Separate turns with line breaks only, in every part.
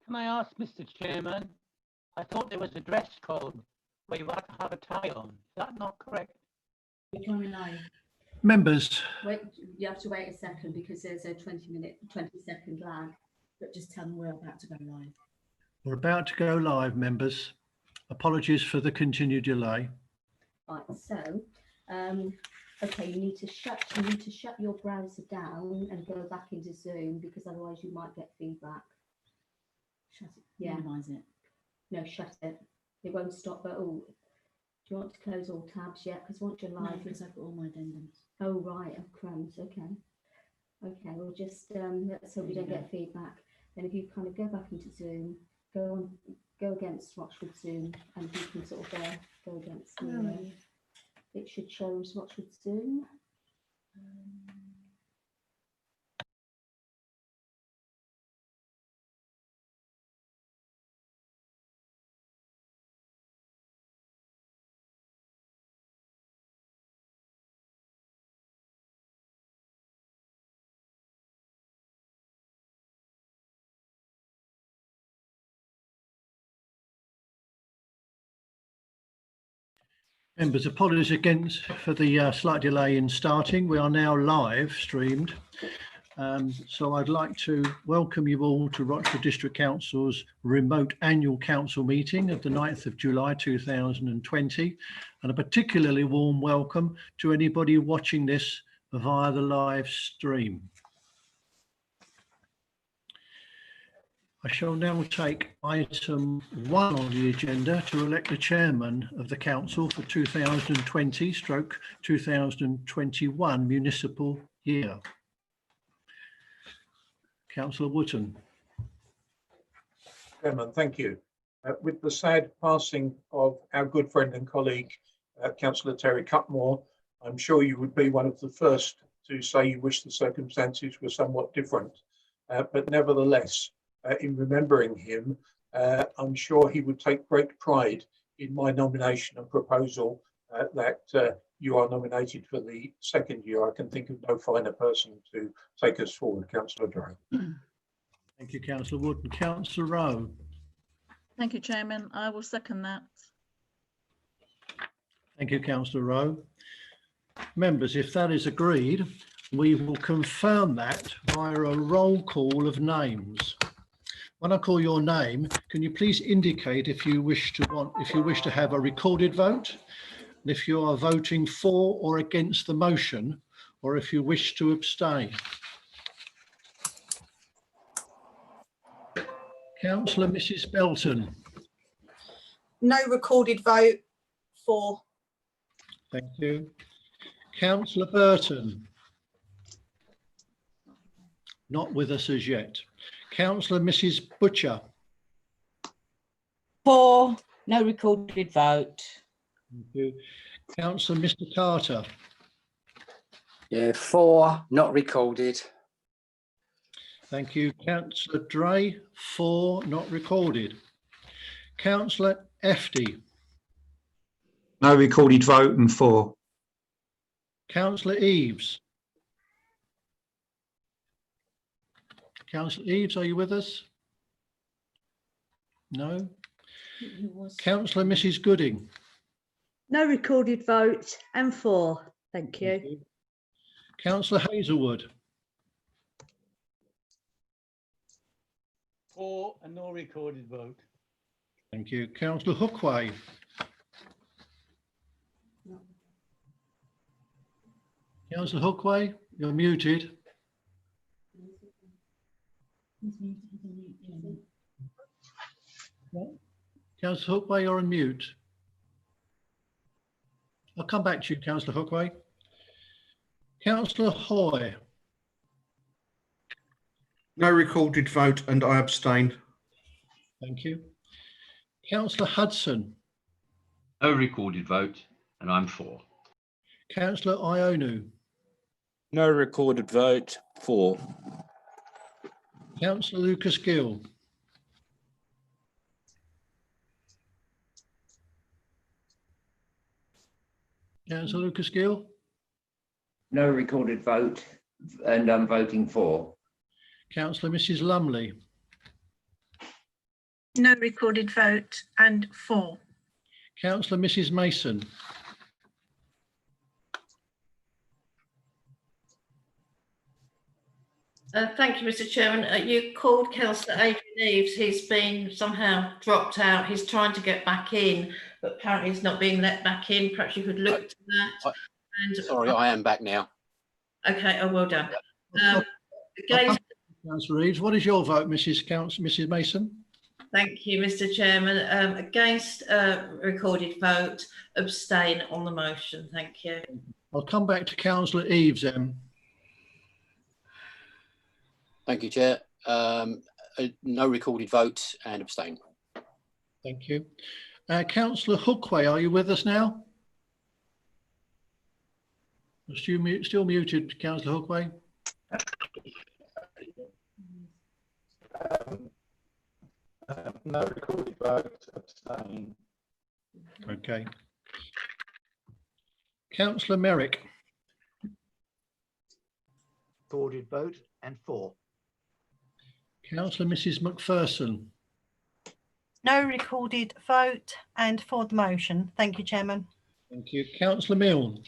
Can I ask, Mr. Chairman? I thought there was a dress code where you had to have a tie on. Is that not correct?
We're going live.
Members,
Wait, you have to wait a second because there's a 20-second lag. But just tell them we're about to go live.
we're about to go live, members. Apologies for the continued delay.
Right, so okay, you need to shut your browser down and go back into Zoom because otherwise you might get feedback. Shut it. Yeah. Minimize it. No, shut it. It won't stop. But do you want to close all tabs yet? Because once you're live, because I've got all my addendums. Oh right, oh crumbs. Okay. Okay, we'll just let's hope we don't get feedback. Then if you kind of go back into Zoom, go against Rochford Zoom, and you can sort of go against the, it should show Rochford Zoom.
Members, apologies again for the slight delay in starting. We are now live streamed. So I'd like to welcome you all to Rochford District Council's remote annual council meeting of the 9th of July 2020, and a particularly warm welcome to anybody watching this via the live stream. I shall now take item 1 on the agenda to elect the chairman of the council for 2020/2021 municipal year. Councillor Wootton.
Chairman, thank you. With the sad passing of our good friend and colleague, Councillor Terry Cutmore, I'm sure you would be one of the first to say you wish the circumstances were somewhat different. But nevertheless, in remembering him, I'm sure he would take great pride in my nomination and proposal that you are nominated for the second year. I can think of no finer person to take us forward, Councillor Dray.
Thank you, Councillor Wootton. Councillor Rowe.
Thank you, Chairman. I will second that.
Thank you, Councillor Rowe. Members, if that is agreed, we will confirm that via a roll call of names. When I call your name, can you please indicate if you wish to have a recorded vote, and if you are voting for or against the motion, or if you wish to abstain. Councillor Mrs. Belton.
No recorded vote. For.
Thank you. Councillor Burton. Not with us as yet. Councillor Mrs. Butcher.
For. No recorded vote.
Thank you. Councillor Mr. Carter.
Yeah, for, not recorded.
Thank you. Councillor Dray, for, not recorded. Councillor Efty.
No recorded vote and for.
Councillor Eaves. Councillor Eaves, are you with us? No. Councillor Mrs. Gooding.
No recorded vote and for. Thank you.
Thank you. Councillor Hazelwood.
For and no recorded vote.
Thank you. Councillor Hookway.
No.
Councillor Hookway, you're muted. Councillor Hookway, you're on mute. I'll come back to you, Councillor Hookway. Councillor Hoy.
No recorded vote and I abstain.
Thank you. Councillor Hudson.
No recorded vote and I'm for.
Councillor Ionu.
No recorded vote. For.
Councillor Lucas Gill. Councillor Lucas Gill.
No recorded vote and I'm voting for.
Councillor Mrs. Lumley.
No recorded vote and 4.
Councillor Mrs Mason.
Thank you, Mr. Chairman. You called Councillor Adrian Eves. He's been somehow dropped out. He's trying to get back in, but apparently he's not being let back in. Perhaps you could look to that.
Sorry, I am back now.
Okay, oh, well done.
Against... Councillor Eves, what is your vote, Mrs Mason?
Thank you, Mr. Chairman. Against recorded vote, abstain on the motion. Thank you.
I'll come back to Councillor Eves.
Thank you, Chair. No recorded vote and abstain.
Thank you. Councillor Hookway, are you with us now? Still muted, Councillor Hookway.
No recorded vote, abstain.
Okay. Councillor Merrick.
Recorded vote and 4.
Councillor Mrs McPherson.
No recorded vote and for the motion. Thank you, Chairman.
Thank you. Councillor Milne.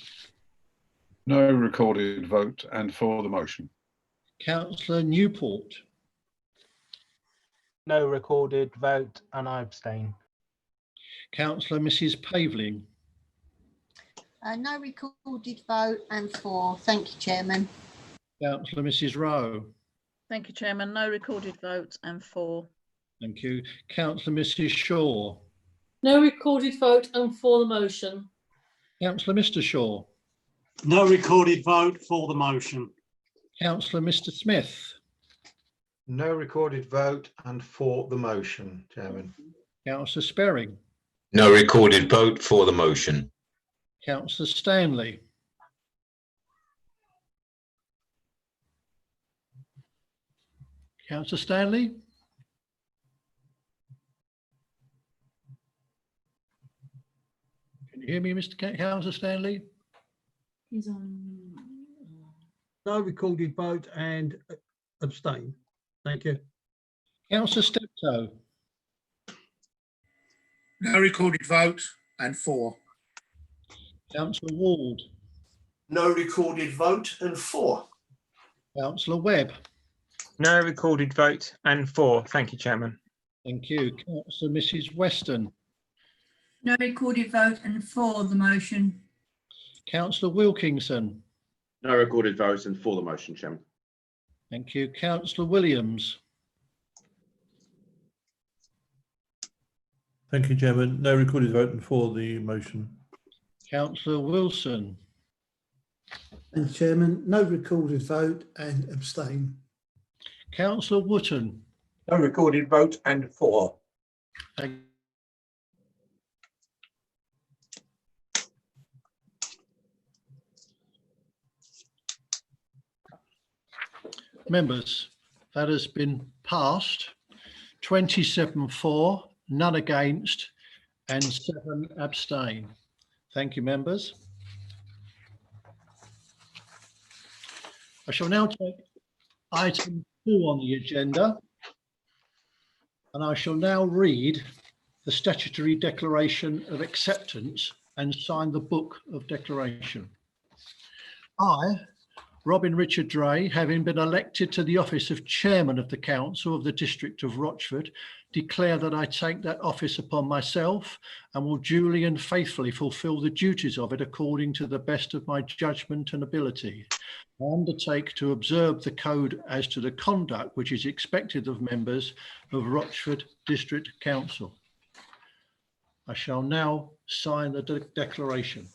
No recorded vote and for the motion.
Councillor Newport.
No recorded vote and I abstain.
Councillor Mrs Pavling.
No recorded vote and 4. Thank you, Chairman.
Councillor Mrs Rowe.
Thank you, Chairman. No recorded vote and 4.
Thank you. Councillor Mrs Shaw.
No recorded vote and for the motion.
Councillor Mr Shaw.
No recorded vote for the motion.
Councillor Mr Smith.
No recorded vote and for the motion, Chairman.
Councillor Sperring.
No recorded vote for the motion.
Councillor Stanley. Councillor Stanley. Can you hear me, Mr. Councillor Stanley?
He's on.
No recorded vote and abstain. Thank you.
Councillor Steptoe.
No recorded vote and 4.
Councillor Ward.
No recorded vote and 4.
Councillor Webb.
No recorded vote and 4. Thank you, Chairman.
Thank you. Councillor Mrs Weston.
No recorded vote and for the motion.
Councillor Wilkinson.
No recorded vote and for the motion, Chairman.
Thank you. Councillor Williams.
Thank you, Chairman. No recorded vote and for the motion.
Councillor Wilson.
Thank you, Chairman. No recorded vote and abstain.
Councillor Wootton.
No recorded vote and 4.
Members, that has been passed. 27 for, none against, and 7 abstain. Thank you, members. I shall now take item 2 on the agenda, and I shall now read the statutory declaration of acceptance and sign the book of declaration. I, Robin Richard Dray, having been elected to the office of Chairman of the Council of the District of Rochford, declare that I take that office upon myself and will duly and faithfully fulfil the duties of it according to the best of my judgment and ability. I undertake to observe the code as to the conduct which is expected of members of Rochford District Council. I shall now sign the declaration.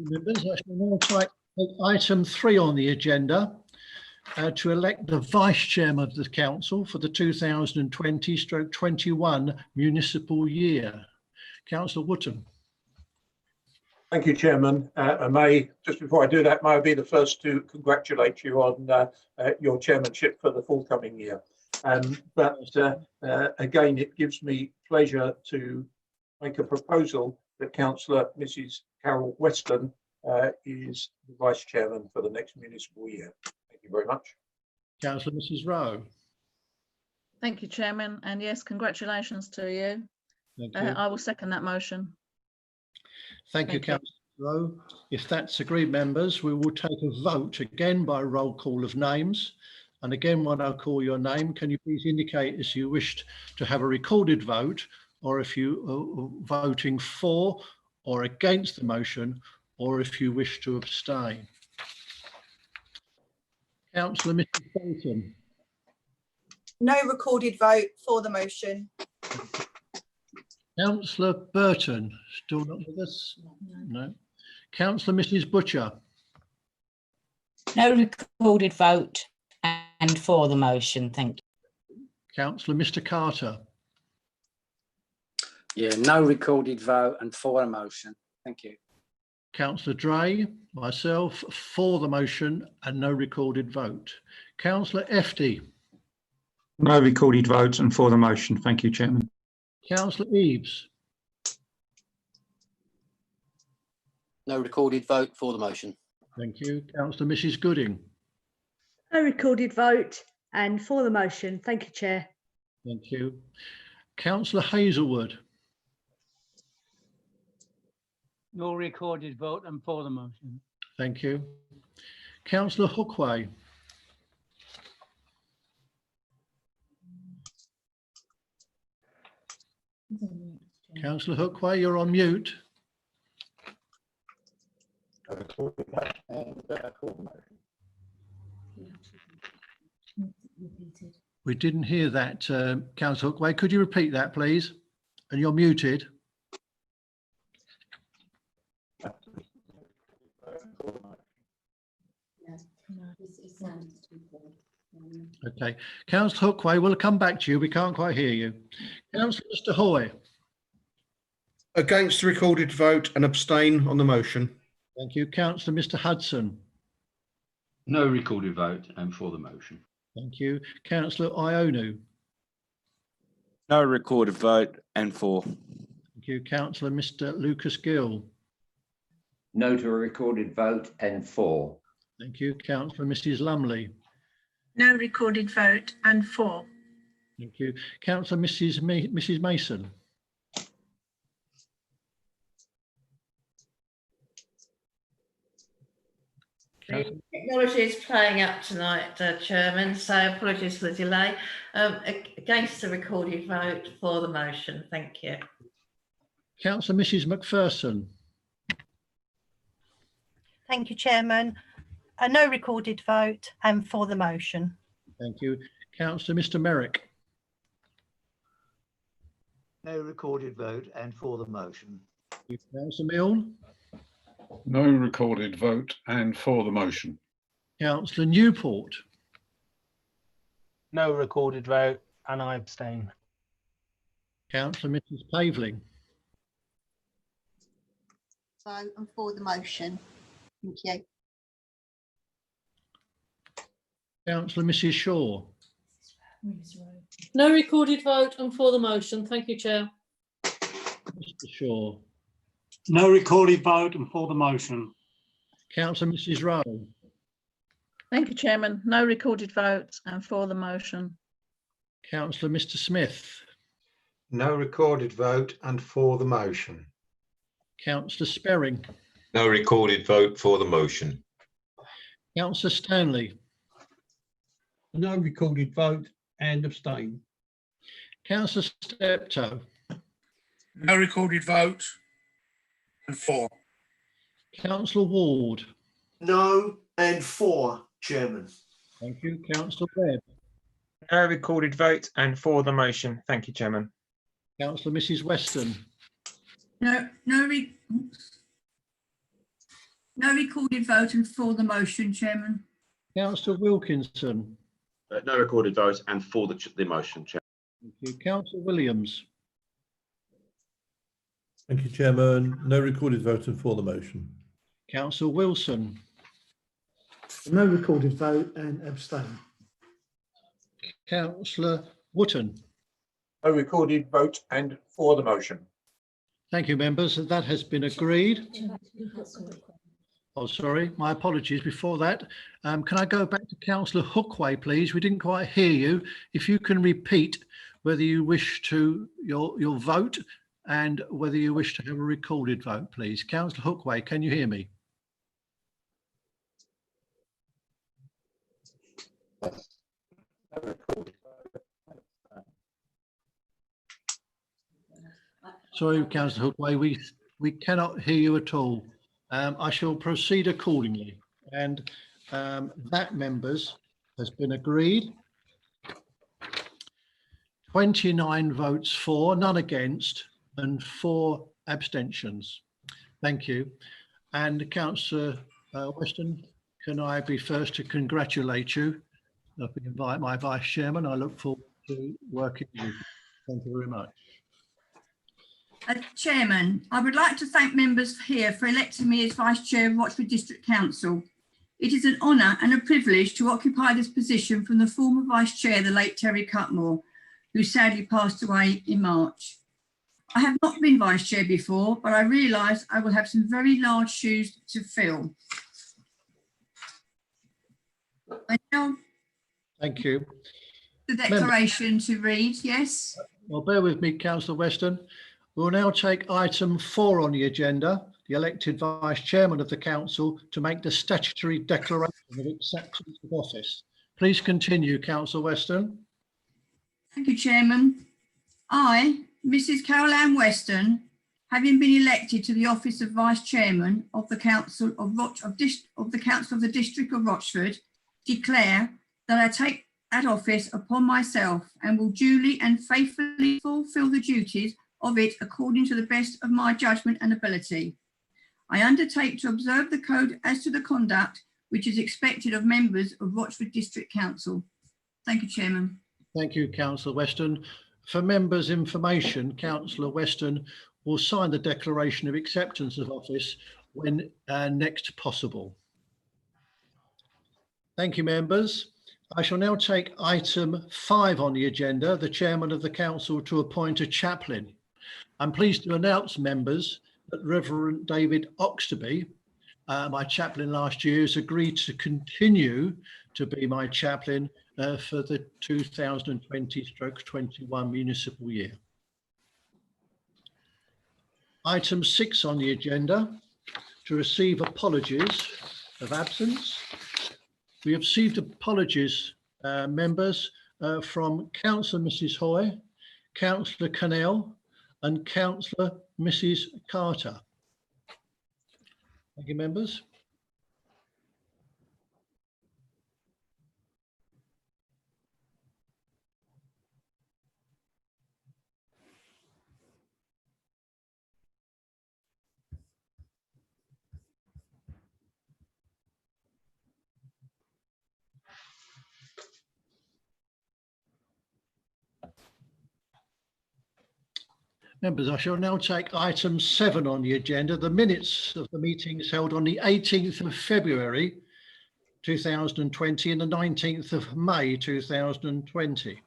Members, I shall now take item 3 on the agenda to elect the Vice Chairman of the Council for the 2020/21 municipal year. Councillor Wootton.
Thank you, Chairman. Just before I do that, may I be the first to congratulate you on your chairmanship for the forthcoming year. Again, it gives me pleasure to make a proposal that Councillor Mrs. Carol Weston is the Vice Chairman for the next municipal year. Thank you very much.
Councillor Mrs. Rowe.
Thank you, Chairman. And yes, congratulations to you.
Thank you.
I will second that motion.
Thank you,
Thank you.
Councillor Rowe. If that's agreed, members, we will take a vote again by roll call of names. And again, when I call your name, can you please indicate if you wished to have a recorded vote or if you are voting for or against the motion or if you wish to abstain. Councillor Mrs. Bolton.
No recorded vote for the motion.
Councillor Burton, still not with us? No. Councillor Mrs. Butcher.
No recorded vote and for the motion, thank you.
Councillor Mr. Carter.
Yeah, no recorded vote and for the motion. Thank you.
Councillor Dray, myself, for the motion and no recorded vote. Councillor Efty.
No recorded vote and for the motion. Thank you, Chairman.
Councillor Eaves.
No recorded vote for the motion.
Thank you. Councillor Mrs. Gooding.
No recorded vote and for the motion. Thank you, Chair.
Thank you. Councillor Hazelwood.
No recorded vote and for the motion.
Thank you. Councillor Hookway. Councillor Hookway, you're on mute. We didn't hear that, Councillor Hookway. Could you repeat that, please? And you're muted. Okay. Councillor Hookway, we'll come back to you. We can't quite hear you. Councillor Mr. Hoy.
Against the recorded vote and abstain on the motion.
Thank you. Councillor Mr. Hudson.
No recorded vote and for the motion.
Thank you. Councillor Ionu.
No recorded vote and for.
Thank you. Councillor Mr. Lucas Gill.
No to a recorded vote and for.
Thank you. Councillor Mrs. Lumley.
No recorded vote and for.
Thank you. Councillor Mrs. Mason.
The technology is playing up tonight, Chairman, so apologies for the delay. Against the recorded vote, for the motion. Thank you.
Councillor Mrs. McPherson.
Thank you, Chairman. A no recorded vote and for the motion.
Thank you. Councillor Mr. Merrick.
No recorded vote and for the motion.
Thank you. Councillor Milne.
No recorded vote and for the motion.
Councillor Newport.
No recorded vote and I abstain.
Councillor Mrs. Pavling.
So I'm for the motion. Thank you.
Councillor Mrs. Shaw.
No recorded vote and for the motion. Thank you, Chair.
Mr. Shaw.
No recorded vote and for the motion.
Councillor Mrs. Rowe.
Thank you, Chairman. No recorded vote and for the motion.
Councillor Mr. Smith.
No recorded vote and for the motion.
Councillor Sperring.
No recorded vote for the motion.
Councillor Stanley.
No recorded vote and abstain.
Councillor Steptoe.
No recorded vote and for.
Councillor Ward.
No and for, Chairman.
Thank you. Councillor Webb.
No recorded vote and for the motion. Thank you, Chairman.
Councillor Mrs. Weston.
No recorded vote and for the motion, Chairman.
Councillor Wilkinson.
No recorded vote and for the motion, Chair.
Thank you. Councillor Williams.
Thank you, Chairman. No recorded vote and for the motion.
Councillor Wilson.
No recorded vote and abstain.
Councillor Wotton.
No recorded vote and for the motion.
Thank you, members. That has been agreed. Oh, sorry, my apologies. Before that, can I go back to Councillor Hookway, please? We didn't quite hear you. If you can repeat whether you wish to your vote and whether you wish to have a recorded vote, please. Councillor Hookway, can you hear me? Sorry, Councillor Hookway, we cannot hear you at all. I shall proceed accordingly, and that, members, has been agreed. 29 votes for, none against, and 4 abstentions. Thank you. And Councillor Weston, can I be first to congratulate you? I invite my Vice Chairman. I look forward to working with you. Thank you very much.
Chairman, I would like to thank members here for electing me as Vice Chair of Rochford District Council. It is an honour and a privilege to occupy this position from the former Vice Chair, the late Terry Cutmore, who sadly passed away in March. I have not been Vice Chair before, but I realise I will have some very large shoes to fill.
Thank you.
The declaration to read, yes?
Well, bear with me, Councillor Weston. We'll now take item 4 on the agenda, the elected Vice Chairman of the Council, to make the statutory declaration of acceptance of office. Please continue, Councillor Weston.
Thank you, Chairman. I, Mrs. Carol Ann Weston, having been elected to the office of Vice Chairman of the Council of the District of Rochford, declare that I take that office upon myself and will duly and faithfully fulfil the duties of it according to the best of my judgment and ability. I undertake to observe the code as to the conduct which is expected of members of Rochford District Council. Thank you, Chairman.
Thank you, Councillor Weston. For members' information, Councillor Weston will sign the declaration of acceptance of office when next possible. Thank you, members. I shall now take item 5 on the agenda, the Chairman of the Council to appoint a chaplain. I'm pleased to announce, members, that Reverend David Oxtoby, my chaplain last year, has agreed to continue to be my chaplain for the 2020/21 municipal year. Item 6 on the agenda, to receive apologies of absence. We have received apologies, members, from Councillor Mrs. Hoy, Councillor Cannell, and Councillor Mrs. Carter. Thank you, members. Members, I shall now take item 7 on the agenda, the minutes of the meetings held on the 18th of February 2020 and the 19th of May 2020.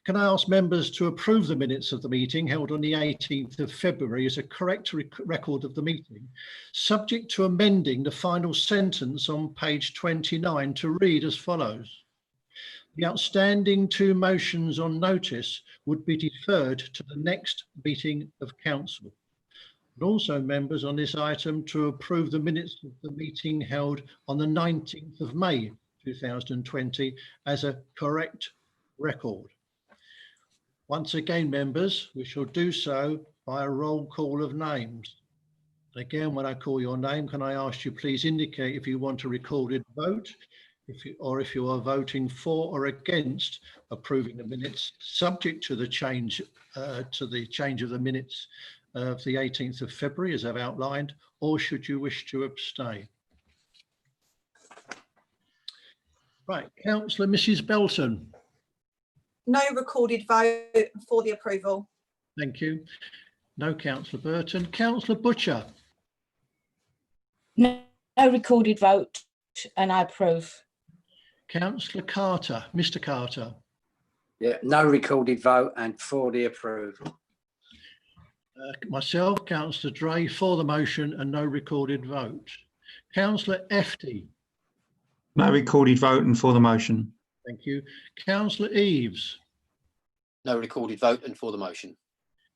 Can I ask members to approve the minutes of the meeting held on the 18th of February as a correct record of the meeting, subject to amending the final sentence on page 29 to read as follows. The outstanding 2 motions on notice would be deferred to the next meeting of council. And also, members, on this item to approve the minutes of the meeting held on the 19th of May 2020 as a correct record. Once again, members, we shall do so by a roll call of names. Again, when I call your name, can I ask you please indicate if you want a recorded vote, if you are voting for or against approving the minutes, subject to the change of the minutes of the 18th of February, as I've outlined, or should you wish to abstain? Right, Councillor Mrs. Belton.
No recorded vote for the approval.
Thank you. No, Councillor Burton. Councillor Butcher.
No recorded vote, and I approve.
Councillor Carter. Mr. Carter.
Yeah, no recorded vote and for the approval.
Myself, Councillor Dray, for the motion and no recorded vote. Councillor Efty.
No recorded vote and for the motion.
Thank you. Councillor Eaves.
No recorded vote and for the motion.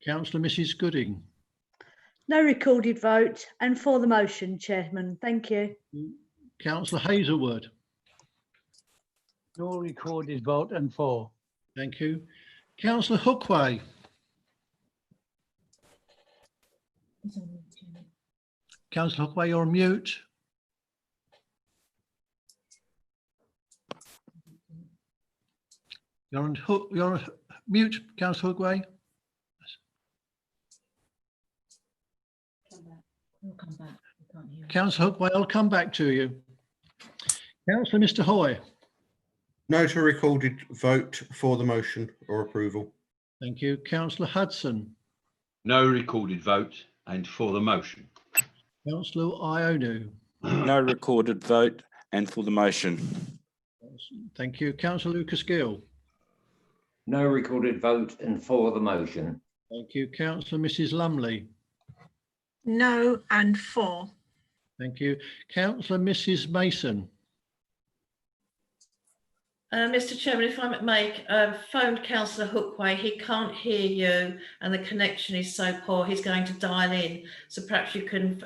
Councillor Mrs Gooding.
No recorded vote and for the motion, Chairman. Thank you.
Councillor Hazelwood.
No recorded vote and for.
Thank you. Councillor Hookway. Councillor Hookway, you're on mute. You're on mute, Councillor Hookway. Councillor Hookway, I'll come back to you. Councillor Mr Hoy.
No to recorded vote for the motion or approval.
Thank you. Councillor Hudson.
No recorded vote and for the motion.
Councillor Ionu.
No recorded vote and for the motion.
Thank you. Councillor Lucas Gill.
No recorded vote and for the motion.
Thank you. Councillor Mrs Lumley.
No and for.
Thank you. Councillor Mrs Mason.
Mr Chairman, if I make, phoned Councillor Hookway, he can't hear you and the connection is so poor, he's going to dial in. So perhaps you can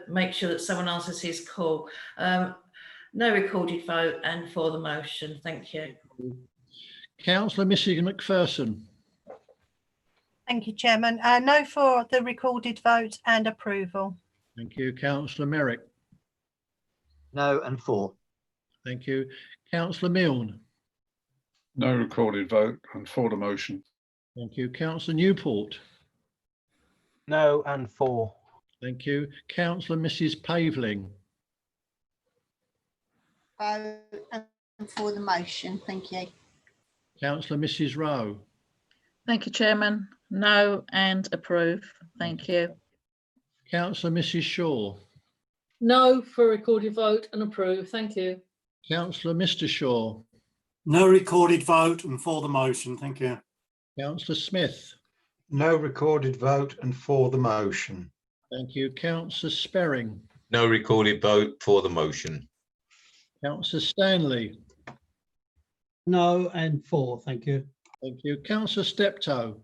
make sure that someone answers his call. No recorded vote and for the motion. Thank you.
Councillor Mrs McPherson.
Thank you, Chairman. No for the recorded vote and approval.
Thank you. Councillor Merrick.
No and for.
Thank you. Councillor Milne.
No recorded vote and for the motion.
Thank you. Councillor Newport.
No and for.
Thank you. Councillor Mrs Paveling.
Vote and for the motion. Thank you.
Councillor Mrs Rowe.
Thank you, Chairman. No and approve. Thank you.
Councillor Mrs Shaw.
No for recorded vote and approve. Thank you.
Councillor Mr Shaw.
No recorded vote and for the motion. Thank you.
Councillor Smith.
No recorded vote and for the motion.
Thank you. Councillor Sperring.
No recorded vote for the motion.
Councillor Stanley.
No and for. Thank you.
Thank you. Councillor Steptoe.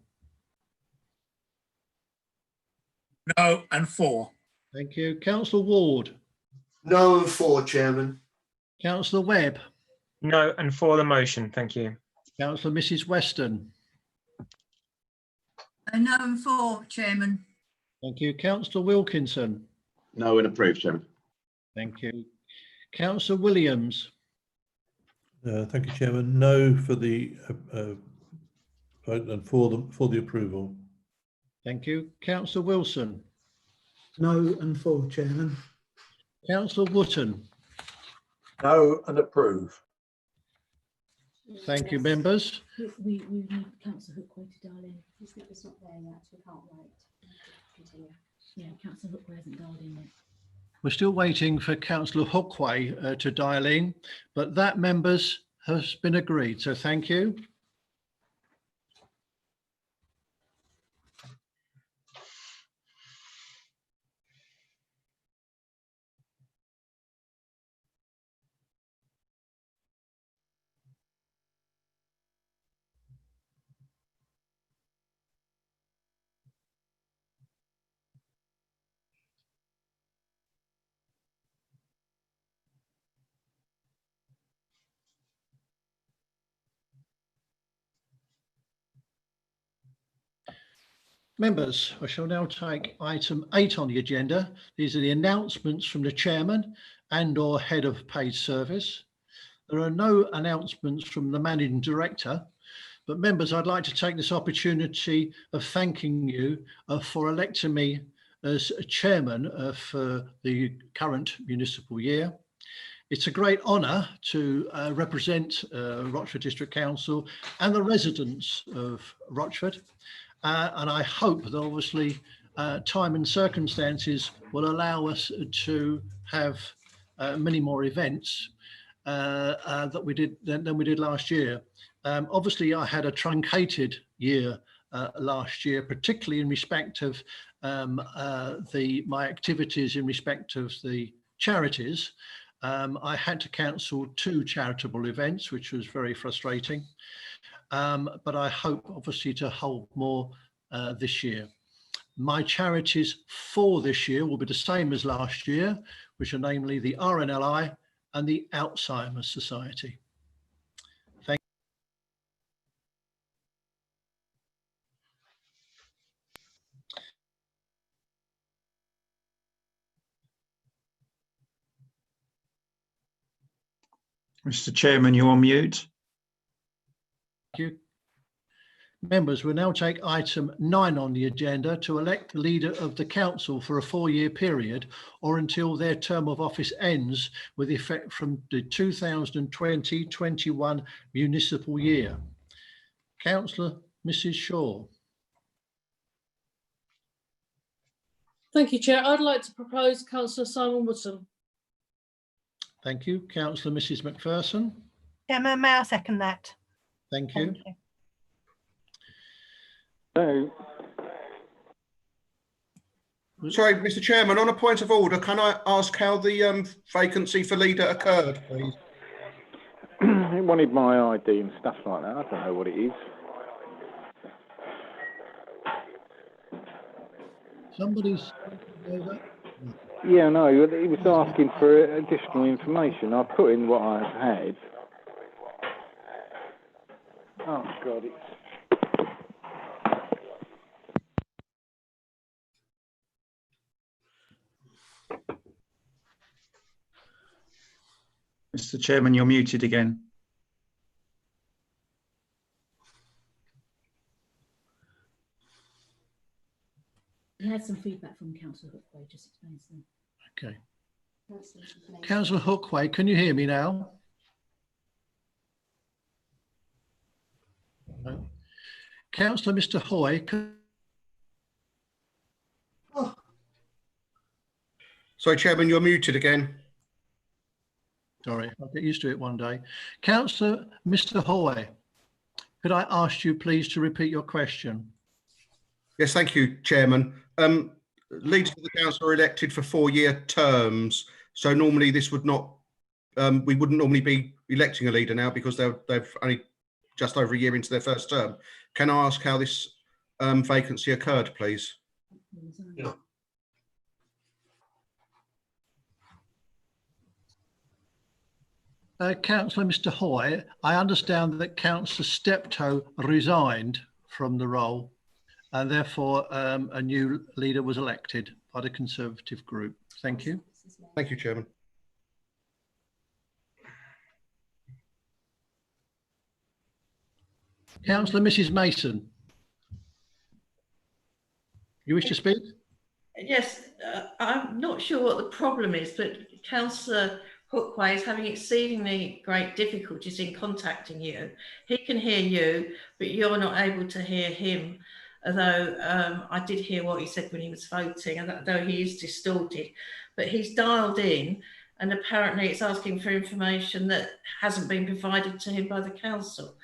No and for.
Thank you. Councillor Ward.
No and for, Chairman.
Councillor Webb.
No and for the motion. Thank you.
Councillor Mrs Weston.
No and for, Chairman.
Thank you. Councillor Wilkinson.
No and approved, Chairman.
Thank you. Councillor Williams.
Thank you, Chairman. No for the vote and for the approval.
Thank you. Councillor Wilson.
No and for, Chairman.
Councillor Wotton.
No and approve.
Thank you, members.
We need Councillor Hookway to dial in. It's not there yet. We can't wait. Continue. Yeah, Councillor Hookway hasn't dialed in yet.
We're still waiting for Councillor Hookway to dial in, but that, members, has been agreed. So thank you. Members, I shall now take item 8 on the agenda. These are the announcements from the chairman and/or head of paid service. There are no announcements from the managing director, but members, I'd like to take this opportunity of thanking you for electing me as chairman for the current municipal year. It's a great honour to represent Rochford District Council and the residents of Rochford. And I hope that obviously time and circumstances will allow us to have many more events. that we did than we did last year. Obviously, I had a truncated year last year, particularly in respect of my activities in respect of the charities. I had to cancel 2 charitable events, which was very frustrating. But I hope obviously to hold more this year. My charities for this year will be the same as last year, which are namely the RNLI and the Alzheimer's Society. Thank
Mr. Chairman, you're on mute.
you. Members, we'll now take item 9 on the agenda to elect the leader of the council for a 4-year period or until their term of office ends with effect from the 2020-21 municipal year. Councillor Mrs. Shaw.
Thank you, Chair. I'd like to propose Councillor Simon Wootton.
Thank you. Councillor Mrs. McPherson.
Chairman, may I second that?
Thank you.
Thank you.
Sorry, Mr. Chairman, on a point of order, can I ask how the vacancy for leader occurred, please?
It wanted my ID and stuff like that. I don't know what it is.
Somebody's.
Yeah, no, he was asking for additional information. I put in what I had. Oh, God, it's...
Mr. Chairman, you're muted again.
We had some feedback from Councillor Hookway, just explains them.
Okay. Councillor Hookway, can you hear me now? No. Councillor Mr. Hoy.
Sorry, Chairman, you're muted again.
Sorry, I'll get used to it one day. Councillor Mr. Hoy, could I ask you please to repeat your question?
Yes, thank you, Chairman. Leaders of the council are elected for 4-year terms, so normally this would not, we wouldn't normally be electing a leader now because they've only just over a year into their first term. Can I ask how this vacancy occurred, please?
Yeah. Councillor Mr. Hoy, I understand that Councillor Steptoe resigned from the role and therefore a new leader was elected by the Conservative group. Thank you.
Thank you, Chairman.
Councillor Mrs. Mason, you wish to speak?
Yes, I'm not sure what the problem is, but Councillor Hookway is having exceedingly great difficulties in contacting you. He can hear you, but you're not able to hear him. Although I did hear what he said when he was voting, and though he is distorted, but he's dialed in and apparently it's asking for information that hasn't been provided to him by the council.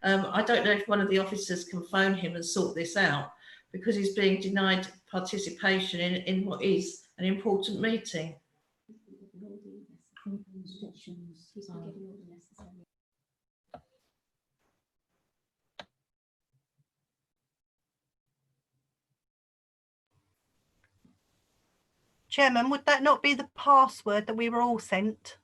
I don't know if one of the officers can phone him and sort this out because he's being denied participation in what is an important meeting.
Chairman, would that not be the password that we were all sent?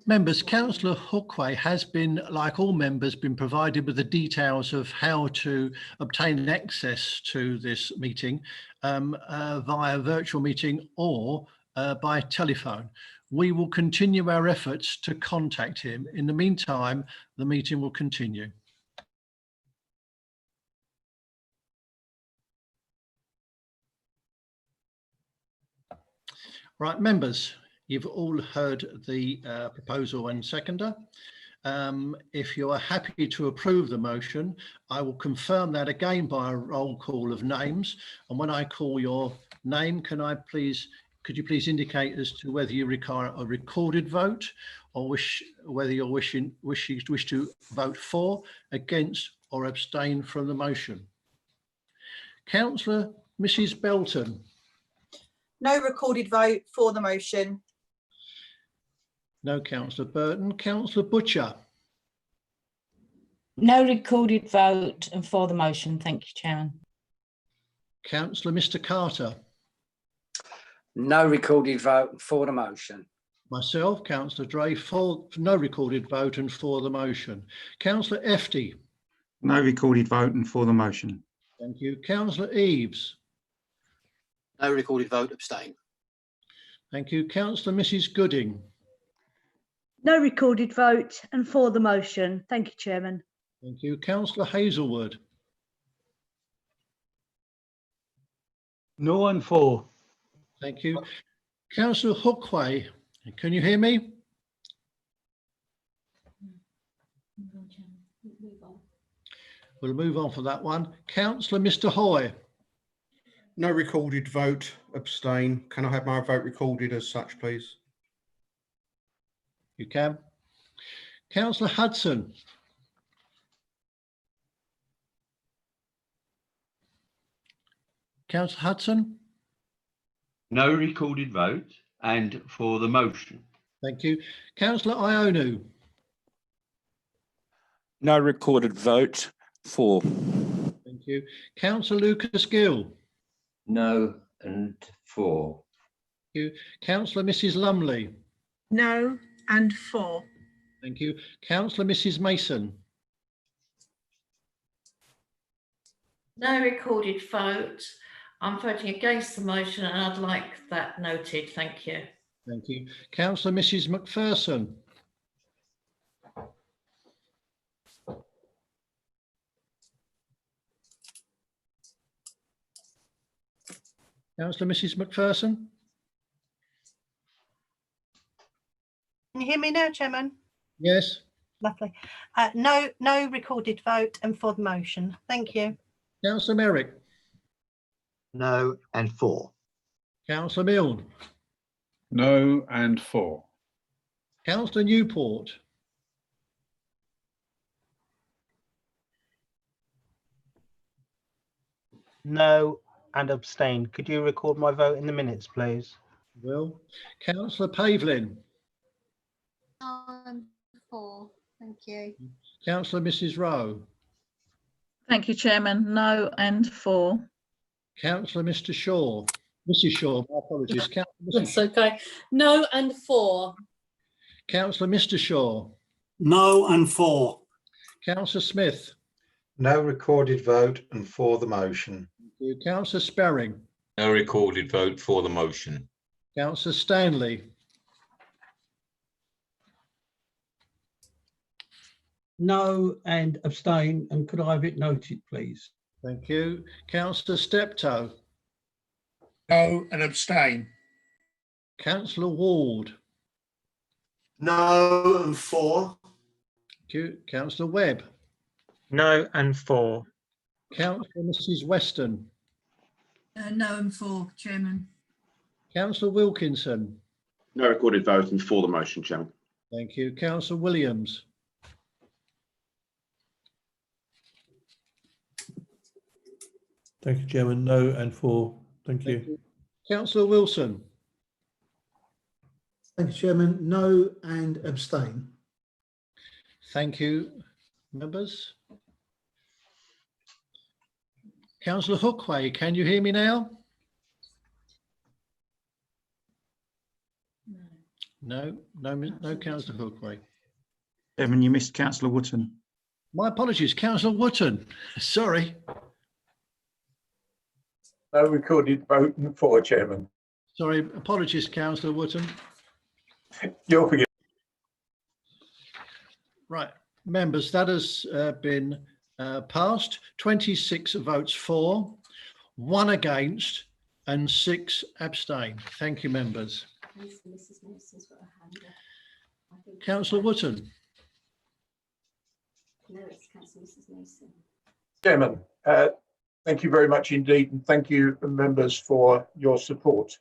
Members, Councillor Hookway has been, like all members, been provided with the details of how to obtain access to this meeting via virtual meeting or by telephone. We will continue our efforts to contact him. In the meantime, the meeting will continue. Right, members, you've all heard the proposal and seconder. If you are happy to approve the motion, I will confirm that again by a roll call of names. And when I call your name, can I please could you please indicate as to whether you require a recorded vote or whether you wish to vote for, against or abstain from the motion? Councillor Mrs Belton.
No recorded vote for the motion.
No, Councillor Burton. Councillor Butcher.
No recorded vote and for the motion. Thank you, Chairman.
Councillor Mr Carter.
No recorded vote for the motion.
Myself, Councillor Dray, for no recorded vote and for the motion. Councillor Efty.
No recorded vote and for the motion.
Thank you. Councillor Eaves.
No recorded vote, abstain.
Thank you. Councillor Mrs Gooding.
No recorded vote and for the motion. Thank you, Chairman.
Thank you. Councillor Hazelwood.
No and for.
Thank you. Councillor Hookway, can you hear me? We'll move on for that one. Councillor Mr Hoy.
No recorded vote, abstain. Can I have my vote recorded as such, please?
You can. Councillor Hudson. Councillor Hudson.
No recorded vote and for the motion.
Thank you. Councillor Ionu.
No recorded vote for.
Thank you. Councillor Lucas Gill.
No and for.
Thank you. Councillor Mrs Lumley.
No and for.
Thank you. Councillor Mrs Mason.
No recorded vote. I'm voting against the motion and I'd like that noted. Thank you.
Thank you. Councillor Mrs McPherson. Councillor Mrs McPherson.
Can you hear me now, Chairman?
Yes.
Lovely. No recorded vote and for the motion. Thank you.
Councillor Merrick.
No and for.
Councillor Milne.
No and for.
Councillor Newport.
No and abstain. Could you record my vote in the minutes, please?
Will. Councillor Pavlin.
For. Thank you.
Councillor Mrs Rowe.
Thank you, Chairman. No and for.
Councillor Mr Shaw. Mrs Shaw, my apologies.
That's okay. No and for.
Councillor Mr Shaw.
No and for.
Councillor Smith.
No recorded vote and for the motion.
Thank you. Councillor Sperring.
No recorded vote for the motion.
Councillor Stanley.
No and abstain, and could I have it noted, please?
Thank you. Councillor Steptoe.
No and abstain.
Councillor Ward.
No and for.
Thank you. Councillor Webb.
No and for.
Councillor Mrs Weston.
No and for, Chairman.
Councillor Wilkinson.
No recorded vote and for the motion, Chairman.
Thank you. Councillor Williams.
Thank you, Chairman. No and for. Thank you.
Councillor Wilson.
Thank you, Chairman. No and abstain.
Thank you, members. Councillor Hookway, can you hear me now? No, Councillor Hookway.
Chairman, you missed Councillor Wootton.
My apologies, Councillor Wootton. Sorry.
No recorded vote and for, Chairman.
Sorry, apologies, Councillor Wootton.
You'll forgive.
Right, members, that has been passed. 26 votes for, 1 against, and 6 abstain. Thank you, members. Councillor Wootton.
No, it's Councillor Mrs Mason.
Chairman, thank you very much indeed, and thank you, members, for your support.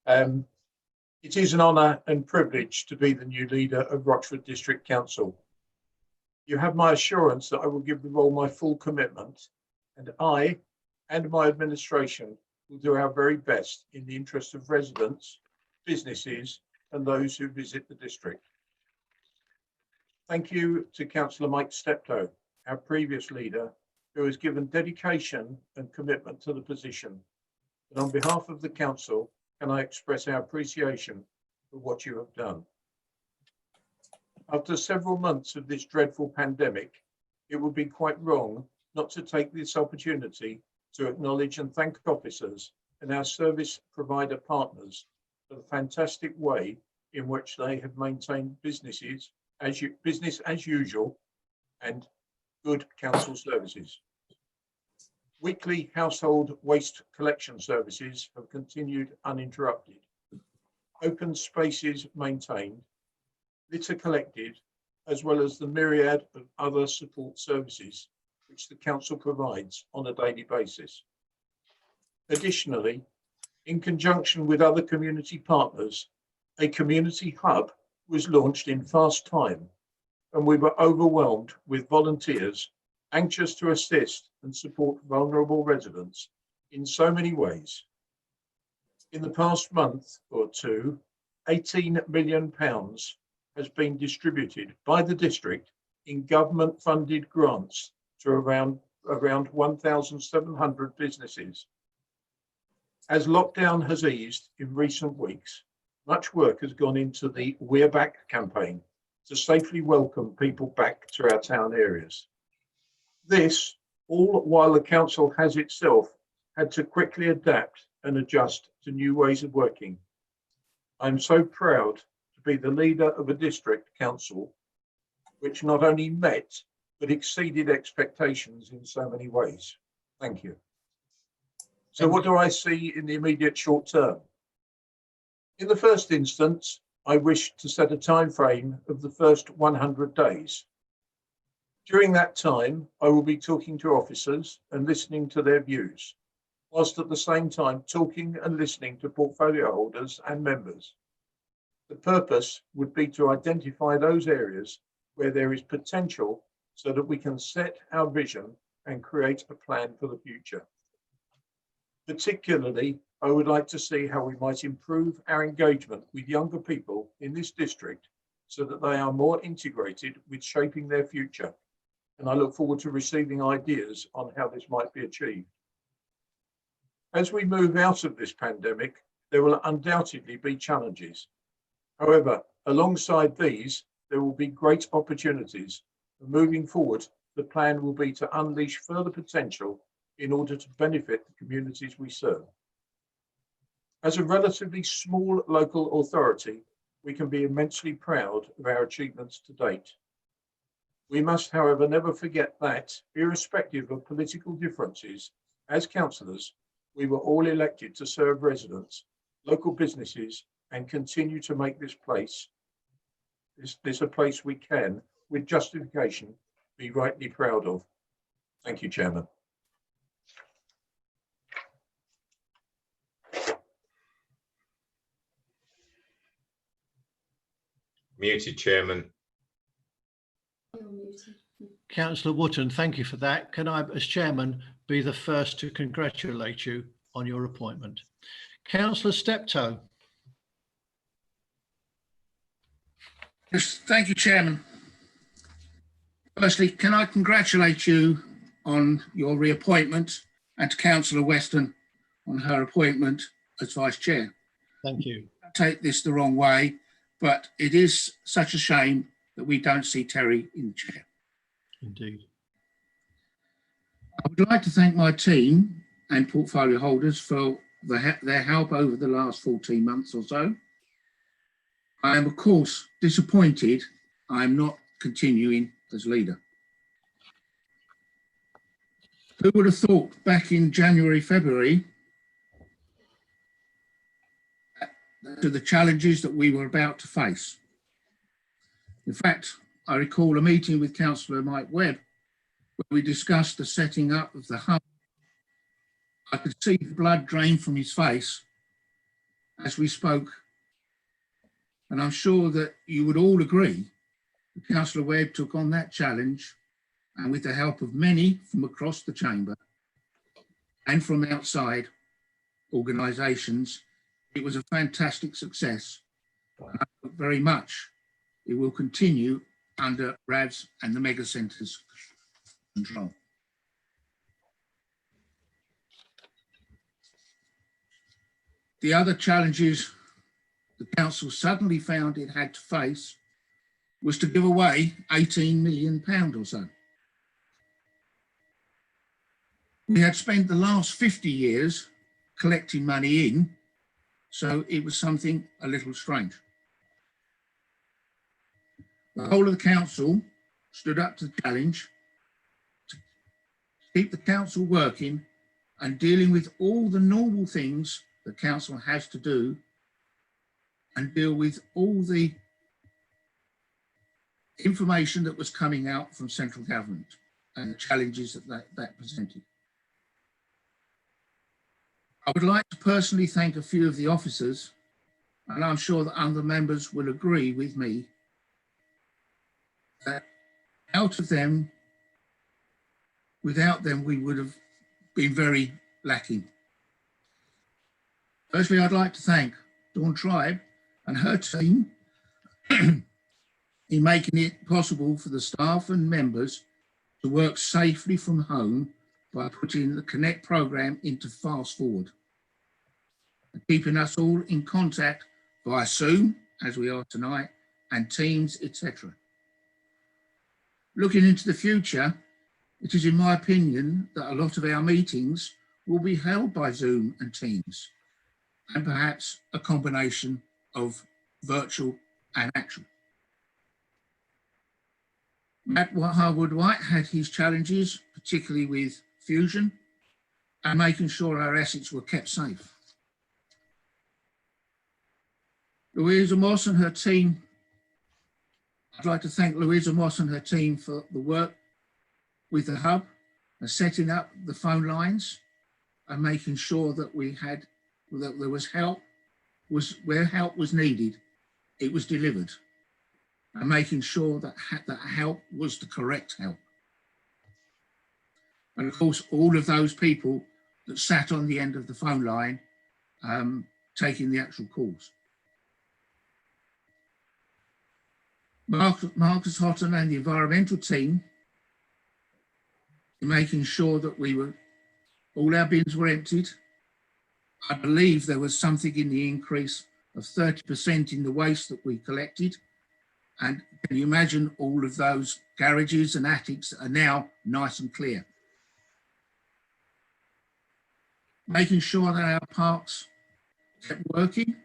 It is an honour and privilege to be the new leader of Rochford District Council. You have my assurance that I will give the role my full commitment, and I and my administration will do our very best in the interest of residents, businesses and those who visit the district. Thank you to Councillor Mike Steptoe, our previous leader, who has given dedication and commitment to the position. And on behalf of the council, can I express our appreciation for what you have done. After several months of this dreadful pandemic, it would be quite wrong not to take this opportunity to acknowledge and thank officers and our service provider partners for the fantastic way in which they have maintained business as usual and good council services. Weekly household waste collection services have continued uninterrupted. Open spaces maintained, litter collected, as well as the myriad of other support services which the council provides on a daily basis. Additionally, in conjunction with other community partners, a community hub was launched in fast time, and we were overwhelmed with volunteers anxious to assist and support vulnerable residents in so many ways. In the past month or two, £18 million has been distributed by the district in government-funded grants to around 1,700 businesses. As lockdown has eased in recent weeks, much work has gone into the We're Back campaign to safely welcome people back to our town areas. This, all while the council has itself had to quickly adapt and adjust to new ways of working. I'm so proud to be the leader of a district council which not only met but exceeded expectations in so many ways. Thank you. So what do I see in the immediate short term? In the first instance, I wish to set a time frame of the first 100 days. During that time, I will be talking to officers and listening to their views, whilst at the same time talking and listening to portfolio holders and members. The purpose would be to identify those areas where there is potential so that we can set our vision and create a plan for the future. Particularly, I would like to see how we might improve our engagement with younger people in this district so that they are more integrated with shaping their future. And I look forward to receiving ideas on how this might be achieved. As we move out of this pandemic, there will undoubtedly be challenges. However, alongside these, there will be great opportunities. And moving forward, the plan will be to unleash further potential in order to benefit the communities we serve. As a relatively small local authority, we can be immensely proud of our achievements to date. We must, however, never forget that, irrespective of political differences, as councillors, we were all elected to serve residents, local businesses, and continue to make this place, this a place we can, with justification, be rightly proud of. Thank you, Chairman.
Muted, Chairman.
Councillor Wootton, thank you for that. Can I, as chairman, be the first to congratulate you on your appointment? Councillor Steptoe.
Yes, thank you, Chairman. Firstly, can I congratulate you on your reappointment and to Councillor Weston on her appointment as Vice Chair.
Thank you.
Take this the wrong way, but it is such a shame that we don't see Terry in the chair.
Indeed.
I would like to thank my team and portfolio holders for their help over the last 14 months or so. I am, of course, disappointed I am not continuing as leader. Who would have thought back in January, February, to the challenges that we were about to face? In fact, I recall a meeting with Councillor Mike Webb where we discussed the setting up of the hub. I could see the blood drain from his face as we spoke, and I'm sure that you would all agree, Councillor Webb took on that challenge, and with the help of many from across the chamber and from outside organisations, it was a fantastic success. And I hope very much it will continue under RAV's and the mega centres control. The other challenges the council suddenly found it had to face was to give away £18 million or so. We had spent the last 50 years collecting money in, so it was something a little strange. The whole of the council stood up to the challenge to keep the council working and dealing with all the normal things the council has to do and deal with all the information that was coming out from central government and the challenges that presented. I would like to personally thank a few of the officers, and I'm sure that other members will agree with me that out of them, without them, we would have been very lacking. Firstly, I'd like to thank Dawn Tribe and her team in making it possible for the staff and members to work safely from home by putting the Connect programme into Fast Forward and keeping us all in contact via Zoom, as we are tonight, and Teams, etc. Looking into the future, it is in my opinion that a lot of our meetings will be held by Zoom and Teams, and perhaps a combination of virtual and actual. Matt Harwood White had his challenges, particularly with fusion and making sure our assets were kept safe. Louisa Moss and her team, I'd like to thank Louisa Moss and her team for the work with the hub and setting up the phone lines and making sure that that there was help, where help was needed, it was delivered, and making sure that that help was the correct help. And of course, all of those people that sat on the end of the phone line taking the actual calls. Marcus Houghton and the environmental team making sure that all our bins were emptied. I believe there was something in the increase of 30% in the waste that we collected. And can you imagine all of those garages and attics are now nice and clear? Making sure that our parks kept working,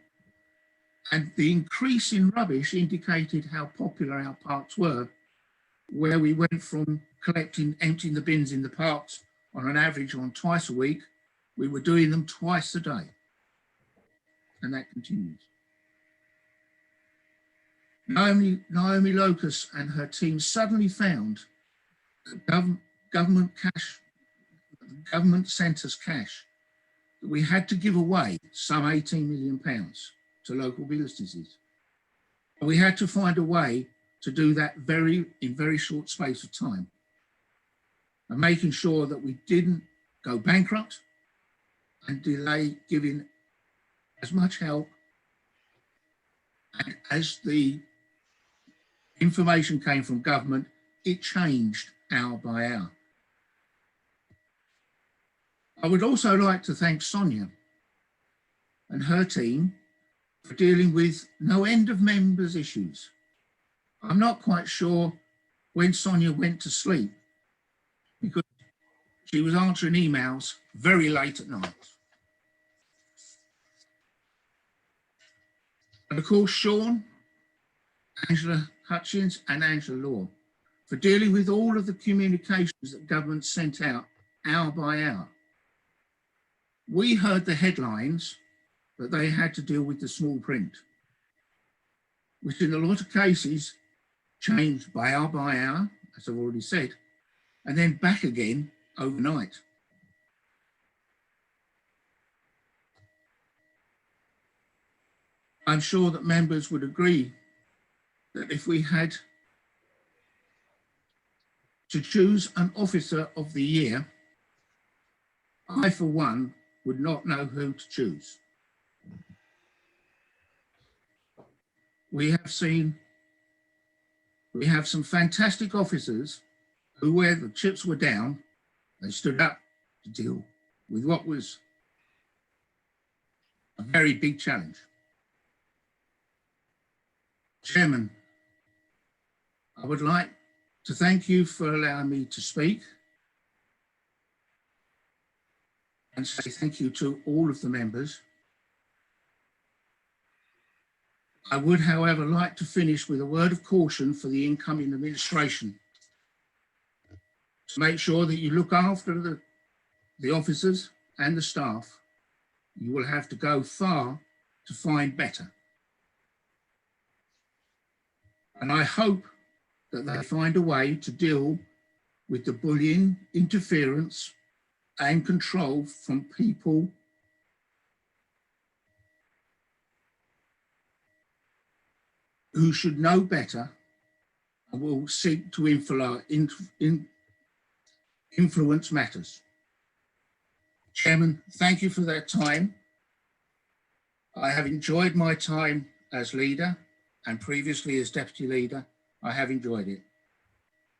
and the increase in rubbish indicated how popular our parks were, where we went from emptying the bins in the parks on an average on twice a week, we were doing them twice a day, and that continues. Naomi Locus and her team suddenly found that government sent us cash that we had to give away, some £18 million to local businesses. We had to find a way to do that in very short space of time, and making sure that we didn't go bankrupt and delay giving as much help. And as the information came from government, it changed hour by hour. I would also like to thank Sonia and her team for dealing with no end of members' issues. I'm not quite sure when Sonia went to sleep because she was answering emails very late at night. And of course, Sean, Angela Hutchins and Angela Law for dealing with all of the communications that government sent out hour by hour. We heard the headlines, but they had to deal with the small print, which in a lot of cases changed by hour, as I've already said, and then back again overnight. I'm sure that members would agree that if we had to choose an officer of the year, I, for one, would not know who to choose. We have some fantastic officers who, where the chips were down, they stood up to deal with what was a very big challenge. Chairman, I would like to thank you for allowing me to speak and say thank you to all of the members. I would, however, like to finish with a word of caution for the incoming administration to make sure that you look after the officers and the staff. You will have to go far to find better. And I hope that they find a way to deal with the bullying, interference and control from people who should know better and will seek to influence matters. Chairman, thank you for that time. I have enjoyed my time as leader and previously as deputy leader. I have enjoyed it.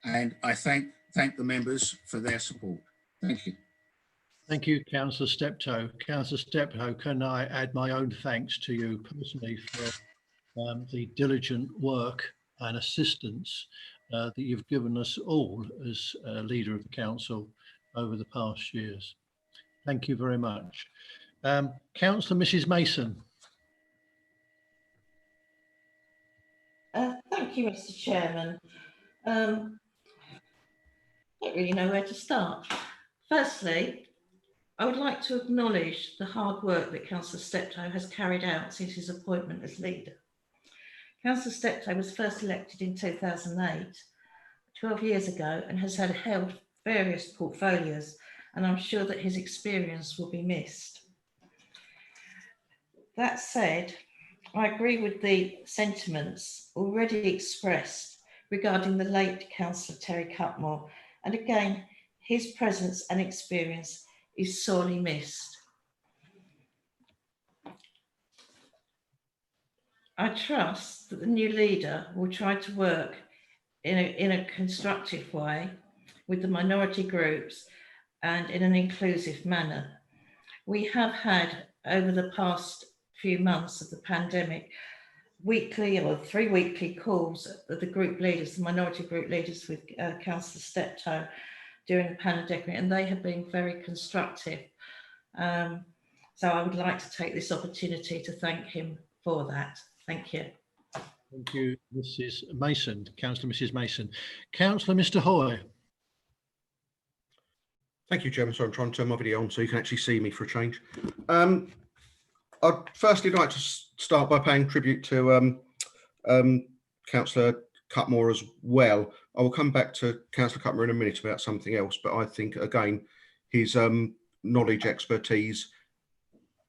And I thank the members for their support. Thank you.
Thank you, Councillor Steptoe. Councillor Steptoe, can I add my own thanks to you personally for the diligent work and assistance that you've given us all as leader of the council over the past years. Thank you very much. Councillor Mrs Mason.
Thank you, Mr. Chairman. Don't really know where to start. Firstly, I would like to acknowledge the hard work that Councillor Steptoe has carried out since his appointment as leader. Councillor Steptoe was first elected in 2008, 12 years ago, and has held various portfolios, and I'm sure that his experience will be missed. That said, I agree with the sentiments already expressed regarding the late Councillor Terry Cutmore, and again, his presence and experience is sorely missed. I trust that the new leader will try to work in a constructive way with the minority groups and in an inclusive manner. We have had, over the past few months of the pandemic, weekly or 3 weekly calls of the group leaders, the minority group leaders with Councillor Steptoe during the pandemic, and they have been very constructive. So I would like to take this opportunity to thank him for that. Thank you.
Thank you, Mrs Mason. Councillor Mrs Mason. Councillor Mr Hoy.
Thank you, Chairman. Sorry, I'm trying to turn my video on so you can actually see me for a change. I'd firstly like to start by paying tribute to Councillor Cutmore as well. I will come back to Councillor Cutmore in a minute about something else, but I think, again, his knowledge, expertise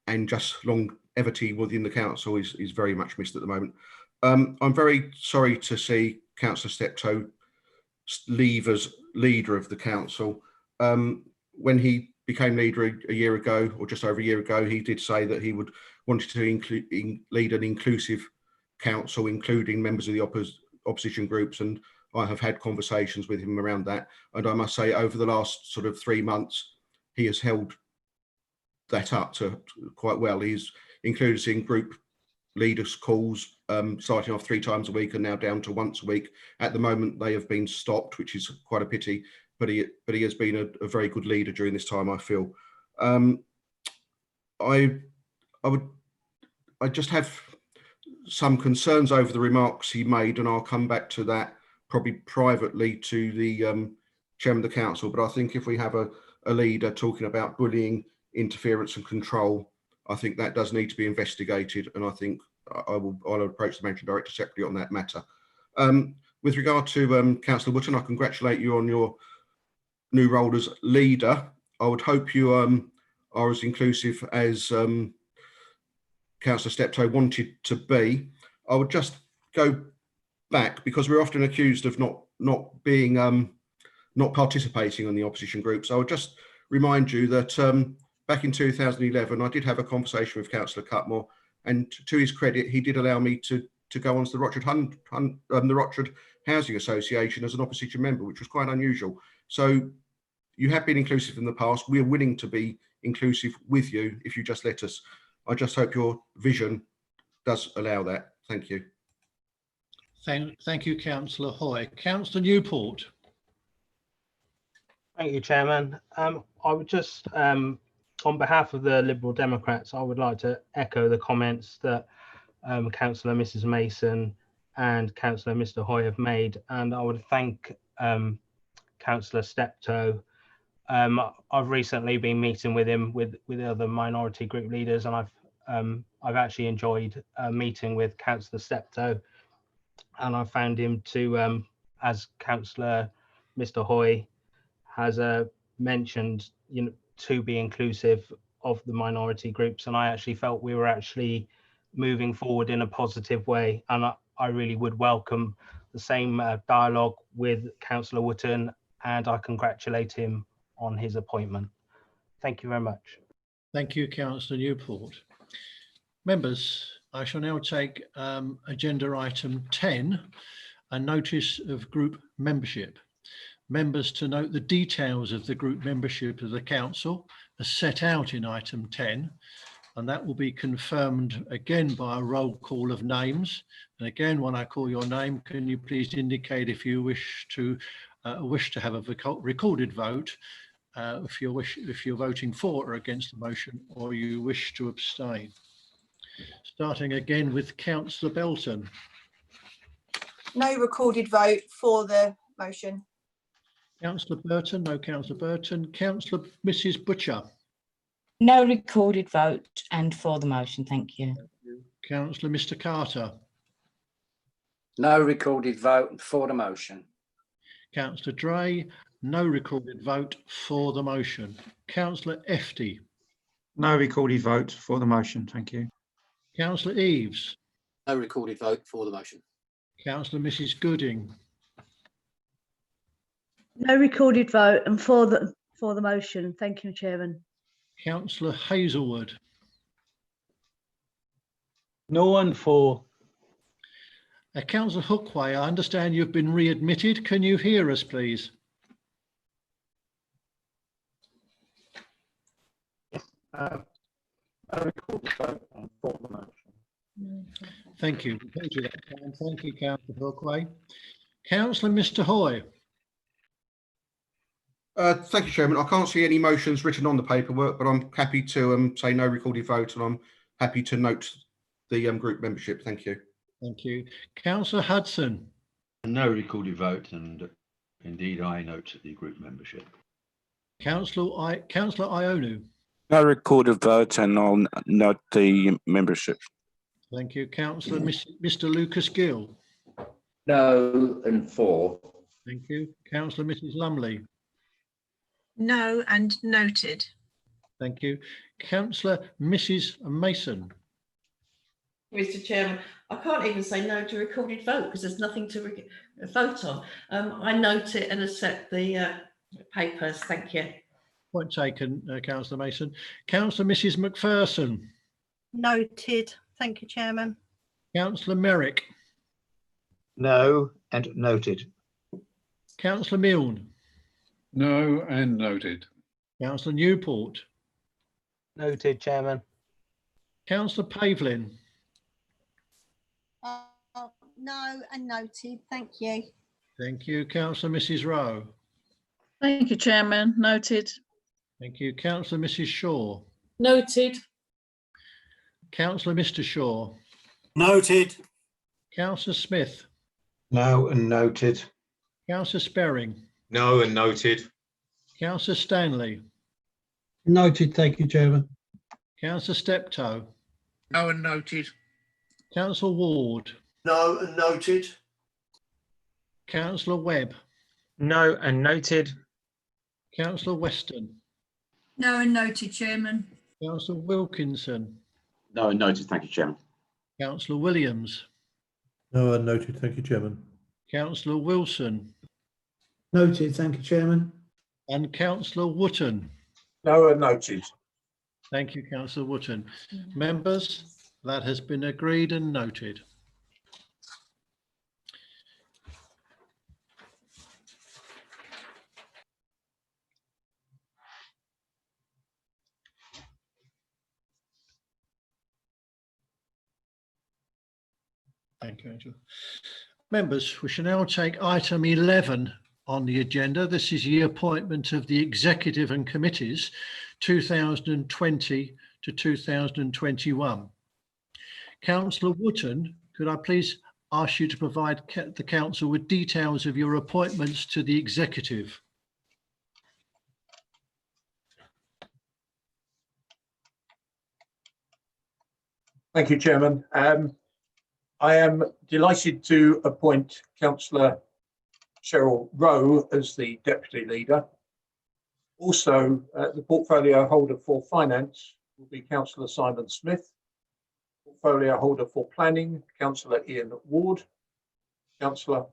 and just longevity within the council is very much missed at the moment. I'm very sorry to see Councillor Steptoe leave as leader of the council. When he became leader a year ago, or just over a year ago, he did say that he wanted to lead an inclusive council, including members of the opposition groups, and I have had conversations with him around that. And I must say, over the last sort of 3 months, he has held that up to quite well. He's included us in group leaders' calls, starting off 3 times a week and now down to once a week. At the moment, they have been stopped, which is quite a pity. But he has been a very good leader during this time, I feel. I just have some concerns over the remarks he made, and I'll come back to that probably privately to the chairman of the council. But I think if we have a leader talking about bullying, interference and control, I think that does need to be investigated, and I think I'll approach the managing director separately on that matter. With regard to Councillor Wootton, I congratulate you on your new role as leader. I would hope you are as inclusive as Councillor Steptoe wanted to be. I would just go back, because we're often accused of not being not participating on the opposition groups. I would just remind you that back in 2011, I did have a conversation with Councillor Cutmore, and to his credit, he did allow me to go on to the Rochford Housing Association as an opposition member, which was quite unusual. So you have been inclusive in the past. We're willing to be inclusive with you if you just let us. I just hope your vision does allow that. Thank you.
Thank you, Councillor Hoy. Councillor Newport.
Thank you, Chairman. I would just, on behalf of the Liberal Democrats, I would like to echo the comments that Councillor Mrs Mason and Councillor Mr Hoy have made, and I would thank Councillor Steptoe. I've recently been meeting with him with other minority group leaders, and I've actually enjoyed meeting with Councillor Steptoe, and I found him to, as Councillor Mr Hoy has mentioned, to be inclusive of the minority groups, and I actually felt we were actually moving forward in a positive way, and I really would welcome the same dialogue with Councillor Wootton, and I congratulate him on his appointment. Thank you very much.
Thank you, Councillor Newport. Members, I shall now take agenda item 10, a notice of group membership. Members to note the details of the group membership of the council are set out in item 10, and that will be confirmed again by a roll call of names. And again, when I call your name, can you please indicate if you wish to have a recorded vote, if you're voting for or against the motion, or you wish to abstain. Starting again with Councillor Belton.
No recorded vote for the motion.
Councillor Burton, no Councillor Burton. Councillor Mrs Butcher.
No recorded vote and for the motion, thank you.
Councillor Mr Carter.
No recorded vote and for the motion.
Councillor Dray, no recorded vote for the motion. Councillor Efty.
No recorded vote for the motion, thank you.
Councillor Eaves.
No recorded vote for the motion.
Councillor Mrs Gooding.
No recorded vote and for the motion. Thank you, Chairman.
Councillor Hazelwood.
No one for.
Councillor Hookway, I understand you've been readmitted. Can you hear us, please? Thank you. Thank you, Councillor Hookway. Councillor Mr Hoy.
Thank you, Chairman. I can't see any motions written on the paperwork, but I'm happy to say no recorded vote, and I'm happy to note the group membership. Thank you.
Thank you. Councillor Hudson.
No recorded vote, and indeed I note the group membership.
Councillor Ionu.
No recorded vote, and I'll note the membership.
Thank you. Councillor Mr Lucas Gill.
No and for.
Thank you. Councillor Mrs Lumley.
No and noted.
Thank you. Councillor Mrs Mason.
Mr Chairman, I can't even say no to recorded vote because there's nothing to vote on. I note it and accept the papers. Thank you.
Point taken, Councillor Mason. Councillor Mrs McPherson.
Noted. Thank you, Chairman.
Councillor Merrick.
No and noted.
Councillor Milne.
No and noted.
Councillor Newport.
Noted, Chairman.
Councillor Pavlin.
No and noted. Thank you.
Thank you. Councillor Mrs Rowe.
Thank you, Chairman. Noted.
Thank you. Councillor Mrs Shaw.
Noted.
Councillor Mr Shaw.
Noted.
Councillor Smith.
No and noted.
Councillor Sperring.
No and noted.
Councillor Stanley.
Noted. Thank you, Chairman.
Councillor Steptoe.
No and noted.
Councillor Ward.
No and noted.
Councillor Webb.
No and noted.
Councillor Weston.
No and noted, Chairman.
Councillor Wilkinson.
No, noted. Thank you, Chairman.
Councillor Williams,
No, noted. Thank you, Chairman.
Councillor Wilson,
Noted. Thank you, Chairman.
and Councillor Wotton.
No, noted.
Thank you, Councillor Wotton. Members, that has been agreed and noted. Thank you, Angela. Members, we shall now take item 11 on the agenda. This is the appointment of the executive and committees 2020 to 2021. Councillor Wotton, could I please ask you to provide the council with details of your appointments to the executive?
Thank you, Chairman. I am delighted to appoint Councillor Cheryl Rowe as the Deputy Leader. Also, the portfolio holder for Finance will be Councillor Simon Smith. Portfolio holder for Planning, Councillor Ian Ward. Councillor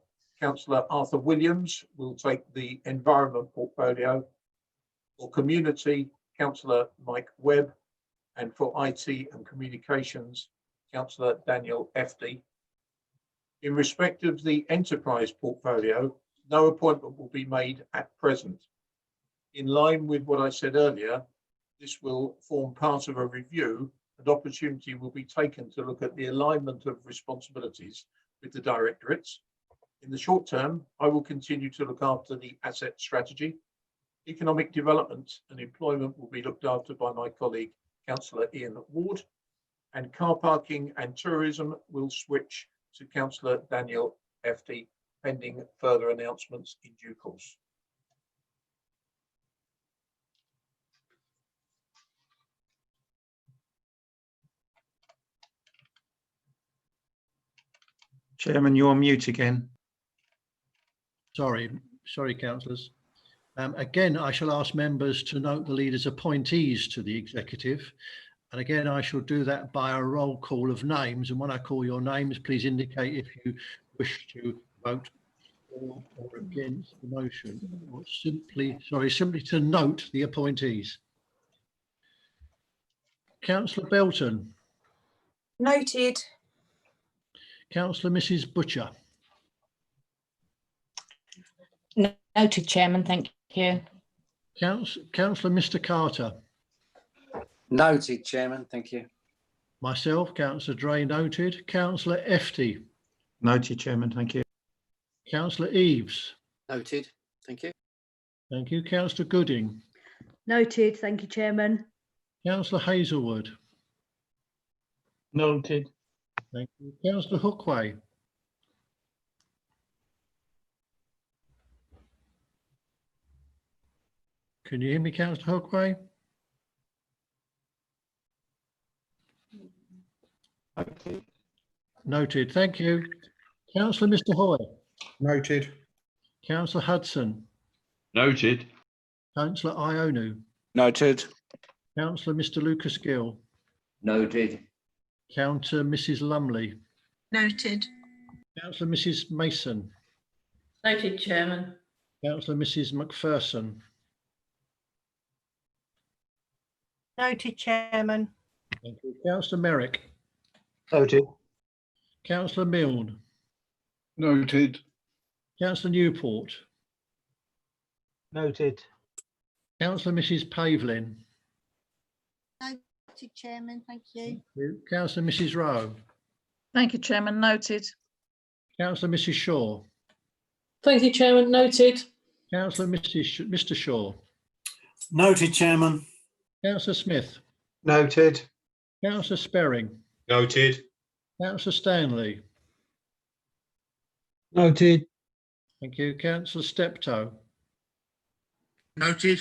Arthur Williams will take the Environment portfolio. For Community, Councillor Mike Webb. And for IT and Communications, Councillor Daniel Efty. In respect of the Enterprise portfolio, no appointment will be made at present. In line with what I said earlier, this will form part of a review and opportunity will be taken to look at the alignment of responsibilities with the directorates. In the short term, I will continue to look after the asset strategy. Economic development and employment will be looked after by my colleague, Councillor Ian Ward, and car parking and tourism will switch to Councillor Daniel Efty, pending further announcements in due course.
Chairman, you're on mute again.
Sorry, councillors. Again, I shall ask members to note the leader's appointees to the executive. And again, I shall do that by a roll call of names. And when I call your names, please indicate if you wish to vote for or against the motion, or simply to note the appointees. Councillor Belton.
Noted.
Councillor Mrs. Butcher.
Noted, Chairman. Thank you.
Councillor Mr. Carter.
Noted, Chairman. Thank you.
Myself, Councillor Dray, noted. Councillor Efty.
Noted, Chairman. Thank you.
Councillor Eaves.
Noted. Thank you.
Thank you. Councillor Gooding.
Noted. Thank you, Chairman.
Councillor Hazelwood.
Noted.
Thank you. Councillor Hookway. Can you hear me, Councillor Hookway?
Okay.
Noted. Thank you. Councillor Mr. Hoy.
Noted.
Councillor Hudson.
Noted.
Councillor Ionu.
Noted.
Councillor Mr. Lucas Gill.
Noted.
Councillor Mrs. Lumley.
Noted.
Councillor Mrs. Mason.
Noted, Chairman.
Councillor Mrs. McPherson.
Noted, Chairman.
Thank you. Councillor Merrick.
Noted.
Councillor Milne.
Noted.
Councillor Newport.
Noted.
Councillor Mrs. Pavlin.
Noted, Chairman. Thank you.
Councillor Mrs. Rowe.
Thank you, Chairman. Noted.
Councillor Mrs. Shaw.
Thank you, Chairman. Noted.
Councillor Mr. Shaw.
Noted, Chairman.
Councillor Smith.
Noted.
Councillor Sperring.
Noted.
Councillor Stanley.
Noted.
Thank you. Councillor Steptoe.
Noted.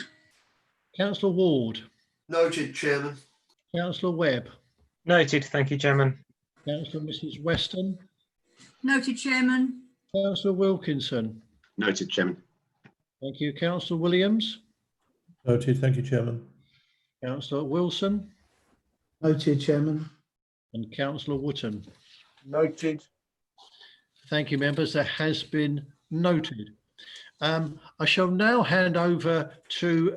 Councillor Ward.
Noted, Chairman.
Councillor Webb.
Noted. Thank you, Chairman.
Councillor Mrs. Weston.
Noted, Chairman.
Councillor Wilkinson.
Noted, Chairman.
Thank you. Councillor Williams.
Noted. Thank you, Chairman.
Councillor Wilson.
Noted, Chairman.
and Councillor Wootton.
Noted.
Thank you, members. That has been noted. I shall now hand over to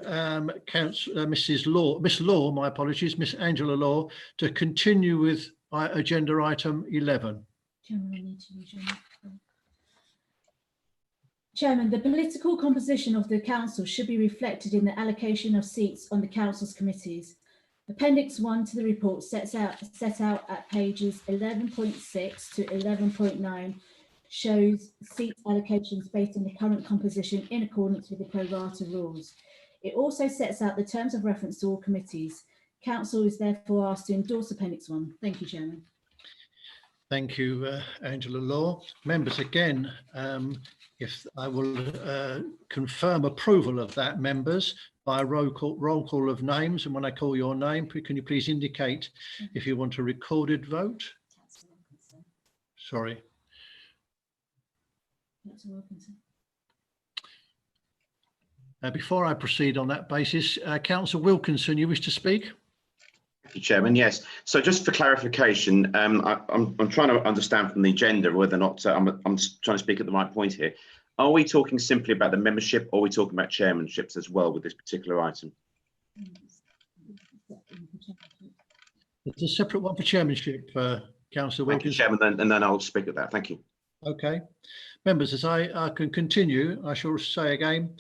Miss Law, my apologies, Miss Angela Law, to continue with agenda item 11.
Chairman, the political composition of the council should be reflected in the allocation of seats on the council's committees. Appendix 1 to the report set out at pages 11.6 to 11.9 shows seat allocations based on the current composition in accordance with the pro rata rules. It also sets out the terms of reference to all committees. Council is therefore asked to endorse Appendix 1. Thank you, Chairman.
Thank you, Angela Law. Members, again, if I will confirm approval of that, members, by a roll call of names, and when I call your name, can you please indicate if you want a recorded vote? Sorry. Before I proceed on that basis, Councillor Wilkinson, you wish to speak?
Thank you, Chairman. Yes. So just for clarification, I'm trying to understand from the agenda whether or not I'm trying to speak at the right point here. Are we talking simply about the membership, or are we talking about chairmanships as well with this particular item?
It's a separate one for chairmanship, Councillor Wilkinson.
Thank you, Chairman, and then I'll speak at that. Thank you.
Okay. Members, as I can continue, I shall say again,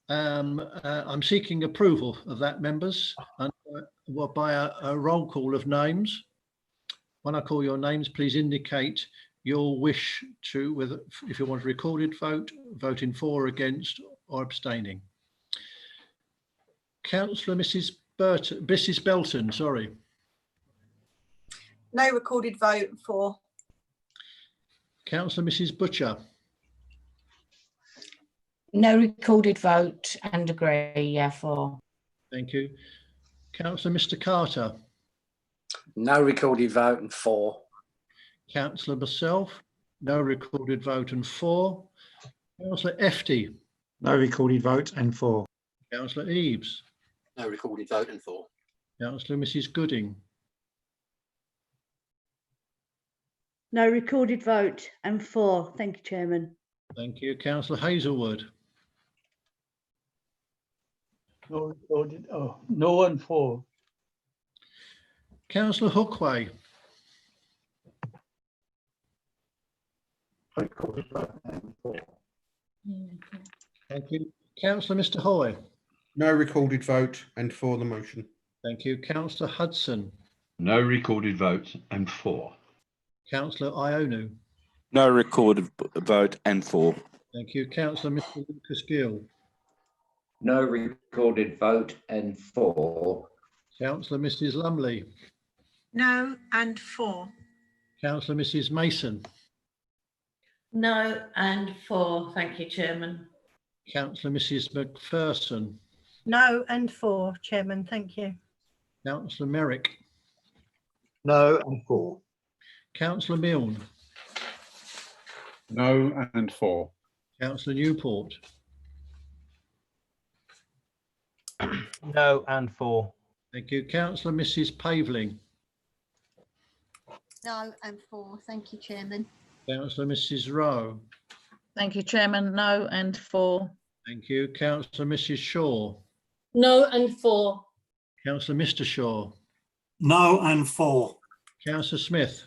I'm seeking approval of that, members, and by a roll call of names. When I call your names, please indicate your wish to, whether if you want a recorded vote, voting for, against, or abstaining. Councillor Mrs. Belton, sorry.
No recorded vote. For.
Councillor Mrs. Butcher.
No recorded vote and agree, yeah, for.
Thank you. Councillor Mr. Carter.
No recorded vote and for.
Councillor myself, no recorded vote and for. Councillor Efty.
No recorded vote and for.
Councillor Eaves.
No recorded vote and for.
Councillor Mrs. Gooding.
No recorded vote and for. Thank you, Chairman.
Thank you. Councillor Hazelwood.
No recorded. Oh, no and for.
Councillor Hookway.
Recorded vote and for.
Thank you. Councillor Mr. Hoy.
No recorded vote and for the motion.
Thank you. Councillor Hudson.
No recorded vote and for.
Councillor Ionu.
No recorded vote and for.
Thank you. Councillor Mr. Lucas Gill.
No recorded vote and for.
Councillor Mrs. Lumley.
No and for.
Councillor Mrs. Mason.
No and for. Thank you, Chairman.
Councillor Mrs. McPherson.
No and for, Chairman. Thank you.
Councillor Merrick.
No and for.
Councillor Milne.
No and for.
Councillor Newport.
No and for.
Thank you. Councillor Mrs. Paveling.
No and for. Thank you, Chairman.
Councillor Mrs. Rowe.
Thank you, Chairman. No and for.
Thank you. Councillor Mrs. Shaw.
No and for.
Councillor Mr. Shaw.
No and for.
Councillor Smith.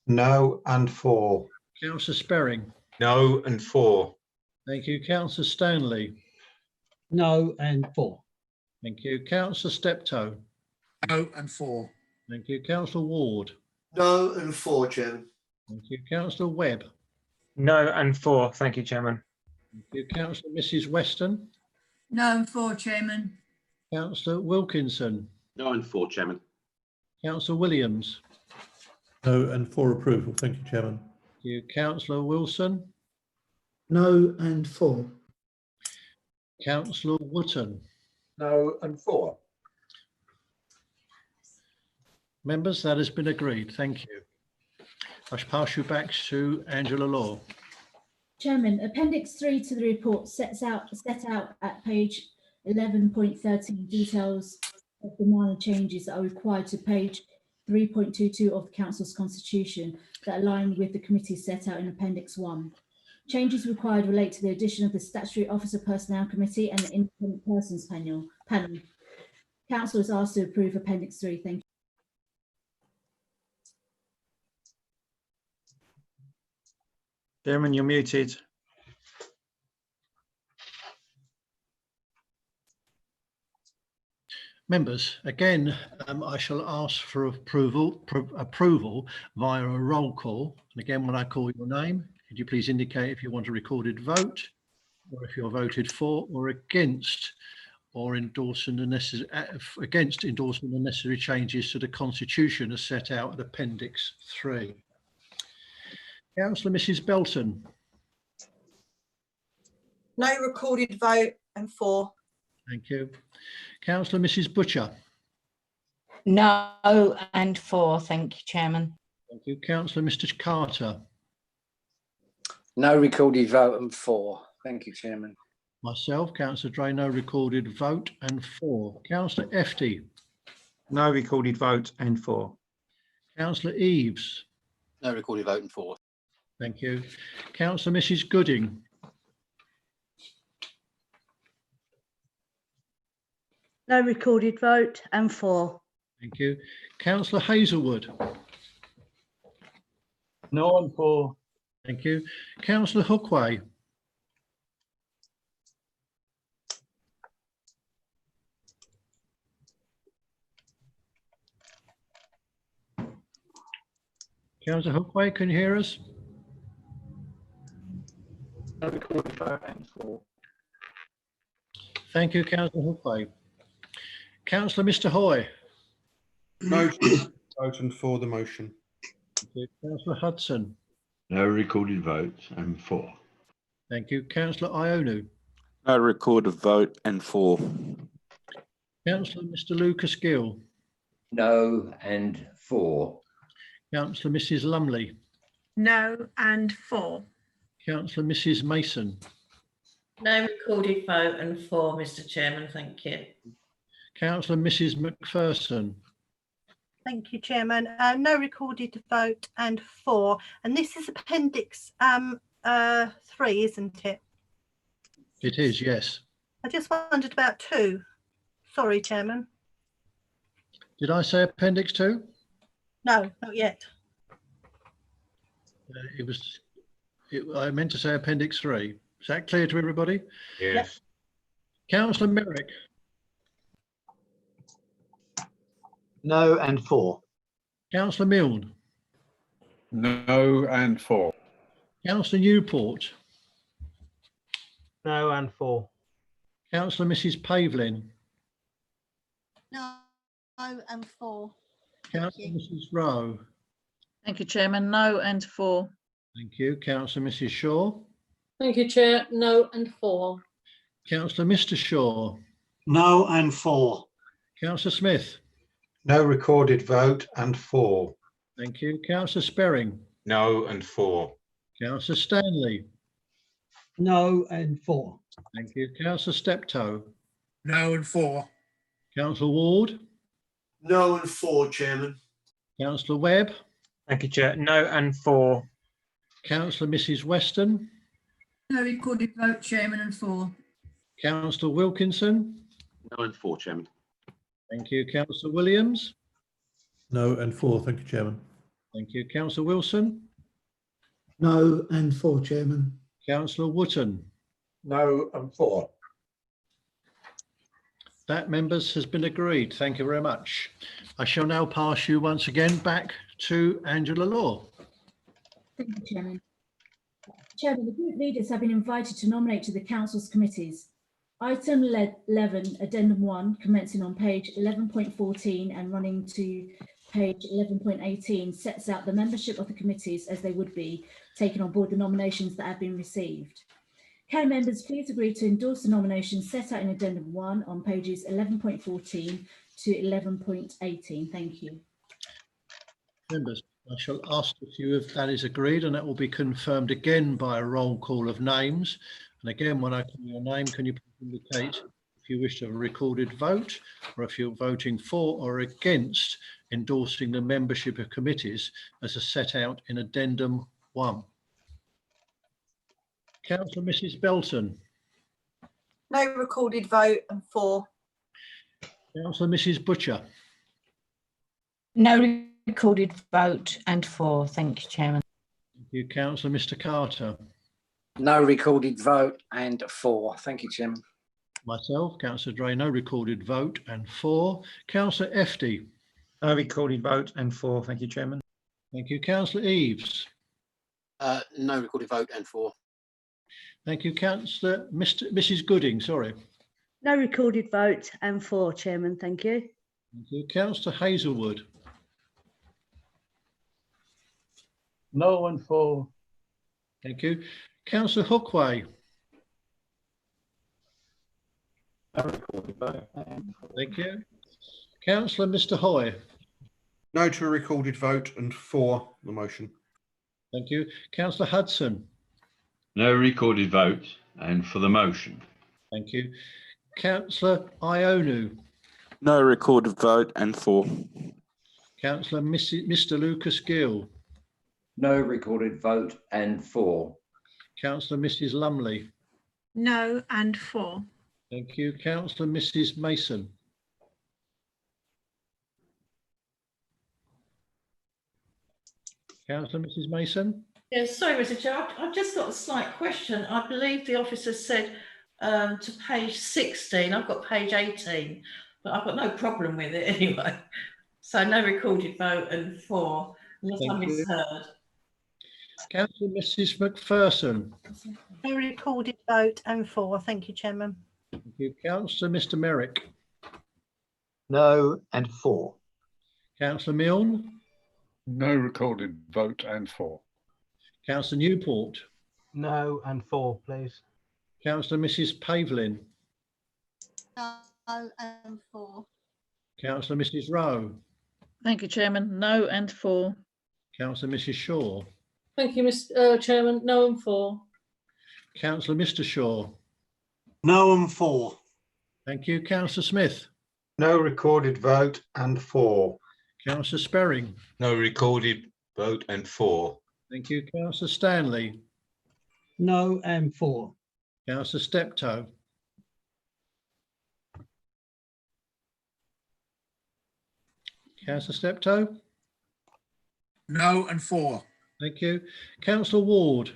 No and for.
Councillor Sperring.
No and for.
Thank you. Councillor Stanley.
No and for.
Thank you. Councillor Steptoe.
No and for.
Thank you. Councillor Ward.
No and for, Chairman.
Thank you. Councillor Webb.
No and for. Thank you, Chairman.
Thank you. Councillor Mrs. Weston.
No and for, Chairman.
Councillor Wilkinson.
No and for, Chairman.
Councillor Williams.
No and for approval. Thank you, Chairman.
Thank you. Councillor Wilson.
No and for.
Councillor Wootton.
No and for.
Members, that has been agreed. Thank you. I shall pass you back to Angela Law.
Chairman, Appendix 3 to the report set out at page 11.13 details of the minor changes that are required to page 3.22 of the council's constitution that align with the committees set out in Appendix 1. Changes required relate to the addition of the Statutory Officer Personnel Committee and the Independent Persons Panel. Council is asked to approve Appendix 3. Thank you.
Chairman, you're muted.
Members, again, I shall ask for approval via a roll call. And again, when I call your name, could you please indicate if you want a recorded vote, or if you're voted for or against, or endorsing the necessary endorsing the necessary changes to the Constitution as set out at Appendix 3. Councillor Mrs. Belton.
No recorded vote and 4.
Thank you. Councillor Mrs. Butcher.
No and 4. Thank you, Chairman.
Thank you. Councillor Mr. Carter.
No recorded vote and 4. Thank you, Chairman.
Myself, Councillor Dray, no recorded vote and 4. Councillor Efty.
No recorded vote and 4.
Councillor Eaves.
No recorded vote and 4.
Thank you. Councillor Mrs. Gooding.
No recorded vote and 4.
Thank you. Councillor Hazelwood.
No and 4.
Thank you. Councillor Hookway. Councillor Hookway, can you hear us?
No recorded vote and 4.
Thank you, Councillor Hookway. Councillor Mr. Hoy.
No vote and 4 the motion.
Thank you. Councillor Hudson.
No recorded vote and 4.
Thank you. Councillor Ionu.
No recorded vote and 4.
Councillor Mr. Lucas Gill.
No and 4.
Councillor Mrs. Lumley.
No and 4.
Councillor Mrs. Mason.
No recorded vote and 4, Mr. Chairman. Thank you.
Councillor Mrs. McPherson.
Thank you, Chairman. No recorded vote and 4. And this is Appendix 3, isn't it?
It is, yes.
I just wondered about 2. Sorry, Chairman.
Did I say Appendix 2?
No, not yet.
I meant to say Appendix 3. Is that clear to everybody?
Yes.
Councillor Merrick.
No and 4.
Councillor Milne.
No and 4.
Councillor Newport.
No and 4.
Councillor Mrs. Pavlin.
No and 4.
Councillor Mrs. Rowe.
Thank you, Chairman. No and 4.
Thank you. Councillor Mrs. Shaw.
Thank you, Chair. No and 4.
Councillor Mr. Shaw.
No and 4.
Councillor Smith.
No recorded vote and 4.
Thank you. Councillor Sperring.
No and 4.
Councillor Stanley.
No and 4.
Thank you. Councillor Steptoe.
No and 4.
Councillor Ward.
No and 4, Chairman.
Councillor Webb.
Thank you, Chair. No and 4.
Councillor Mrs. Weston.
No recorded vote, Chairman, and 4.
Councillor Wilkinson.
No and 4, Chairman.
Thank you. Councillor Williams.
No and 4. Thank you, Chairman.
Thank you. Councillor Wilson.
No and 4, Chairman.
Councillor Wootton.
No and 4.
That, members, has been agreed. Thank you very much. I shall now pass you once again back to Angela Law.
Thank you, Chairman. Chairman, the group leaders have been invited to nominate to the Council's committees. Item 11, Addendum 1, commencing on page 11.14 and running to page 11.18, sets out the membership of the committees as they would be, taking on board the nominations that have been received. Can members please agree to endorse the nominations set out in Addendum 1 on pages 11.14 to 11.18? Thank you.
Members, I shall ask if that is agreed, and that will be confirmed again by a roll call of names. And again, when I call your name, can you please indicate if you wish to have a recorded vote, or if you're voting for or against endorsing the membership of committees as is set out in Addendum 1. Councillor Mrs Belton.
No recorded vote and 4.
Councillor Mrs Butcher.
No recorded vote and 4. Thank you, Chairman.
Thank you, Councillor Mr Carter.
No recorded vote and 4. Thank you, Chairman.
Myself, Councillor Dray, no recorded vote and 4. Councillor Efty.
No recorded vote and 4. Thank you, Chairman.
Thank you, Councillor Eaves.
No recorded vote and 4.
Thank you, Councillor Mrs Gooding. Sorry.
No recorded vote and 4, Chairman. Thank you.
Thank you, Councillor Hazelwood.
No and 4.
Thank you, Councillor Hookway.
No recorded vote and 4.
Thank you, Councillor Mr Hoy.
No to a recorded vote and 4 the motion.
Thank you, Councillor Hudson.
No recorded vote and for the motion.
Thank you, Councillor Ionu.
No recorded vote and 4.
Councillor Mr Lucas Gill.
No recorded vote and 4.
Councillor Mrs Lumley.
No and 4.
Thank you, Councillor Mrs Mason. Councillor Mrs Mason.
Yes, sorry, Mr Chair, I've just got a slight question. I believe the officer said to page 16. I've got page 18, but I've got no problem with it anyway. So no recorded vote and 4, unless I misheard.
Councillor Mrs Macpherson.
No recorded vote and 4. Thank you, Chairman.
Thank you, Councillor Mr Merrick.
No and 4.
Councillor Milne.
No recorded vote and 4.
Councillor Newport.
No and 4, please.
Councillor Mrs Pavlin.
No and 4.
Councillor Mrs Rowe.
Thank you, Chairman. No and 4.
Councillor Mrs Shaw.
Thank you, Mr. Chairman. No and 4.
Councillor Mr Shaw.
No and 4.
Thank you, Councillor Smith.
No recorded vote and 4.
Councillor Sperring.
No recorded vote and 4.
Thank you, Councillor Stanley.
No and 4.
Councillor Steptoe. Councillor Steptoe.
No and 4.
Thank you. Councillor Ward.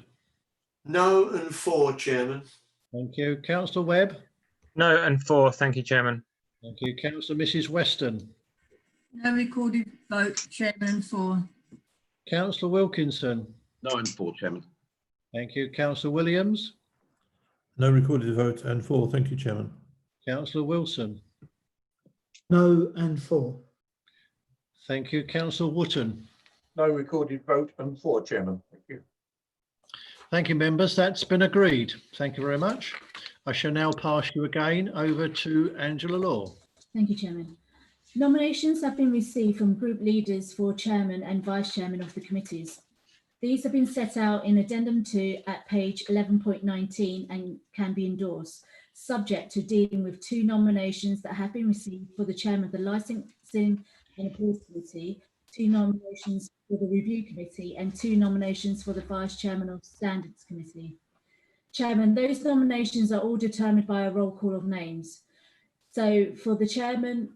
No and 4, Chairman.
Thank you. Councillor Webb.
No and 4. Thank you, Chairman.
Thank you. Councillor Mrs Weston.
No recorded vote, Chairman, and 4.
Councillor Wilkinson.
No and 4, Chairman.
Thank you. Councillor Williams.
No recorded vote and 4. Thank you, Chairman.
Councillor Wilson.
No and 4.
Thank you. Councillor Wootton.
No recorded vote and 4, Chairman. Thank you.
Thank you, members. That's been agreed. Thank you very much. I shall now pass you again over to Angela Law.
Thank you, Chairman. Nominations have been received from group leaders for chairman and vice chairman of the committees. These have been set out in Addendum 2 at page 11.19 and can be endorsed, subject to dealing with 2 nominations that have been received for the chairman of the Licensing and Appeals Committee, 2 nominations for the Review Committee, and 2 nominations for the Vice Chairman of Standards Committee. Chairman, those nominations are all determined by a roll call of names. So for the Chairman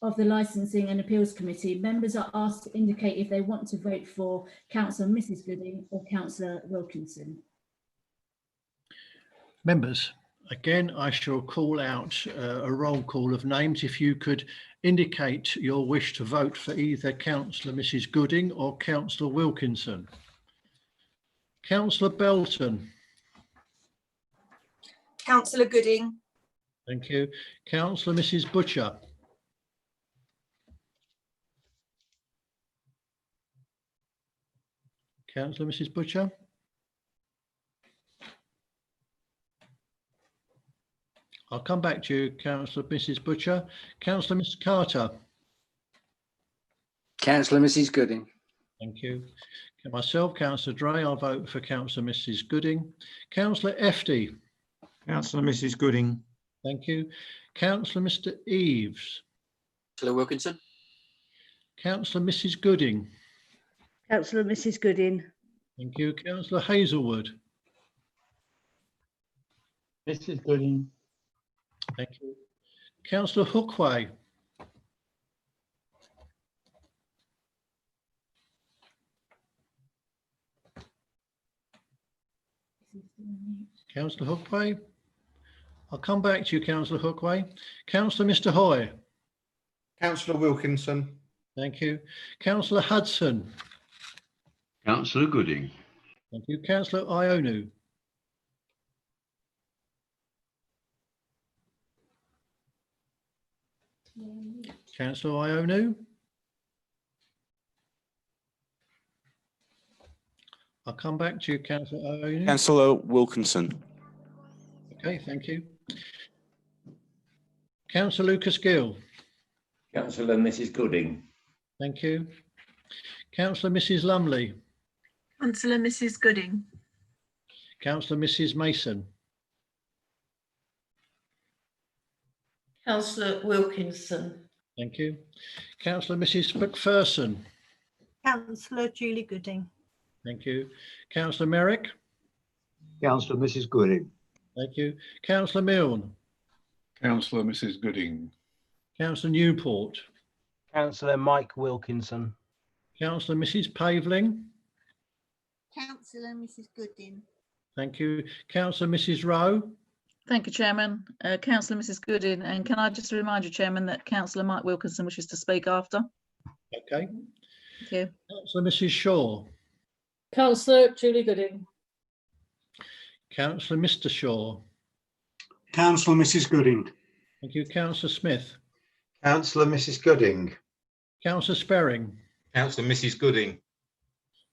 of the Licensing and Appeals Committee, members are asked to indicate if they want to vote for Councillor Mrs Gooding or Councillor Wilkinson.
Members, again, I shall call out a roll call of names. If you could indicate your wish to vote for either Councillor Mrs Gooding or Councillor Wilkinson. Councillor Belton.
Councillor Gooding.
Thank you. Councillor Mrs Butcher. Councillor Mrs Butcher. I'll come back to you, Councillor Mrs Butcher. Councillor Mr Carter.
Councillor Mrs Gooding.
Thank you. Myself, Councillor Dray, I'll vote for Councillor Mrs Gooding. Councillor Efty.
Councillor Mrs Gooding.
Thank you. Councillor Mr Eaves.
Councillor Wilkinson.
Councillor Mrs Gooding.
Councillor Mrs Gooding.
Thank you. Councillor Hazelwood.
Mrs Gooding.
Thank you. Councillor Hookway. Councillor Hookway. I'll come back to you, Councillor Hookway. Councillor Mr Hoy.
Councillor Wilkinson.
Thank you. Councillor Hudson.
Councillor Gooding.
Thank you. Councillor Ionu. Councillor Ionu. I'll come back to you, Councillor Ionu.
Councillor Wilkinson.
Okay, thank you. Councillor Lucas Gill.
Councillor Mrs Gooding.
Thank you. Councillor Mrs Lumley.
Councillor Mrs Gooding.
Councillor Mrs Mason.
Councillor Wilkinson.
Thank you. Councillor Mrs McPherson.
Councillor Julie Gooding.
Thank you. Councillor Merrick.
Councillor Mrs Gooding.
Thank you. Councillor Milne.
Councillor Mrs Gooding.
Councillor Newport.
Councillor Mike Wilkinson.
Councillor Mrs Paveling.
Councillor Mrs Gooding.
Thank you. Councillor Mrs Rowe.
Thank you, Chairman. Councillor Mrs Gooding. And can I just remind you, Chairman, that Councillor Mike Wilkinson wishes to speak after?
Okay.
Thank you.
Councillor Mrs Shaw.
Councillor Julie Gooding.
Councillor Mr Shaw.
Councillor Mrs Gooding.
Thank you. Councillor Smith.
Councillor Mrs Gooding.
Councillor Sperring.
Councillor Mrs Gooding.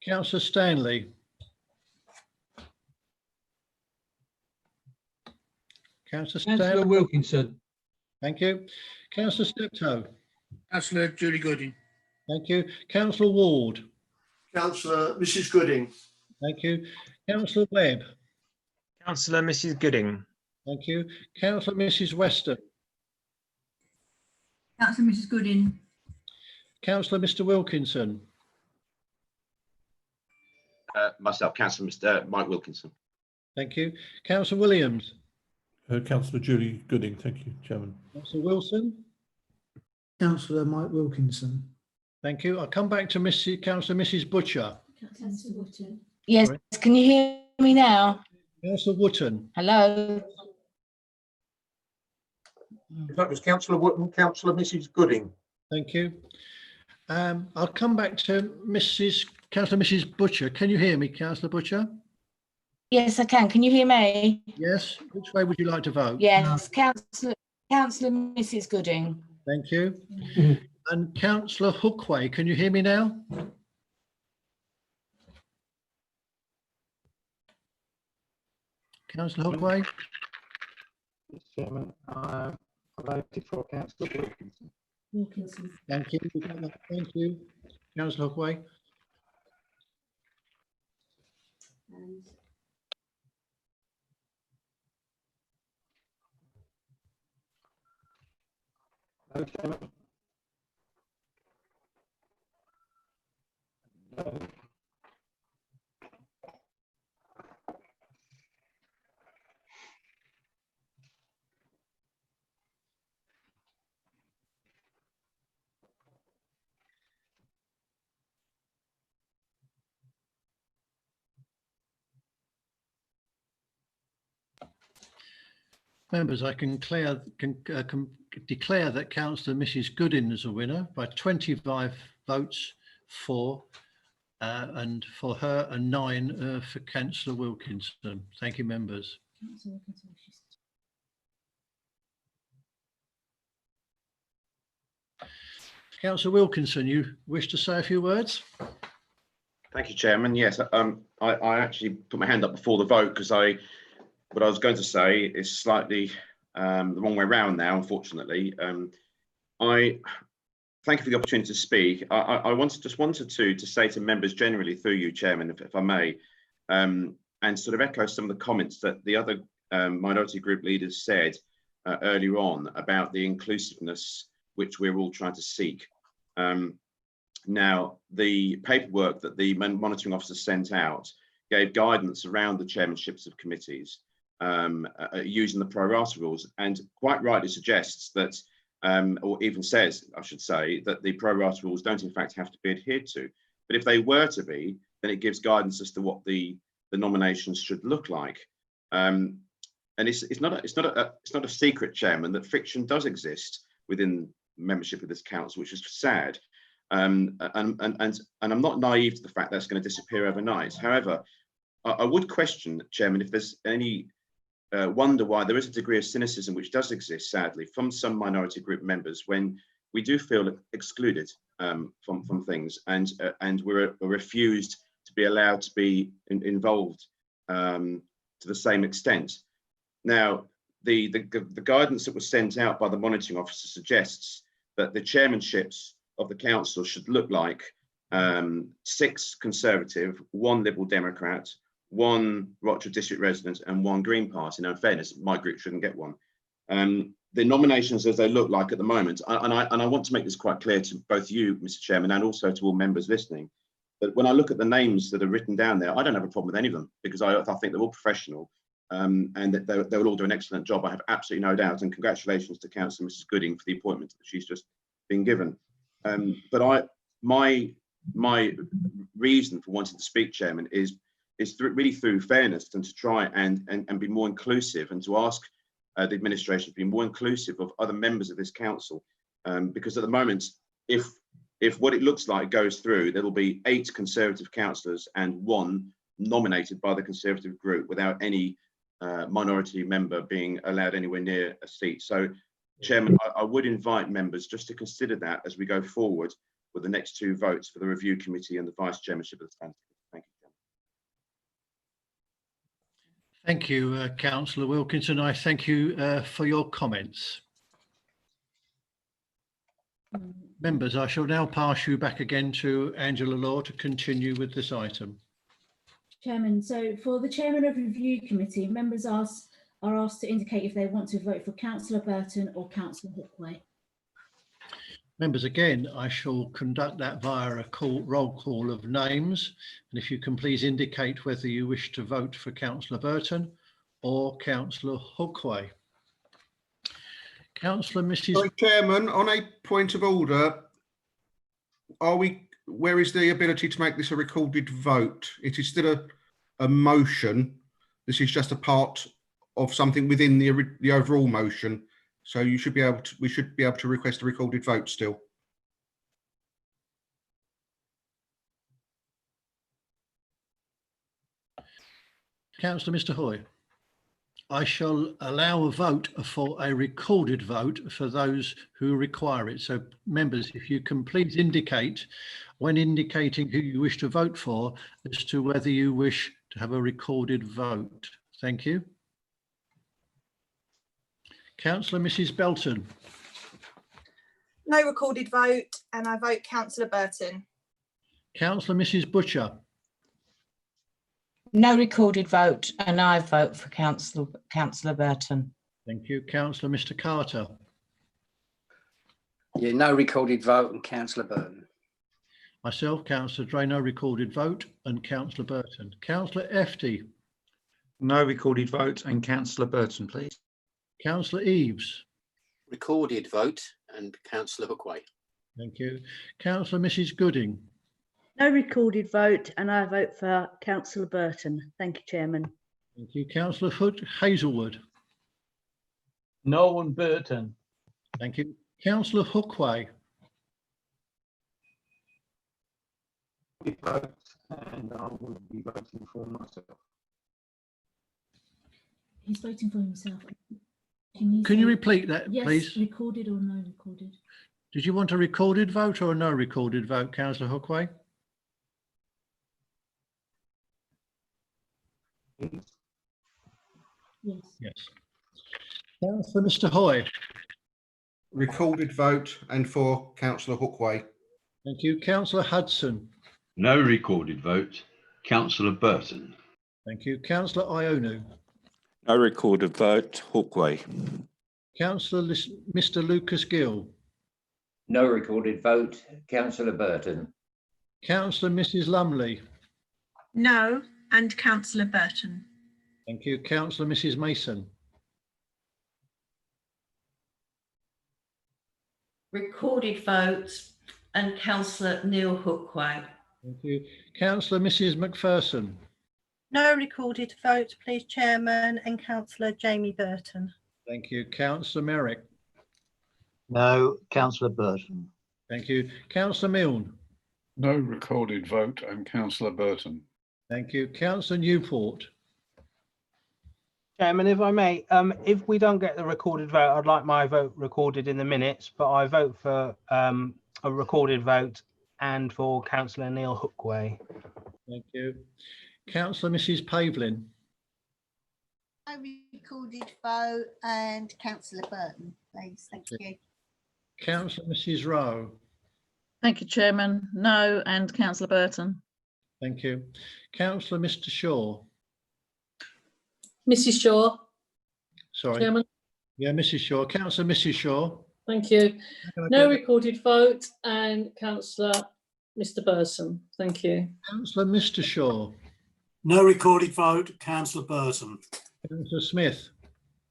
Councillor Stanley. Councillor
Councillor
Stanley.
Wilkinson.
Thank you. Councillor Steptoe.
Councillor Julie Gooding.
Thank you. Councillor Ward.
Councillor Mrs Gooding.
Thank you. Councillor Webb.
Councillor Mrs Gooding.
Thank you. Councillor Mrs Weston.
Councillor Mrs Gooding.
Councillor Mr Wilkinson.
Myself, Councillor Mr. Mike Wilkinson.
Thank you. Councillor Williams.
Councillor Julie Gooding. Thank you, Chairman.
Councillor Wilson.
Councillor Mike Wilkinson.
Thank you. I'll come back to Councillor Mrs Butcher.
Yes,
Sorry.
can you hear me now?
Councillor Wotton.
Hello?
That was Councillor Wootton, Councillor Mrs Gooding.
Thank you. I'll come back to Councillor Mrs Butcher. Can you hear me, Councillor Butcher?
Yes, I can. Can you hear me?
Yes. Which way would you like to vote?
Yes, Councillor Mrs Gooding.
Thank you. And Councillor Hookway, can you hear me now? Councillor Hookway?
Mr Chairman, I voted for Councillor Wilkinson.
Thank you. Thank you. Councillor Hookway?
No, Chairman. No.
Members, I can declare that Councillor Mrs Gooding is a winner by 25 votes for, and for her, and 9 for Councillor Wilkinson. Thank you, members. Councillor Wilkinson, you wish to say a few words?
Thank you, Chairman. Yes, I actually put my hand up before the vote because what I was going to say is slightly the wrong way around now, unfortunately. I thank you for the opportunity to speak. I just wanted to say to members generally through you, Chairman, if I may, and sort of echo some of the comments that the other minority group leaders said earlier on about the inclusiveness which we're all trying to seek. Now, the paperwork that the monitoring officer sent out gave guidance around the chairmanships of committees using the pro rata rules, and quite rightly suggests that, or even says, I should say, that the pro rata rules don't in fact have to be adhered to. But if they were to be, then it gives guidance as to what the nominations should look like. And it's not a secret, Chairman, that friction does exist within membership of this council, which is sad. And I'm not naive to the fact that's going to disappear overnight. However, I would question, Chairman, if there's any wonder why there is a degree of cynicism which does exist, sadly, from some minority group members when we do feel excluded from things, and we're refused to be allowed to be involved to the same extent. Now, the guidance that was sent out by the monitoring officer suggests that the chairmanships of the council should look like 6 Conservative, 1 Liberal Democrat, 1 Rochester District resident, and 1 Green Party. Now, in fairness, my group shouldn't get one. The nominations as they look like at the moment, and I want to make this quite clear to both you, Mr. Chairman, and also to all members listening, that when I look at the names that are written down there, I don't have a problem with any of them, because I think they're all professional, and that they will all do an excellent job. I have absolutely no doubt, and congratulations to Councillor Mrs. Gooding for the appointment that she's just been given. But my reason for wanting to speak, Chairman, is really through fairness, and to try and be more inclusive, and to ask the administration to be more inclusive of other members of this council, because at the moment, if what it looks like goes through, there will be 8 Conservative councillors and 1 nominated by the Conservative group without any minority member being allowed anywhere near a seat. So, Chairman, I would invite members just to consider that as we go forward with the next 2 votes for the review committee and the vice chairmanship of the standing committee. Thank you, Chairman.
Thank you, Councillor Wilkinson. I thank you for your comments. Members, I shall now pass you back again to Angela Law to continue with this item.
Chairman, so for the Chairman of Review Committee, members are asked to indicate if they want to vote for Councillor Burton or Councillor Hookway.
Members, again, I shall conduct that via a roll call of names, and if you can please indicate whether you wish to vote for Councillor Burton or Councillor Hookway. Councillor Mrs.
Sorry, Chairman, on a point of order, where is the ability to make this a recorded vote? It is still a motion. This is just a part of something within the overall motion. So we should be able to request a recorded vote still.
Councillor Mr. Hoy. I shall allow a vote for a recorded vote for those who require it. So members, if you can please indicate when indicating who you wish to vote for as to whether you wish to have a recorded vote. Thank you. Councillor Mrs. Belton.
No recorded vote, and I vote Councillor Burton.
Councillor Mrs. Butcher.
No recorded vote, and I vote for Councillor Burton.
Thank you. Councillor Mr. Carter.
Yeah, no recorded vote, and Councillor Burton.
Myself, Councillor Dray, no recorded vote, and Councillor Burton. Councillor Efty.
No recorded vote, and Councillor Burton, please.
Councillor Eaves.
Recorded vote, and Councillor Hookway.
Thank you. Councillor Mrs. Gooding.
No recorded vote, and I vote for Councillor Burton. Thank you, Chairman.
Thank you. Councillor Hazelwood.
No and Burton.
Thank you. Councillor Hookway.
Vote, and I will be voting for myself.
He's voting for himself.
Can you repeat that,
yes,
please?
Recorded or no recorded?
Did you want a recorded vote or a no recorded vote, Councillor Hookway?
Yes.
Yes. Councillor Mr. Hoy.
Recorded vote, and for Councillor Hookway.
Thank you. Councillor Hudson.
No recorded vote, Councillor Burton.
Thank you. Councillor Ionu.
No recorded vote, Hookway.
Councillor Mr. Lucas Gill.
No recorded vote, Councillor Burton.
Councillor Mrs Lumley.
No, and Councillor Burton.
Thank you. Councillor Mrs Mason.
Recorded vote and Councillor Neil Hookway.
Thank you. Councillor Mrs Macpherson.
No recorded vote, please, Chairman, and Councillor Jamie Burton.
Thank you. Councillor Merrick.
No, Councillor Burton.
Thank you. Councillor Milne.
No recorded vote and Councillor Burton.
Thank you. Councillor Newport.
Chairman, if I may, if we don't get the recorded vote, I'd like my vote recorded in the minutes, but I vote for a recorded vote and for Councillor Neil Hookway.
Thank you. Councillor Mrs Pavlin.
No recorded vote and Councillor Burton, please. Thank you.
Councillor Mrs Rowe.
Thank you, Chairman. No, and Councillor Burton.
Thank you. Councillor Mr Shaw.
Mrs Shaw.
Sorry.
Chairman.
Yeah, Mrs Shaw. Councillor Mrs Shaw.
Thank you. No recorded vote and Councillor Mr Burton. Thank you.
Councillor Mr Shaw.
No recorded vote, Councillor Burton.
Councillor Smith.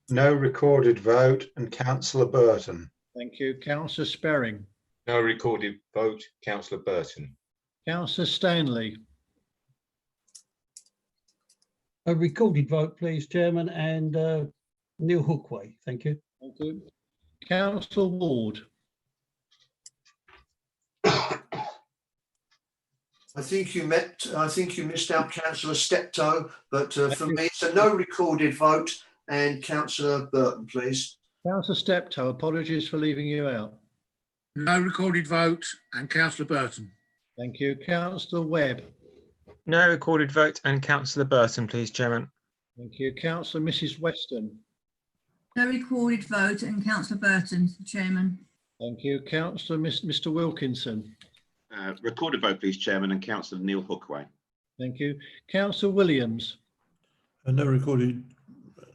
No recorded vote and Councillor Burton.
Thank you. Councillor Sperring.
No recorded vote, Councillor Burton.
Councillor Stanley.
A recorded vote, please, Chairman, and Neil Hookway. Thank you.
Thank you. Councillor Ward.
I think you missed out Councillor Steptoe, but for me, it's a no recorded vote and Councillor Burton, please.
Councillor Steptoe, apologies for leaving you out.
No recorded vote and Councillor Burton.
Thank you. Councillor Webb.
No recorded vote and Councillor Burton, please, Chairman.
Thank you. Councillor Mrs Weston.
No recorded vote and Councillor Burton, Chairman.
Thank you. Councillor Mr Wilkinson.
Recorded vote, please, Chairman, and Councillor Neil Hookway.
Thank you. Councillor Williams.
No recorded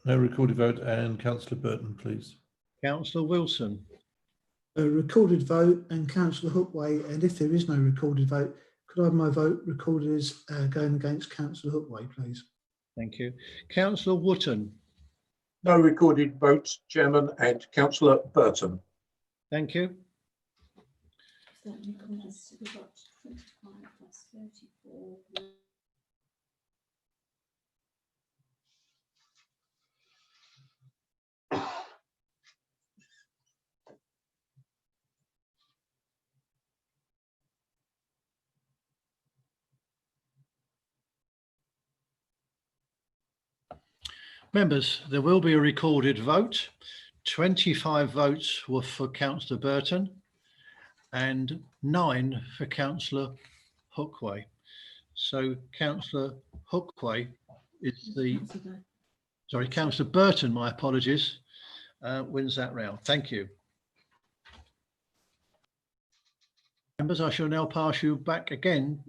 vote and Councillor Burton, please.
Councillor Wilson.
A recorded vote and Councillor Hookway, and if there is no recorded vote, could I have my vote recorded as going against Councillor Hookway, please?
Thank you. Councillor Wootton.
No recorded votes, Chairman, and Councillor Burton.
Thank you. Members, there will be a recorded vote. 25 votes were for Councillor Burton and 9 for Councillor Hookway. So Councillor Hookway is the, sorry, Councillor Burton, my apologies, wins that round. Thank you. Members, I shall now pass you back again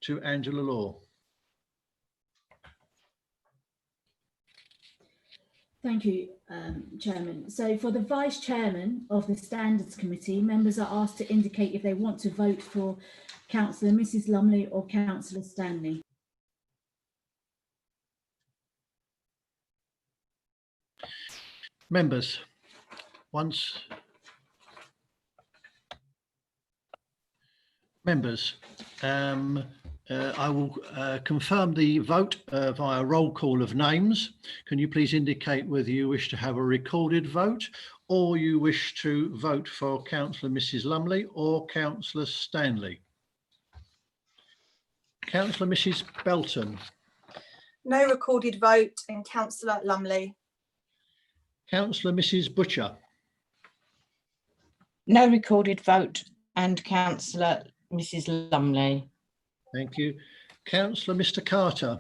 to Angela Law.
Thank you, Chairman. So for the Vice Chairman of the Standards Committee, members are asked to indicate if they want to vote for Councillor Mrs Lumley or Councillor Stanley.
Members, once members, I will confirm the vote via roll call of names. Can you please indicate whether you wish to have a recorded vote or you wish to vote for Councillor Mrs Lumley or Councillor Stanley? Councillor Mrs Belton.
No recorded vote and Councillor Lumley.
Councillor Mrs Butcher.
No recorded vote and Councillor Mrs Lumley.
Thank you. Councillor Mr Carter.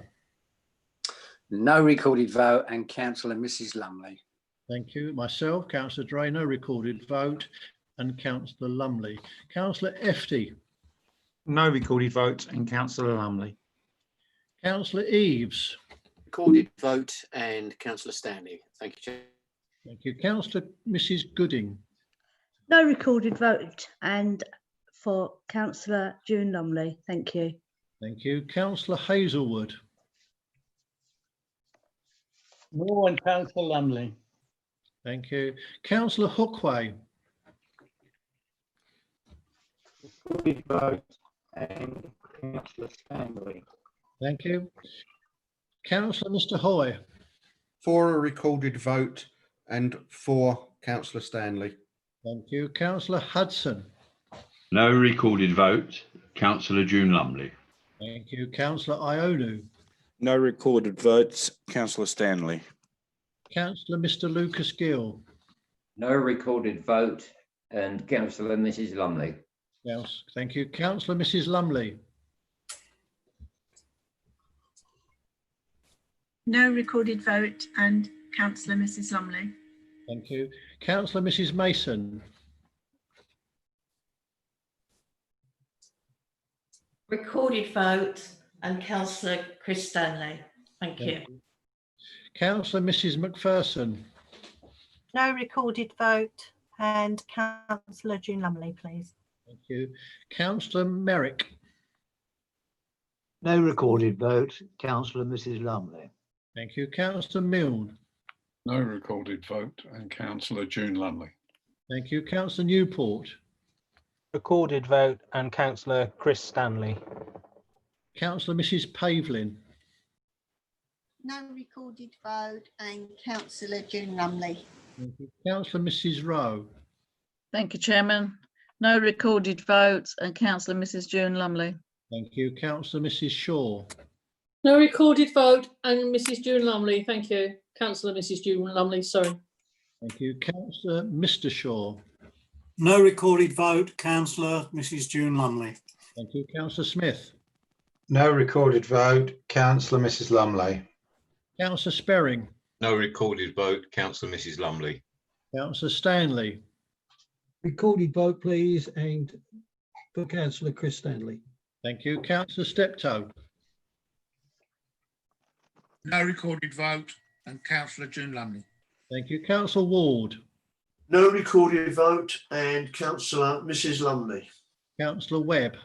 No recorded vote and Councillor Mrs Lumley.
Thank you. Myself, Councillor Dray, no recorded vote, and Councillor Lumley. Councillor Efty.
No recorded vote and Councillor Lumley.
Councillor Eaves.
Recorded vote and Councillor Stanley. Thank you, Chair.
Thank you. Councillor Mrs Gooding.
No recorded vote and for Councillor June Lumley. Thank you.
Thank you. Councillor Hazelwood.
No and Councillor Lumley.
Thank you. Councillor Hookway.
Recorded vote and Councillor Stanley.
Thank you. Councillor Mr Hoy.
For a recorded vote and for Councillor Stanley.
Thank you. Councillor Hudson.
No recorded vote, Councillor June Lumley.
Thank you. Councillor Ionu.
No recorded votes, Councillor Stanley.
Councillor Mr Lucas Gill.
No recorded vote and Councillor Mrs Lumley.
Yes, thank you. Councillor Mrs Lumley.
No recorded vote and Councillor Mrs Lumley.
Thank you. Councillor Mrs Mason.
Recorded vote and Councillor Chris Stanley. Thank you.
Councillor Mrs Macpherson.
No recorded vote and Councillor June Lumley, please.
Thank you. Councillor Merrick.
No recorded vote, Councillor Mrs Lumley.
Thank you. Councillor Milne.
No recorded vote and Councillor June Lumley.
Thank you. Councillor Newport.
Recorded vote and Councillor Chris Stanley.
Councillor Mrs Pavlin.
No recorded vote and Councillor June Lumley.
Thank you. Councillor Mrs Rowe.
Thank you, Chairman. No recorded vote and Councillor Mrs June Lumley.
Thank you. Councillor Mrs Shaw.
No recorded vote and Mrs June Lumley. Thank you. Councillor Mrs June Lumley, sorry.
Thank you. Councillor Mr Shaw.
No recorded vote, Councillor Mrs June Lumley.
Thank you. Councillor Smith.
No recorded vote, Councillor Mrs Lumley.
Councillor Sperring.
No recorded vote, Councillor Mrs Lumley.
Councillor Stanley.
Recorded vote, please, and for Councillor Chris Stanley.
Thank you. Councillor Steptoe.
No recorded vote and Councillor June Lumley.
Thank you. Councillor Ward.
No recorded vote and Councillor Mrs Lumley.
Councillor Webb.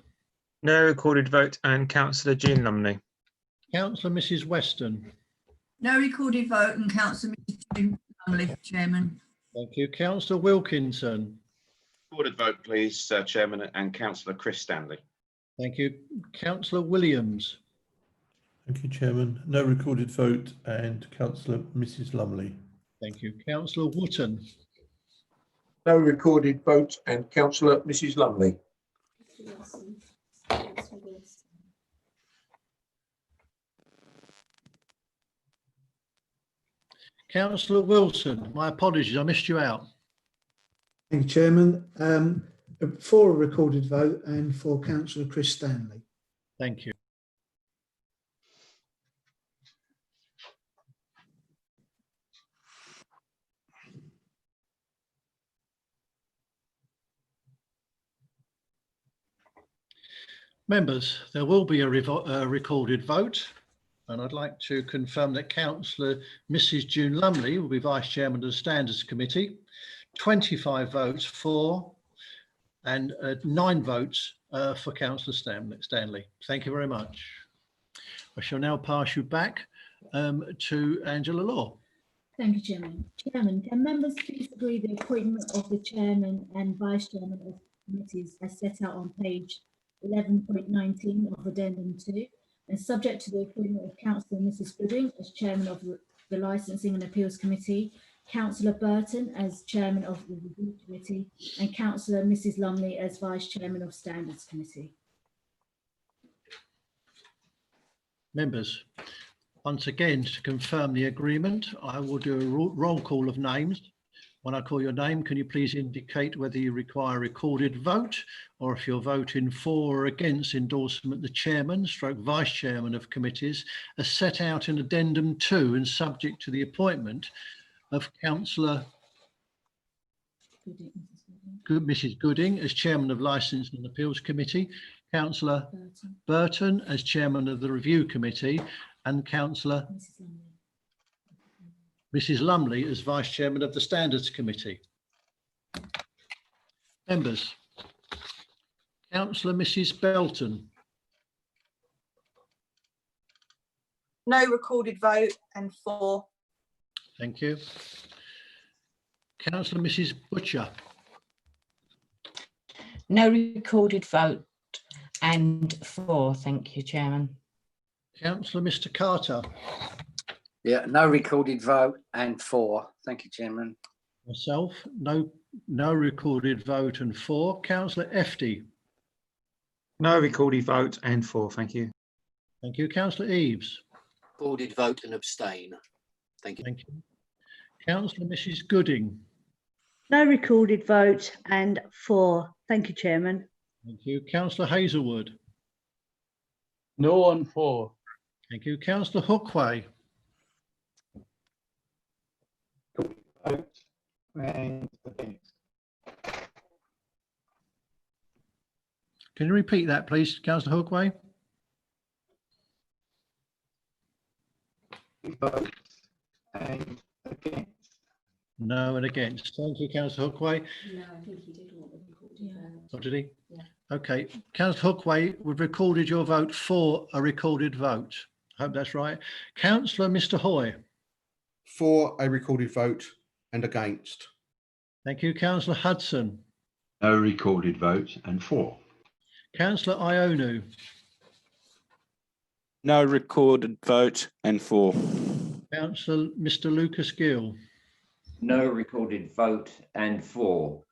No recorded vote and Councillor June Lumley.
Councillor Mrs Weston.
No recorded vote and Councillor Mrs June Lumley, Chairman.
Thank you. Councillor Wilkinson.
Recorded vote, please, Chairman, and Councillor Chris Stanley.
Thank you. Councillor Williams.
Thank you, Chairman. No recorded vote and Councillor Mrs Lumley.
Thank you. Councillor Wotton.
No recorded vote and Councillor Mrs Lumley.
Councillor Wilson. My apologies, I missed you out.
Thank you, Chairman. For a recorded vote and for Councillor Chris Stanley.
Thank you. Members, there will be a recorded vote, and I'd like to confirm that Councillor Mrs June Lumley will be Vice Chairman of the Standards Committee. 25 votes for and 9 votes for Councillor Stanley. Thank you very much. I shall now pass you back to Angela Law.
Thank you, Chairman. Chairman, can members please agree the appointment of the Chairman and Vice Chairman of committees as set out on page 11.19 of Addendum 2, and subject to the appointment of Councillor Mrs Gooding as Chairman of the Licensing and Appeals Committee, Councillor Burton as Chairman of the Review Committee, and Councillor Mrs Lumley as Vice Chairman of Standards Committee.
Members, once again, to confirm the agreement, I will do a roll call of names. When I call your name, can you please indicate whether you require a recorded vote or if you're voting for or against endorsement the Chairman / Vice Chairman of committees as set out in Addendum 2 and subject to the appointment of Councillor Mrs Gooding as Chairman of Licensing and Appeals Committee, Councillor Burton as Chairman of the Review Committee, and Councillor Mrs Lumley as Vice Chairman of the Standards Committee. Members, Councillor Mrs Belton.
No recorded vote and 4.
Thank you. Councillor Mrs Butcher.
No recorded vote and 4. Thank you, Chairman.
Councillor Mr Carter.
Yeah, no recorded vote and 4. Thank you, Chairman.
Myself, no recorded vote and 4. Councillor Efty.
No recorded vote and 4. Thank you.
Thank you. Councillor Eaves.
Recorded vote and abstain. Thank you.
Thank you. Councillor Mrs Gooding.
No recorded vote and 4. Thank you, Chairman.
Thank you. Councillor Hazelwood.
No on 4.
Thank you. Councillor Hookway.
Vote and against.
Can you repeat that, please, Councillor Hookway?
Vote and against.
No and against. Thank you, Councillor Hookway.
No, I think he did want the recorded vote.
Oh, did he?
Yeah.
Okay. Councillor Hookway, we've recorded your vote for a recorded vote. I hope that's right. Councillor Mr Hoy.
For a recorded vote and against.
Thank you. Councillor Hudson.
No recorded vote and 4.
Councillor Ionu.
No recorded vote and 4.
Councillor Mr Lucas Gill.
No recorded vote and 4.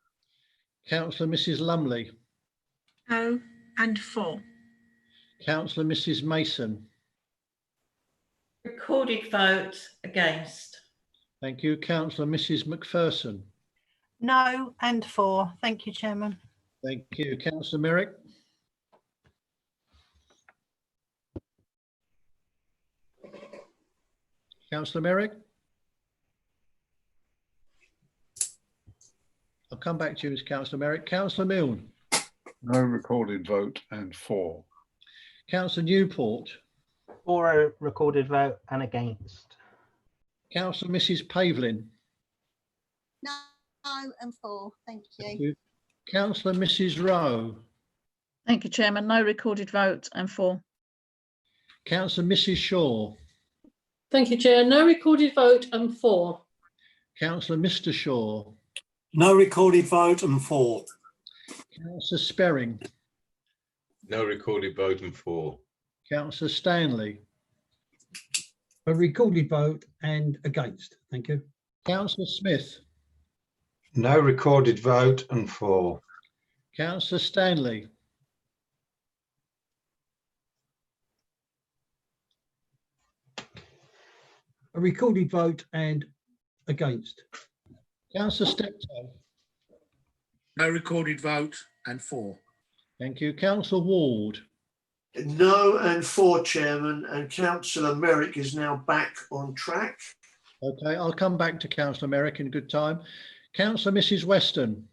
Councillor Mrs Lumley.
No and 4.
Councillor Mrs Mason.
Recorded vote against.
Thank you. Councillor Mrs McPherson.
No and 4. Thank you, Chairman.
Thank you. Councillor Merrick. Councillor Merrick. I'll come back to you, Councillor Merrick. Councillor Milne.
No recorded vote and 4.
Councillor Newport.
For a recorded vote and against.
Councillor Mrs Pavlin.
No and 4. Thank you.
Thank you. Councillor Mrs Rowe.
Thank you, Chairman. No recorded vote and 4.
Councillor Mrs Shaw.
Thank you, Chair. No recorded vote and 4.
Councillor Mr Shaw.
No recorded vote and 4.
Councillor Sperring.
No recorded vote and 4.
Councillor Stanley.
A recorded vote and against. Thank you.
Councillor Smith.
No recorded vote and 4.
Councillor Stanley.
A recorded vote and against.
Councillor Steptoe.
No recorded vote and 4.
Thank you. Councillor Ward.
No and 4, Chairman, and Councillor Merrick is now back on track.
Okay, I'll come back to Councillor Merrick in good time. Councillor Mrs Weston.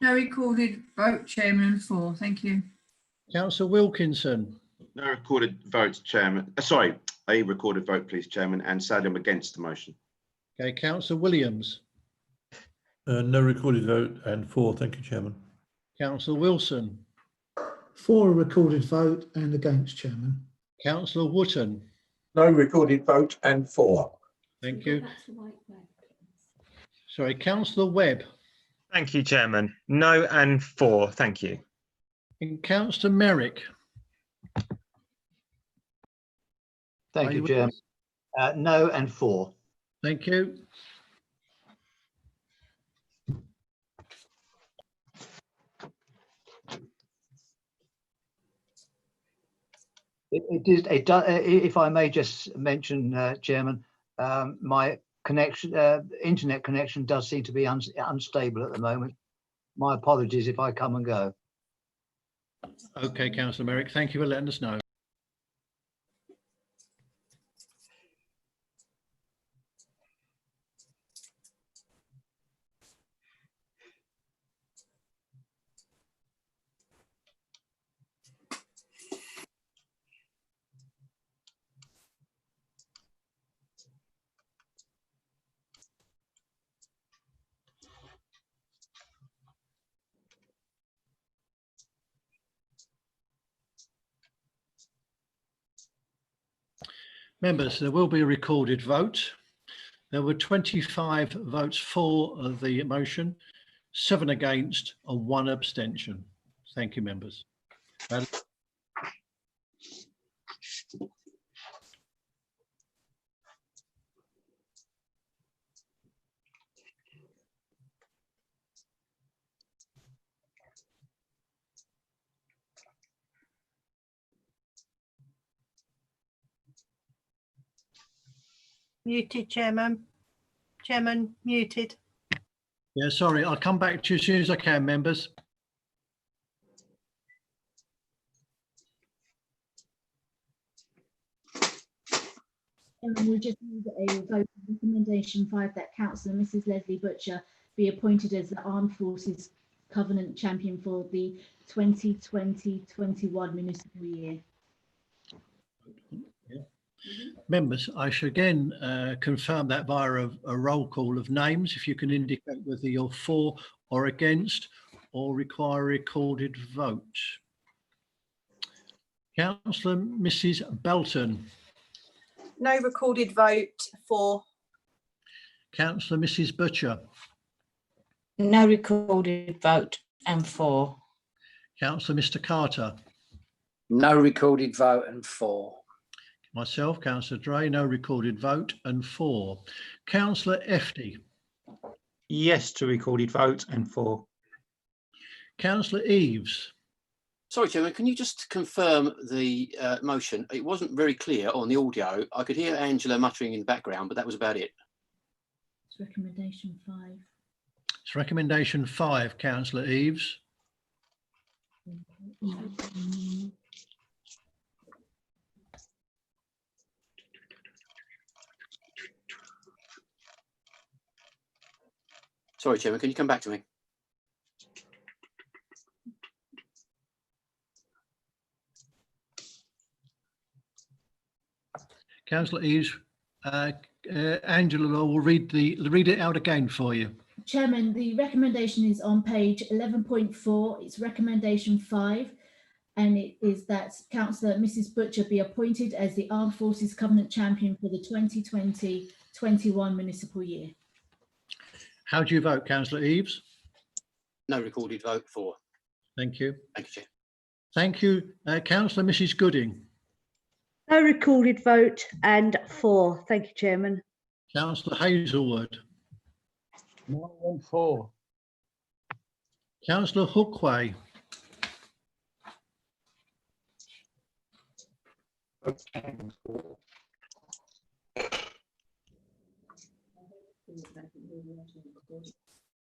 No recorded vote, Chairman, and 4. Thank you.
Councillor Wilkinson.
No recorded vote, Chairman. Sorry, a recorded vote, please, Chairman, and sadly I'm against the motion.
Okay, Councillor Williams.
No recorded vote and 4. Thank you, Chairman.
Councillor Wilson.
For a recorded vote and against, Chairman.
Councillor Wootton.
No recorded vote and 4.
Thank you. Sorry, Councillor Webb.
Thank you, Chairman. No and 4. Thank you.
And Councillor Merrick.
Thank you, Chairman. No and 4.
Thank you.
If I may just mention, Chairman, my connection, internet connection does seem to be unstable at the moment. My apologies if I come and go.
Okay, Councillor Merrick, thank you for letting us know. Members, there will be a recorded vote. There were 25 votes for the motion, 7 against and 1 abstention. Thank you, members.
Muted, Chairman. Chairman, muted.
Yeah, sorry, I'll come back to you as soon as I can, members.
We just need a vote on recommendation 5 that Councillor Mrs Leslie Butcher be appointed as the Armed Forces Covenant Champion for the 2020-21 municipal year.
Members, I should again confirm that via a roll call of names. If you can indicate whether you're for or against or require a recorded vote. Councillor Mrs Belton.
No recorded vote. For.
Councillor Mrs Butcher.
No recorded vote and for.
Councillor Mr Carter.
No recorded vote and for.
Myself, Councillor Dray, no recorded vote and for. Councillor Efty.
Yes to recorded vote and for.
Councillor Eaves.
Sorry, Chairman, can you just confirm the motion? It wasn't very clear on the audio. I could hear Angela muttering in the background, but that was about it.
It's recommendation 5.
It's recommendation 5, Councillor Eaves.
Sorry, Chairman, can you come back to me?
Councillor Eaves, Angela will read it out again for you.
Chairman, the recommendation is on page 11.4. It's recommendation 5, and it is that Councillor Mrs Butcher be appointed as the Armed Forces Covenant Champion for the 2020-21 municipal year.
How do you vote, Councillor Eaves?
No recorded vote for.
Thank you.
Thank you, Chair.
Thank you. Councillor Mrs Gooding.
No recorded vote and for. Thank you, Chairman.
Councillor Hazelwood.
No and for.
Councillor Hookway.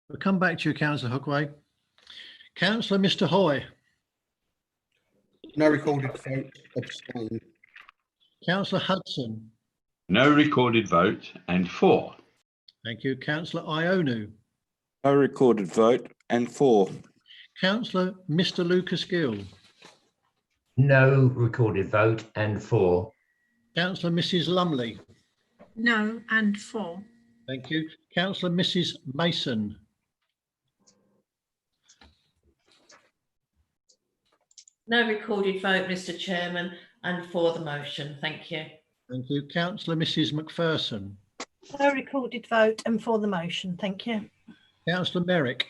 We'll come back to you, Councillor Hookway. Councillor Mr Hoy.
No recorded vote, abstain.
Councillor Hudson.
No recorded vote and for.
Thank you. Councillor Ionu.
No recorded vote and for.
Councillor Mr Lucas Gill.
No recorded vote and for.
Councillor Mrs Lumley.
No and for.
Thank you. Councillor Mrs Mason.
No recorded vote, Mr Chairman, and for the motion. Thank you.
Thank you. Councillor Mrs Macpherson.
No recorded vote and for the motion. Thank you.
Councillor Merrick.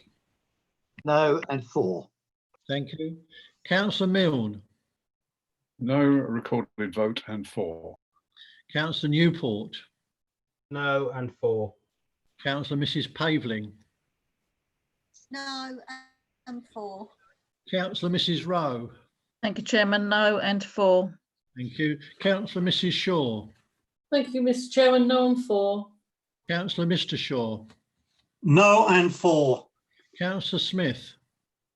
No and for.
Thank you. Councillor Milne.
No recorded vote and for.
Councillor Newport.
No and for.
Councillor Mrs Paveling.
No and for.
Councillor Mrs Rowe.
Thank you, Chairman. No and for.
Thank you. Councillor Mrs Shaw.
Thank you, Mr Chairman. No and for.
Councillor Mr Shaw.
No and for.
Councillor Smith.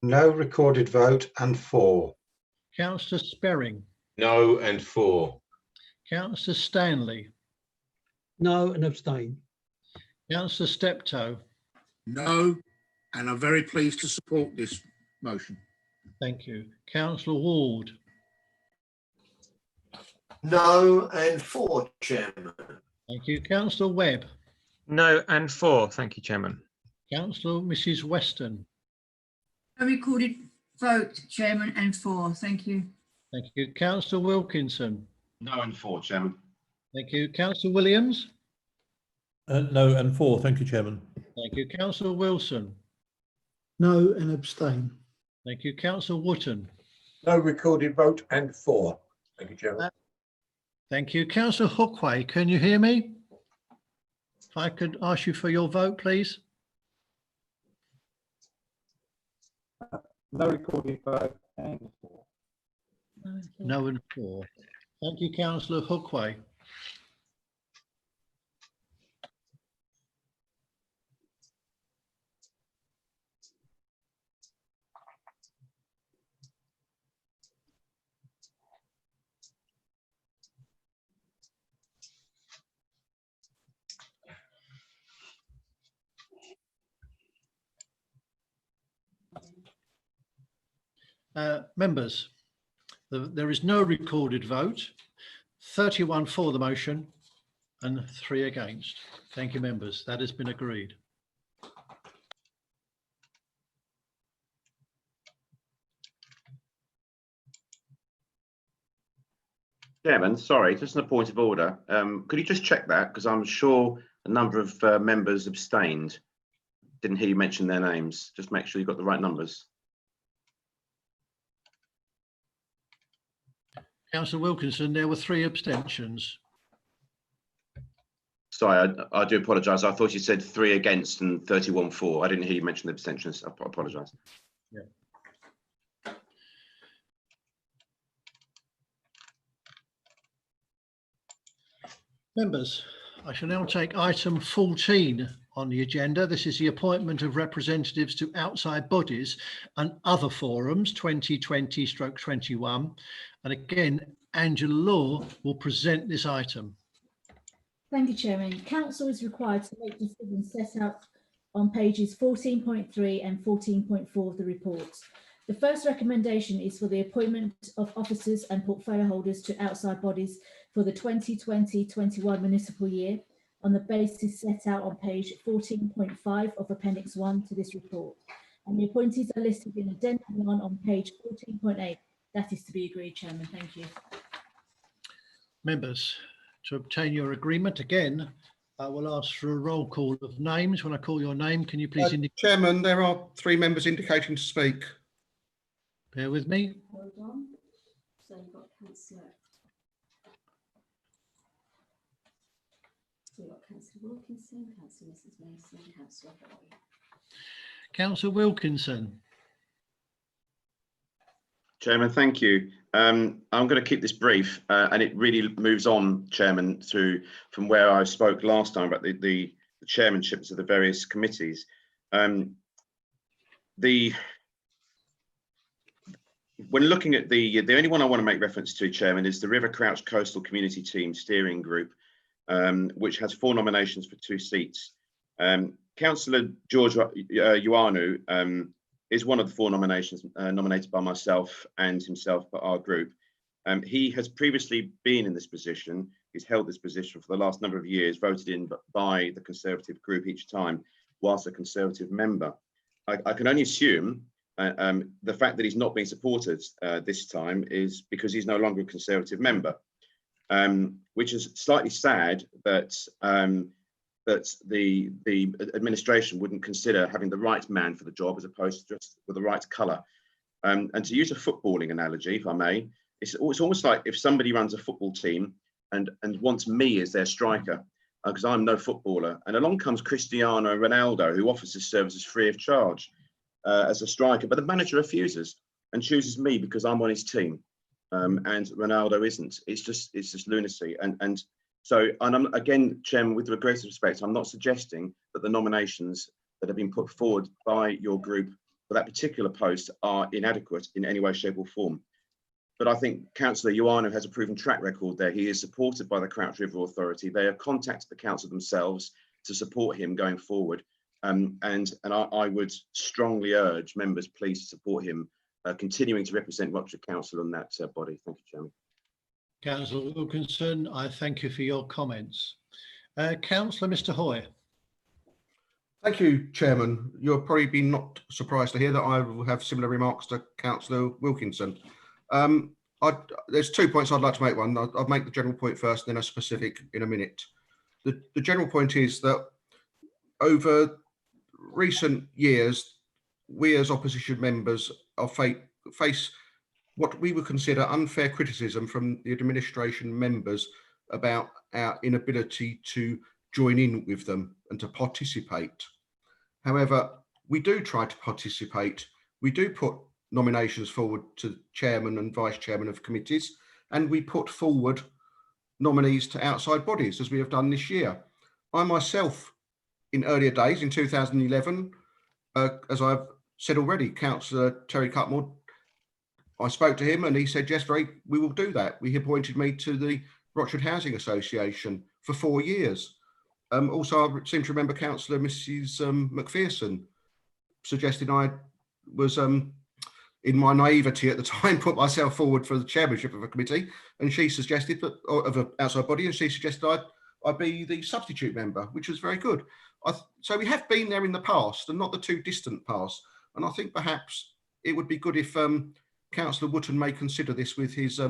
No recorded vote and for.
Councillor Sperring.
No and for.
Councillor Stanley.
No and abstain.
Councillor Steptoe.
No, and I'm very pleased to support this motion.
Thank you. Councillor Ward.
No and for, Chairman.
Thank you. Councillor Webb.
No and for. Thank you, Chairman.
Councillor Mrs Weston.
A recorded vote, Chairman, and for. Thank you.
Thank you. Councillor Wilkinson.
No and for, Chairman.
Thank you. Councillor Williams.
No and 4. Thank you, Chairman.
Thank you. Councillor Wilson.
No and abstain.
Thank you. Councillor Wotton.
No recorded vote and 4. Thank you, Chairman.
Thank you. Councillor Hookway, can you hear me? If I could ask you for your vote, please.
No recorded vote and 4.
No and 4. Thank you, Councillor Hookway. Members, there is no recorded vote, 31 for the motion and 3 against. Thank you, members. That has been agreed.
Chairman, sorry, just on a point of order. Could you just check that? Because I'm sure a number of members abstained. Didn't hear you mention their names. Just make sure you've got the right numbers.
Councillor Wilkinson, there were 3 abstentions.
Sorry, I do apologise. I thought you said 3 against and 31 for. I didn't hear you mention the abstentions. I apologise.
Yeah. Members, I shall now take item 14 on the agenda. This is the appointment of representatives to outside bodies and other forums 2020/21. And again, Angela Law will present this item.
Thank you, Chairman. Council is required to make decisions set out on pages 14.3 and 14.4 of the report. The first recommendation is for the appointment of officers and portfolio holders to outside bodies for the 2020-21 municipal year on the basis set out on page 14.5 of Appendix 1 to this report. And the appointees are listed in Addendum 1 on page 14.8. That is to be agreed, Chairman. Thank you.
Members, to obtain your agreement, again, I will ask for a roll call of names. When I call your name, can you please indicate?
Chairman, there are 3 members indicating to speak.
Bear with me.
Hold on. So you've got Councillor. So you've got Councillor Wilkinson, Councillor Mrs Mason, and Councillor Boy.
Councillor Wilkinson.
Chairman, thank you. I'm going to keep this brief, and it really moves on, Chairman, from where I spoke last time about the chairmanships of the various committees. When looking at the only one I want to make reference to, Chairman, is the River Crouch Coastal Community Team Steering Group, which has 4 nominations for 2 seats. Councillor George Ioannou is one of the 4 nominations nominated by myself and himself by our group. He has previously been in this position. He's held this position for the last number of years, voted in by the Conservative group each time, whilst a Conservative member. I can only assume the fact that he's not being supported this time is because he's no longer a Conservative member, which is slightly sad that that the administration wouldn't consider having the right man for the job as opposed to just with the right colour. And to use a footballing analogy, if I may, it's almost like if somebody runs a football team and wants me as their striker, because I'm no footballer, and along comes Cristiano Ronaldo, who offers his services free of charge as a striker, but the manager refuses and chooses me because I'm on his team, and Ronaldo isn't. It's just lunacy. So, I'm, again, Chairman, with the greatest respect, I'm not suggesting that the nominations that have been put forward by your group for that particular post are inadequate in any way, shape or form. But I think Councillor Ioannou has a proven track record there. He is supported by the Crouch River Authority. They have contacted the council themselves to support him going forward. And I would strongly urge members please to support him continuing to represent Rochester Council on that body. Thank you, Chairman.
Councillor Wilkinson, I thank you for your comments. Councillor Mr Hoy.
Thank you, Chairman. You'll probably be not surprised to hear that I will have similar remarks to Councillor Wilkinson. there's 2 points I'd like to make. One, I'll make the general point first, then a specific in a minute. The general point is that over recent years, we as opposition members face what we would consider unfair criticism from the administration members about our inability to join in with them and to participate. However, we do try to participate. We do put nominations forward to chairman and vice chairman of committees, and we put forward nominees to outside bodies, as we have done this year. I myself, in earlier days, in 2011, as I've said already, Councillor Terry Cutmore, I spoke to him and he said, yes, we will do that. He appointed me to the Rochford Housing Association for 4 years. Also, I seem to remember Councillor Mrs McPherson suggesting I was, in my naivety at the time, put myself forward for the chairmanship of a committee, and she suggested that, or of an outside body, and she suggested I'd be the substitute member, which was very good. So we have been there in the past, and not the too distant past. And I think perhaps it would be good if Councillor Wootton may consider this with his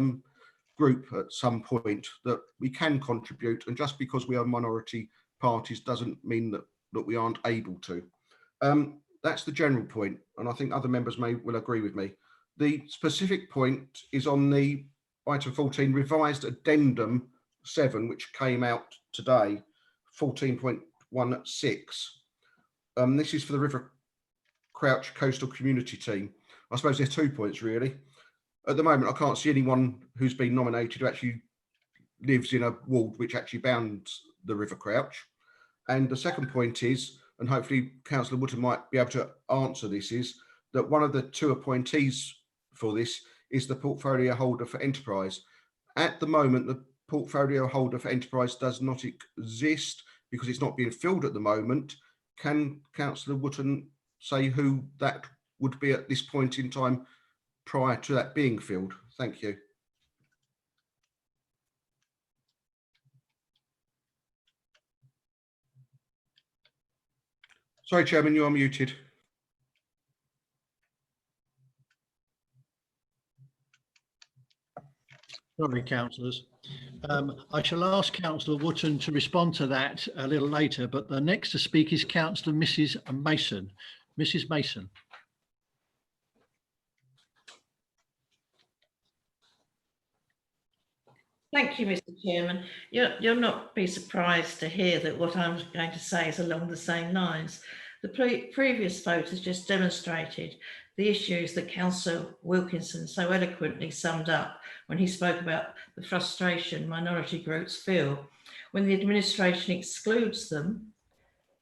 group at some point, that we can contribute, and just because we are minority parties doesn't mean that we aren't able to. That's the general point, and I think other members will agree with me. The specific point is on the item 14, revised addendum 7, which came out today, 14.16. This is for the River Crouch Coastal Community Team. I suppose there's 2 points really. At the moment, I can't see anyone who's been nominated who actually lives in a ward which actually bounds the River Crouch. And the second point is, and hopefully Councillor Wootton might be able to answer this, is that one of the 2 appointees for this is the portfolio holder for Enterprise. At the moment, the portfolio holder for Enterprise does not exist because it's not being filled at the moment. Can Councillor Wootton say who that would be at this point in time prior to that being filled? Thank you. Sorry, Chairman, you are muted.
Sorry, councillors. I shall ask Councillor Wootton to respond to that a little later, but the next to speak is Councillor Mrs Mason. Mrs Mason.
Thank you, Mr. Chairman. You'll not be surprised to hear that what I'm going to say is along the same lines. The previous vote has just demonstrated the issues that Councillor Wilkinson so eloquently summed up when he spoke about the frustration minority groups feel when the administration excludes them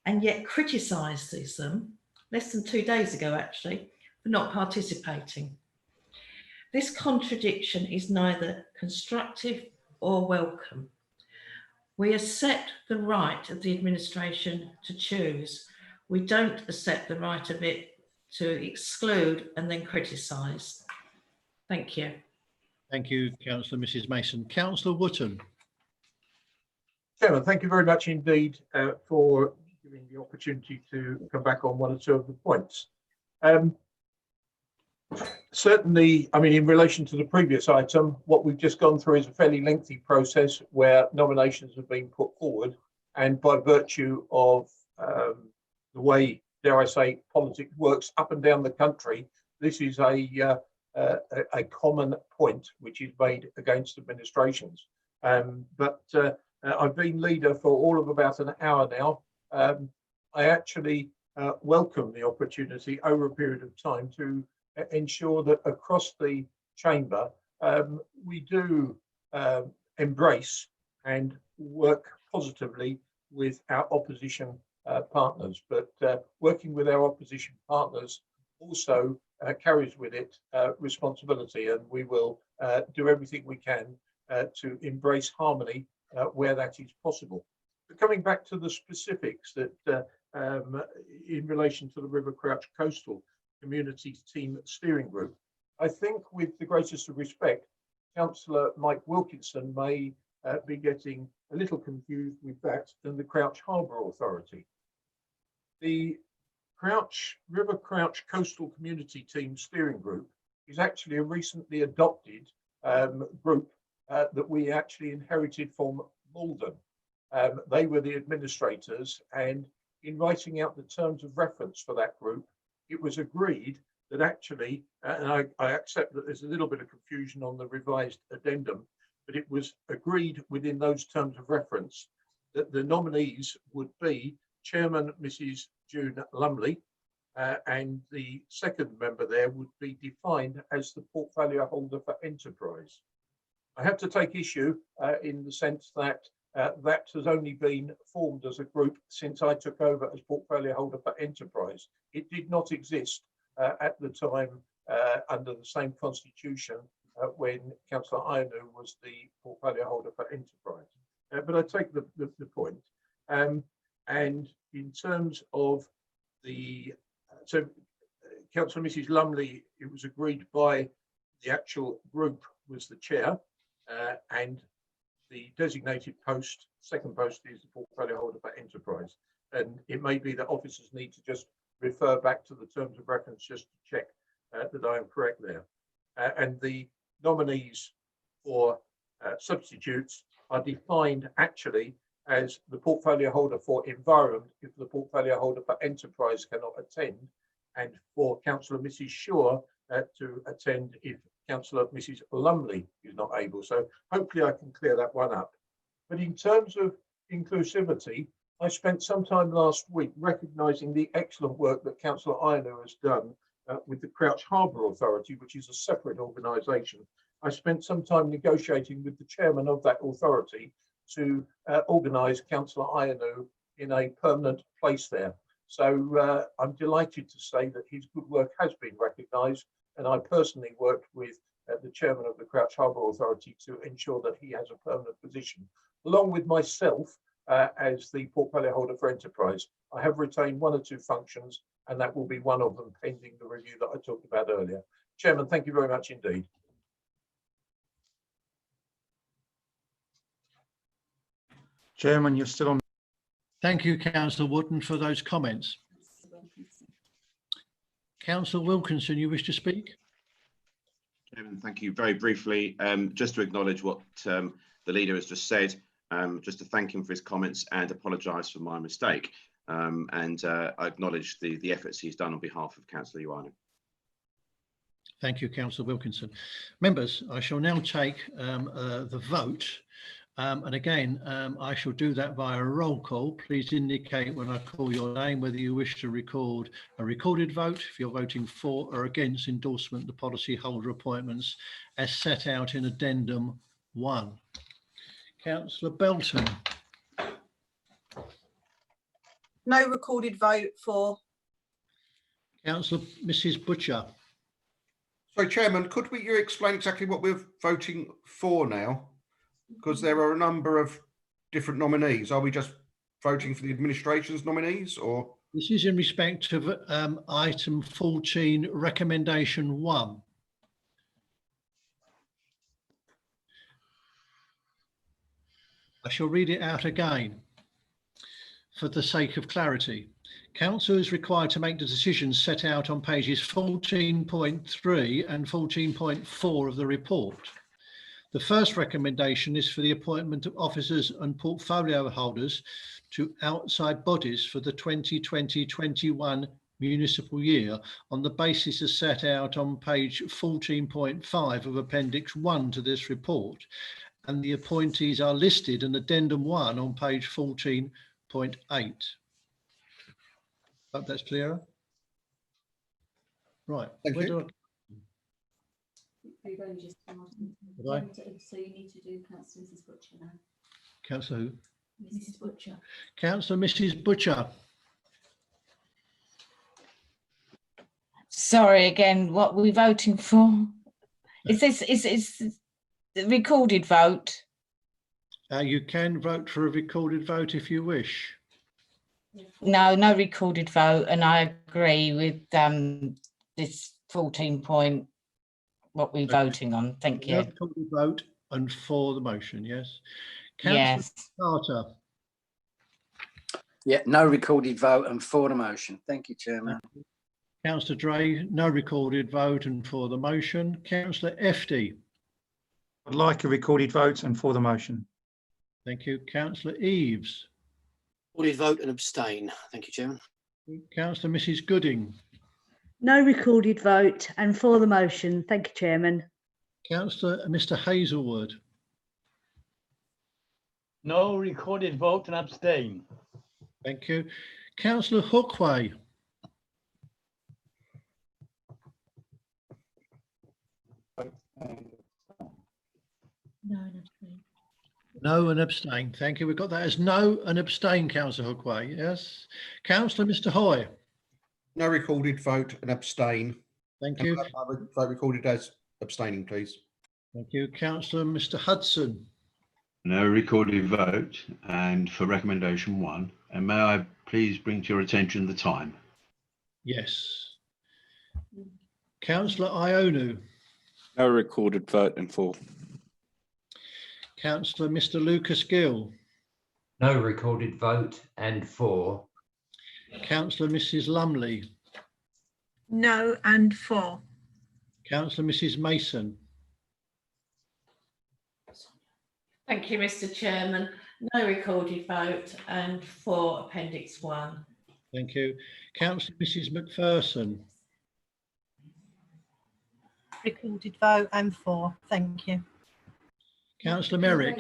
and yet criticises them, less than 2 days ago actually, for not participating. This contradiction is neither constructive or welcome. We accept the right of the administration to choose. We don't accept the right of it to exclude and then criticise. Thank you.
Thank you, Councillor Mrs Mason. Councillor Wootton.
Chairman, thank you very much indeed for giving the opportunity to come back on 1 or 2 of the points. Certainly, I mean, in relation to the previous item, what we've just gone through is a fairly lengthy process where nominations have been put forward, and by virtue of the way, dare I say, politics works up and down the country, this is a common point which is made against administrations. But I've been leader for all of about an hour now. I actually welcome the opportunity over a period of time to ensure that across the chamber we do embrace and work positively with our opposition partners, but working with our opposition partners also carries with it responsibility, and we will do everything we can to embrace harmony where that is possible. But coming back to the specifics that in relation to the River Crouch Coastal Community Team Steering Group, I think with the greatest of respect, Councillor Mike Wilkinson may be getting a little confused with that and the Crouch Harbour Authority. The River Crouch Coastal Community Team Steering Group is actually a recently adopted group that we actually inherited from Malden. They were the administrators, and in writing out the terms of reference for that group, it was agreed that actually, and I accept that there's a little bit of confusion on the revised addendum, but it was agreed within those terms of reference that the nominees would be Chairman Mrs. June Lumley, and the second member there would be defined as the portfolio holder for enterprise. I have to take issue in the sense that that has only been formed as a group since I took over as portfolio holder for enterprise. It did not exist at the time under the same constitution when Councillor Ionu was the portfolio holder for enterprise. But I take the point. And in terms of the, so Councillor Mrs. Lumley, it was agreed by the actual group was the chair, and the designated post, second post, is the portfolio holder for enterprise. And it may be that officers need to just refer back to the terms of reference just to check that I am correct there. And the nominees for substitutes are defined actually as the portfolio holder for environment if the portfolio holder for enterprise cannot attend, and for Councillor Mrs. Shaw to attend if Councillor Mrs. Lumley is not able. So hopefully I can clear that one up. But in terms of inclusivity, I spent some time last week recognising the excellent work that Councillor Ionu has done with the Crouch Harbour Authority, which is a separate organisation. I spent some time negotiating with the chairman of that authority to organise Councillor Ionu in a permanent place there. So I'm delighted to say that his good work has been recognised, and I personally worked with the chairman of the Crouch Harbour Authority to ensure that he has a permanent position, along with myself as the portfolio holder for enterprise. I have retained one or two functions, and that will be one of them pending the review that I talked about earlier. Chairman, thank you very much indeed.
Chairman, you're still on.
Thank you, Councillor Wooden, for those comments. Councillor Wilkinson, you wish to speak?
Chairman, thank you. Very briefly, just to acknowledge what the leader has just said, just to thank him for his comments and apologise for my mistake. I acknowledge the efforts he's done on behalf of Councillor Ioannou.
Thank you, Councillor Wilkinson. Members, I shall now take the vote. And again, I shall do that via a roll call. Please indicate when I call your name whether you wish to record a recorded vote, if you're voting for or against endorsement of the policy holder appointments as set out in Addendum 1. Councillor Belton.
No recorded vote for.
Councillor Mrs. Butcher.
So, Chairman, could you explain exactly what we're voting for now? Because there are a number of different nominees. Are we just voting for the administration's nominees, or?
This is in respect of item 14, recommendation 1. I shall read it out again for the sake of clarity. Council is required to make the decisions set out on pages 14.3 and 14.4 of the report. The first recommendation is for the appointment of officers and portfolio holders to outside bodies for the 2020-21 municipal year on the basis as set out on page 14.5 of Appendix 1 to this report, and the appointees are listed in Addendum 1 on page 14.8. Hope that's clearer. Right.
Thank you.
So you need to do Councillor Mrs. Butcher now.
Councillor who?
Mrs. Butcher.
Councillor Mrs. Butcher.
Sorry again, what are we voting for? Is the recorded vote?
You can vote for a recorded vote if you wish.
No recorded vote, and I agree with this 14 point. What we're voting on. Thank you.
Recorded vote and for the motion, yes.
Yes.
Carter.
Yeah, no recorded vote and for the motion. Thank you, Chairman.
Councillor Dray, no recorded vote and for the motion. Councillor Efty.
I'd like a recorded vote and for the motion.
Thank you. Councillor Eaves.
Recorded vote and abstain. Thank you, Chairman.
Councillor Mrs Gooding.
No recorded vote and for the motion. Thank you, Chairman.
Councillor Mr Hazelwood.
No recorded vote and abstain.
Thank you. Councillor Hookway. No and abstain. Thank you. We've got that as no and abstain, Councillor Hookway. Yes. Councillor Mr Hoy.
No recorded vote and abstain.
Thank you.
Vote recorded as abstaining, please.
Thank you. Councillor Mr Hudson.
No recorded vote and for recommendation 1. And may I please bring to your attention the time?
Yes. Councillor Ionu.
No recorded vote and for.
Councillor Mr Lucas Gill.
No recorded vote and for.
Councillor Mrs Lumley.
No and for.
Councillor Mrs Mason.
Thank you, Mr. Chairman. No recorded vote and for Appendix 1.
Thank you. Councillor Mrs McPherson.
Recorded vote and for. Thank you.
Councillor Merrick.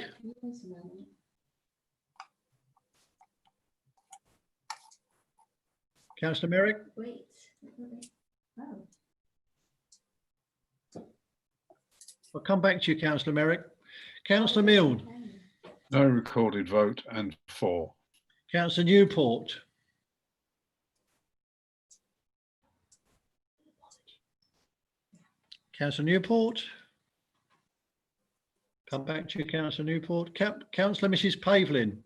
Councillor Merrick.
Wait. Oh.
I'll come back to you, Councillor Merrick. Councillor Milne.
No recorded vote and for.
Councillor Newport. Councillor Newport. Come back to you, Councillor Newport. Councillor Mrs Pavlin.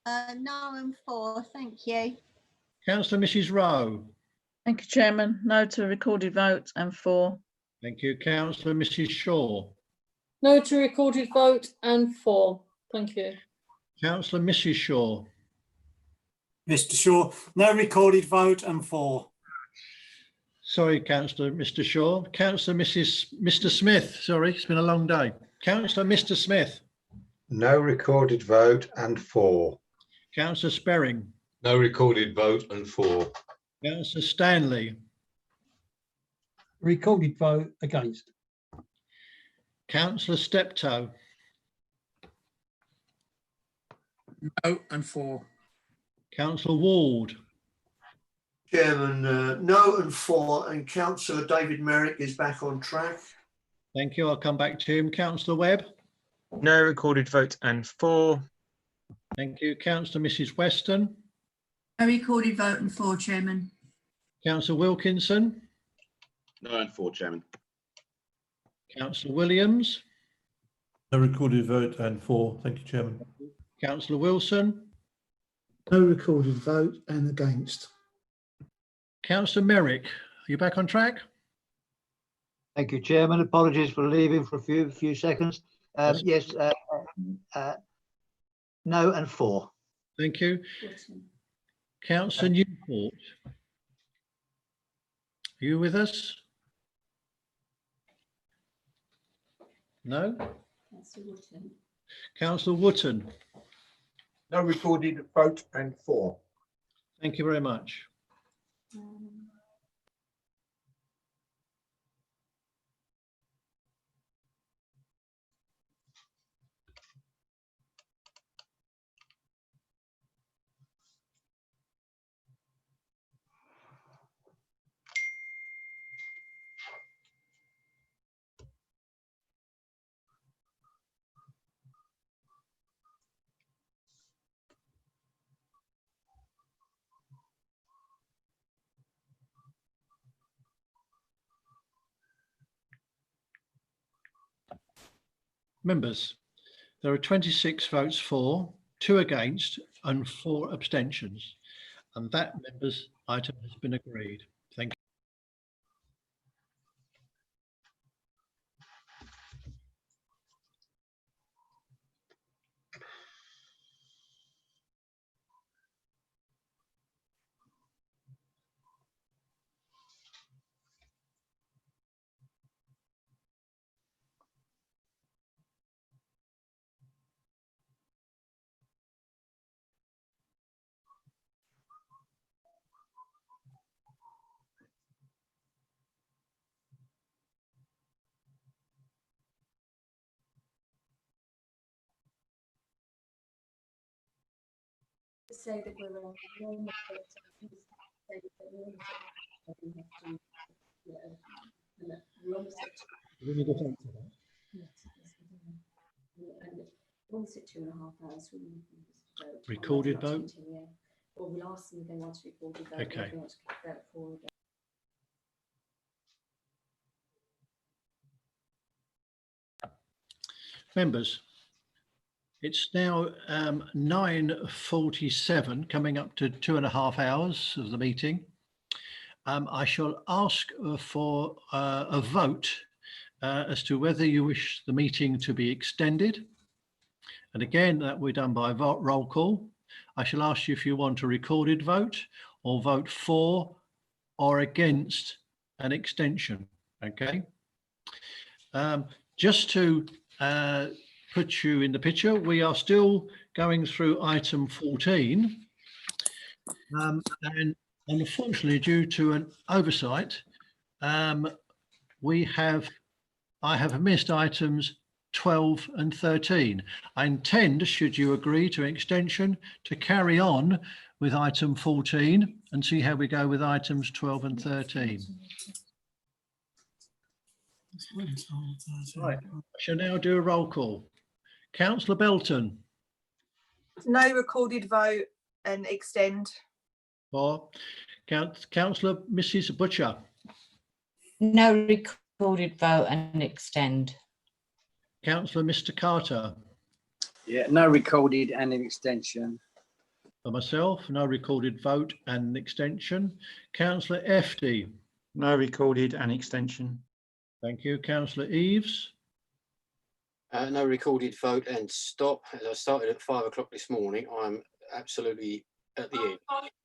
No and for, thank you.
Councillor Mrs Rowe.
Thank you, Chairman. No to recorded vote and for.
Thank you. Councillor Mrs Shaw.
No to recorded vote and for. Thank you.
Councillor Mrs Shaw.
Mr. Shaw, no recorded vote and for.
Sorry, Councillor Mr Shaw. Councillor Mr Smith. Sorry, it's been a long day. Councillor Mr Smith.
No recorded vote and for.
Councillor Sperring.
No recorded vote and for.
Councillor Stanley.
Recorded vote against.
Councillor Steptoe.
No and for.
Councillor Ward.
Chairman, no and for, and Councillor David Merrick is back on track.
Thank you. I'll come back to him. Councillor Webb.
No recorded vote and for.
Thank you. Councillor Mrs Weston.
No recorded vote and for, Chairman.
Councillor Wilkinson.
No and for, Chairman.
Councillor Williams.
No recorded vote and for. Thank you, Chairman.
Councillor Wilson.
No recorded vote and against.
Councillor Merrick. Are you back on track?
Thank you, Chairman. Apologies for leaving for a few seconds. Yes, no and for.
Thank you. Councillor Newport. Are you with us? No? Councillor Wootton.
No recorded vote and for.
Thank you very much. Members, there are 26 votes for, 2 against and 4 abstentions. And that, members, item has been agreed. Thank you.
say that we're on the normal say that we're on the we have to, we're on the
We need to thank for that.
yes, and once at 2.5 hours, we need to vote.
Recorded vote?
Yeah. Or we'll ask them if they want to record the vote.
Okay.
If they want to vote for or against.
Members, it's now 9:47, coming up to 2.5 hours of the meeting. I shall ask for a vote as to whether you wish the meeting to be extended. And again, that we're done by roll call. I shall ask you if you want a recorded vote or vote for or against an extension. Okay. Just to put you in the picture, we are still going through item 14. And unfortunately, due to an oversight, I have missed items 12 and 13. I intend, should you agree to an extension, to carry on with item 14 and see how we go with items 12 and 13. Right, I shall now do a roll call. Councillor Belton.
No recorded vote and extend.
Or Councillor Mrs. Butcher.
No recorded vote and extend.
Councillor Mr. Carter.
Yeah, no recorded and an extension.
For myself, no recorded vote and an extension. Councillor Efty.
No recorded and extension.
Thank you. Councillor Eaves.
No recorded vote and stop. As I started at 5 o'clock this morning, I'm absolutely at the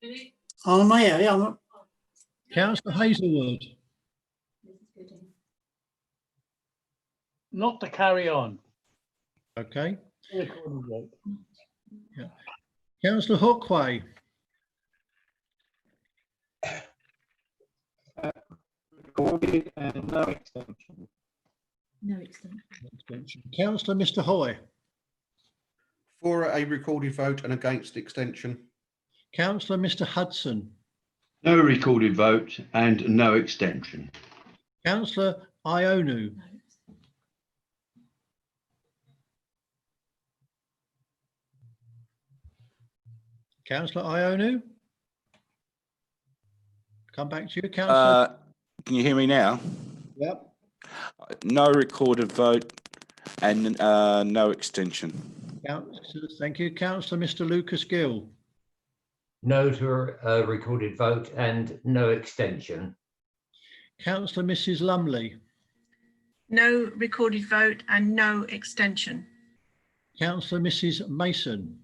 end.
Oh, my area.
Councillor Hazelwood.
Not to carry on.
Okay.
Recorded vote.
Yeah. Councillor Hookway.
Recorded and no extension.
No extension.
Councillor Mr. Hoy.
For a recorded vote and against extension.
Councillor Mr. Hudson.
No recorded vote and no extension.
Councillor Ionu. Councillor Ionu. Come back to you, Councillor.
Can you hear me now?
Yep.
No recorded vote and no extension.
Thank you. Councillor Mr. Lucas Gill.
No to a recorded vote and no extension.
Councillor Mrs. Lumley.
No recorded vote and no extension.
Councillor Mrs. Mason.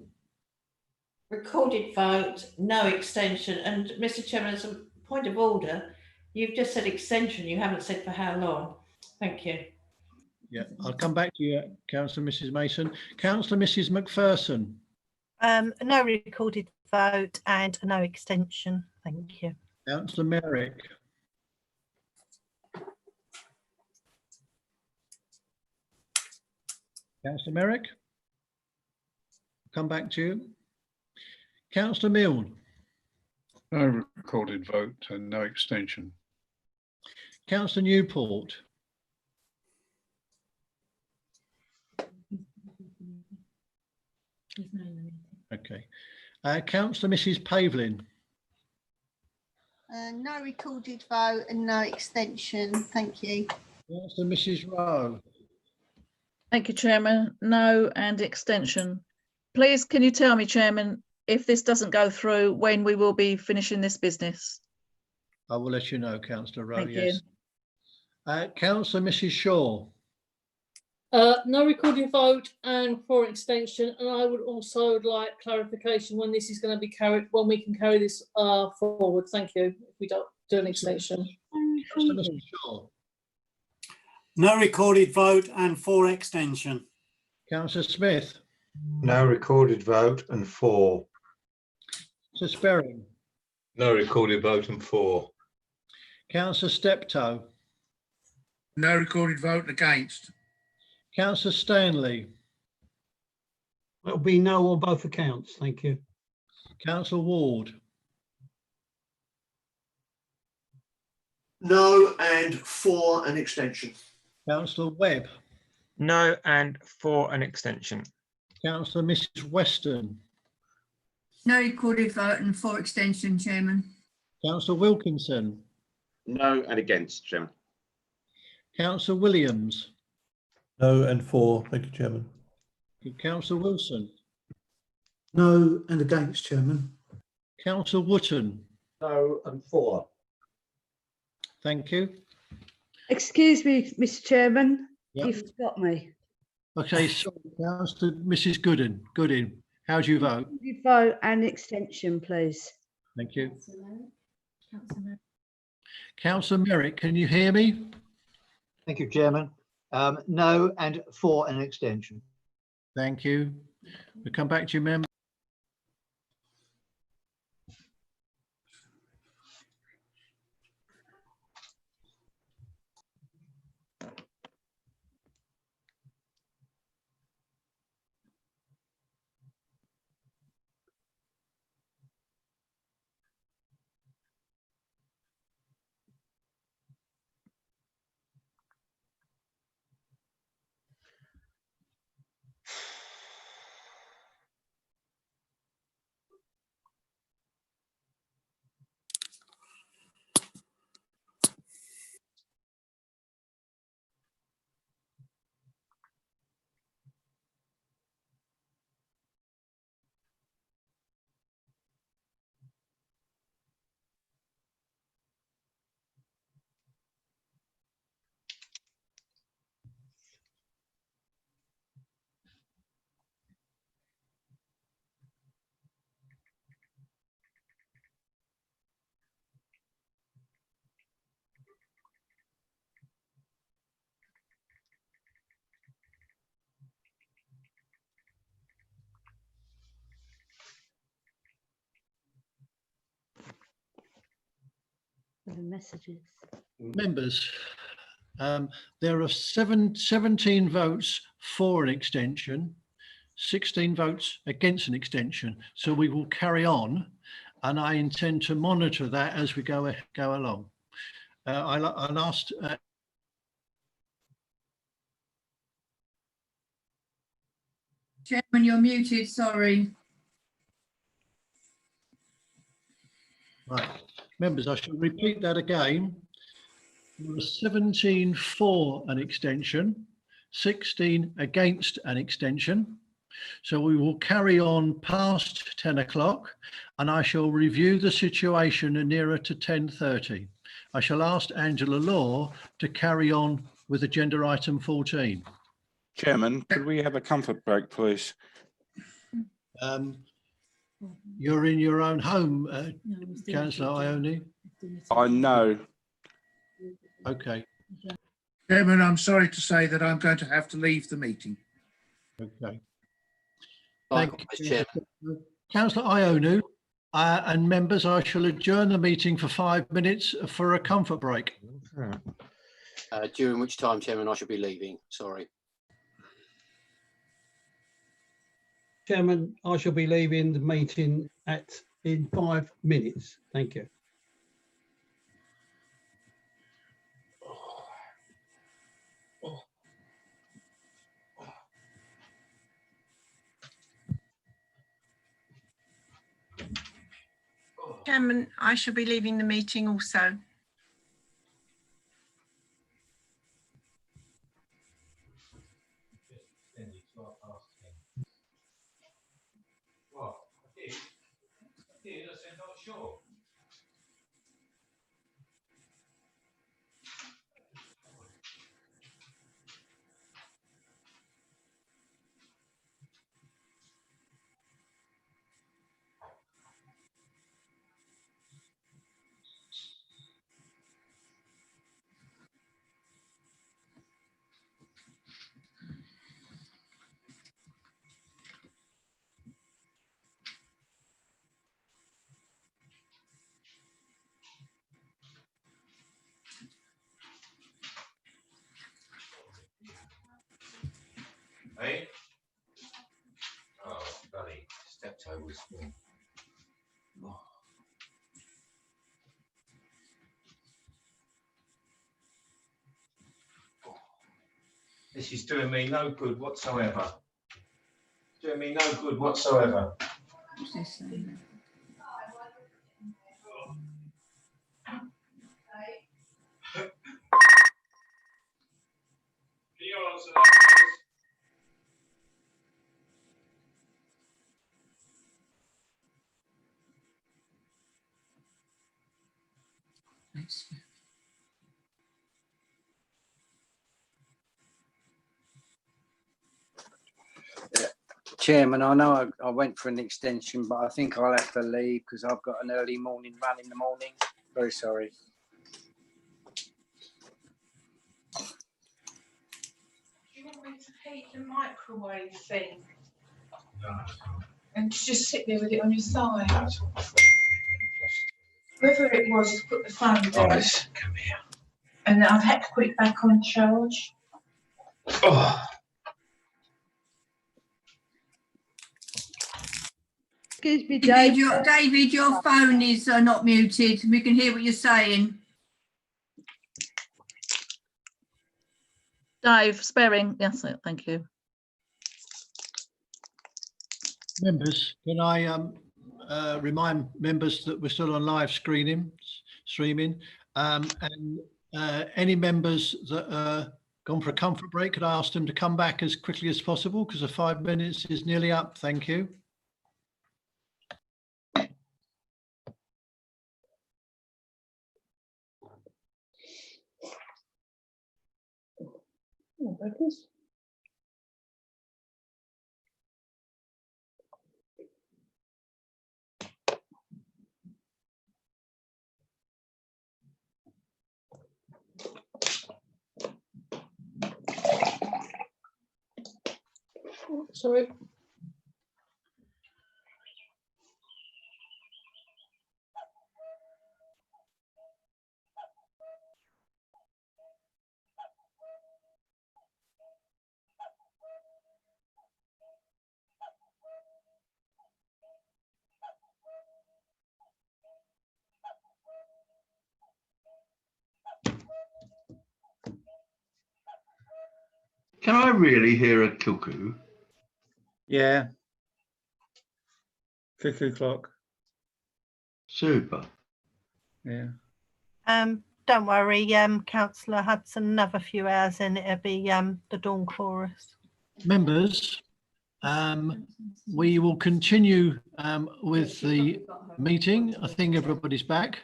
Recorded vote, no extension. And Mr. Chairman, as a point of order, you've just said extension. You haven't said for how long. Thank you.
Yeah, I'll come back to you, Councillor Mrs. Mason. Councillor Mrs. McPherson.
No recorded vote and no extension. Thank you.
Councillor Merrick. Councillor Merrick. Come back to you. Councillor Milne.
No recorded vote and no extension.
Councillor Newport. Okay. Councillor Mrs. Pavlin.
No recorded vote and no extension. Thank you.
Councillor Mrs. Rowe.
Thank you, Chairman. No and extension. Please, can you tell me, Chairman, if this doesn't go through, when we will be finishing this business?
I will let you know, Councillor Rowe.
Thank
yes. Councillor Mrs. Shaw.
No recorded vote and for extension, and I would also like clarification when this is going to be carried, when we can carry this forward. Thank you. If we don't do an extension.
Councillor Mr. Shaw.
No recorded vote and for extension.
Councillor Smith.
No recorded vote and for.
Sir Sperring.
No recorded vote and for.
Councillor Steptoe.
No recorded vote and against.
Councillor Stanley.
It'll be no on both accounts. Thank you.
Councillor Ward.
No and for an extension.
Councillor Webb.
No and for an extension.
Councillor Mrs Weston.
No recorded vote and for extension, Chairman.
Councillor Wilkinson.
No and against, Chairman.
Councillor Williams.
No and for. Thank you, Chairman.
Councillor Wilson.
No and against, Chairman.
Councillor Wootton.
No and for.
Thank you.
Excuse me, Mr. Chairman,
Yep.
you forgot me.
Okay, so Councillor Mrs Goodin, how do you vote?
You vote and extension, please.
Thank you.
Councillor Merrick.
Councillor Merrick, can you hear me?
Thank you, Chairman. No and for an extension.
Thank you. We'll come back to you, member.
The messages.
Members, there are 17 votes for an extension, 16 votes against an extension. So we will carry on, and I intend to monitor that as we go along. I'll ask.
Chairman, you're muted, sorry.
Right, members, I shall repeat that again. There are 17 for an extension, 16 against an extension. So we will carry on past 10 o'clock, and I shall review the situation nearer to 10:30. I shall ask Angela Law to carry on with agenda item 14.
Chairman, could we have a comfort break, please?
You're in your own home, Councillor Ione.
I know.
Okay.
Chairman, I'm sorry to say that I'm going to have to leave the meeting.
Okay.
Thank you,
Councillor Ionu, and members, I shall adjourn the meeting for 5 minutes for a comfort break.
During which time, Chairman, I should be leaving. Sorry.
Chairman, I shall be leaving the meeting in 5 minutes. Thank you.
Chairman, I shall be leaving the meeting also.
Hey? Oh, bloody steptoe was full.
This is doing me no good whatsoever. Doing me no good whatsoever.
What's this saying?
Chairman, I know I went for an extension, but I think I'll have to leave because I've got an early morning run in the morning. Very sorry.
Do you want me to heat the microwave thing?
No.
And to just sit there with it on your side? Whoever it was to put the phone down.
Guys, come here.
And I've had to put it back on charge.
Oh.
Excuse me, Dave.
David, your phone is not muted. We can hear what you're saying.
Dave, sparing. Yes, thank you.
Members, can I remind members that we're still on live streaming, and any members that are gone for a comfort break, could I ask them to come back as quickly as possible because the 5 minutes is nearly up. Thank you.
Oh, goodness.
Oh, sorry.
Can I really hear a cuckoo?
Yeah. Cuckoo clock.
Super.
Yeah.
Don't worry, Councillor Hudson, another few hours and it'll be the dawn chorus.
Members, we will continue with the meeting. I think everybody's back.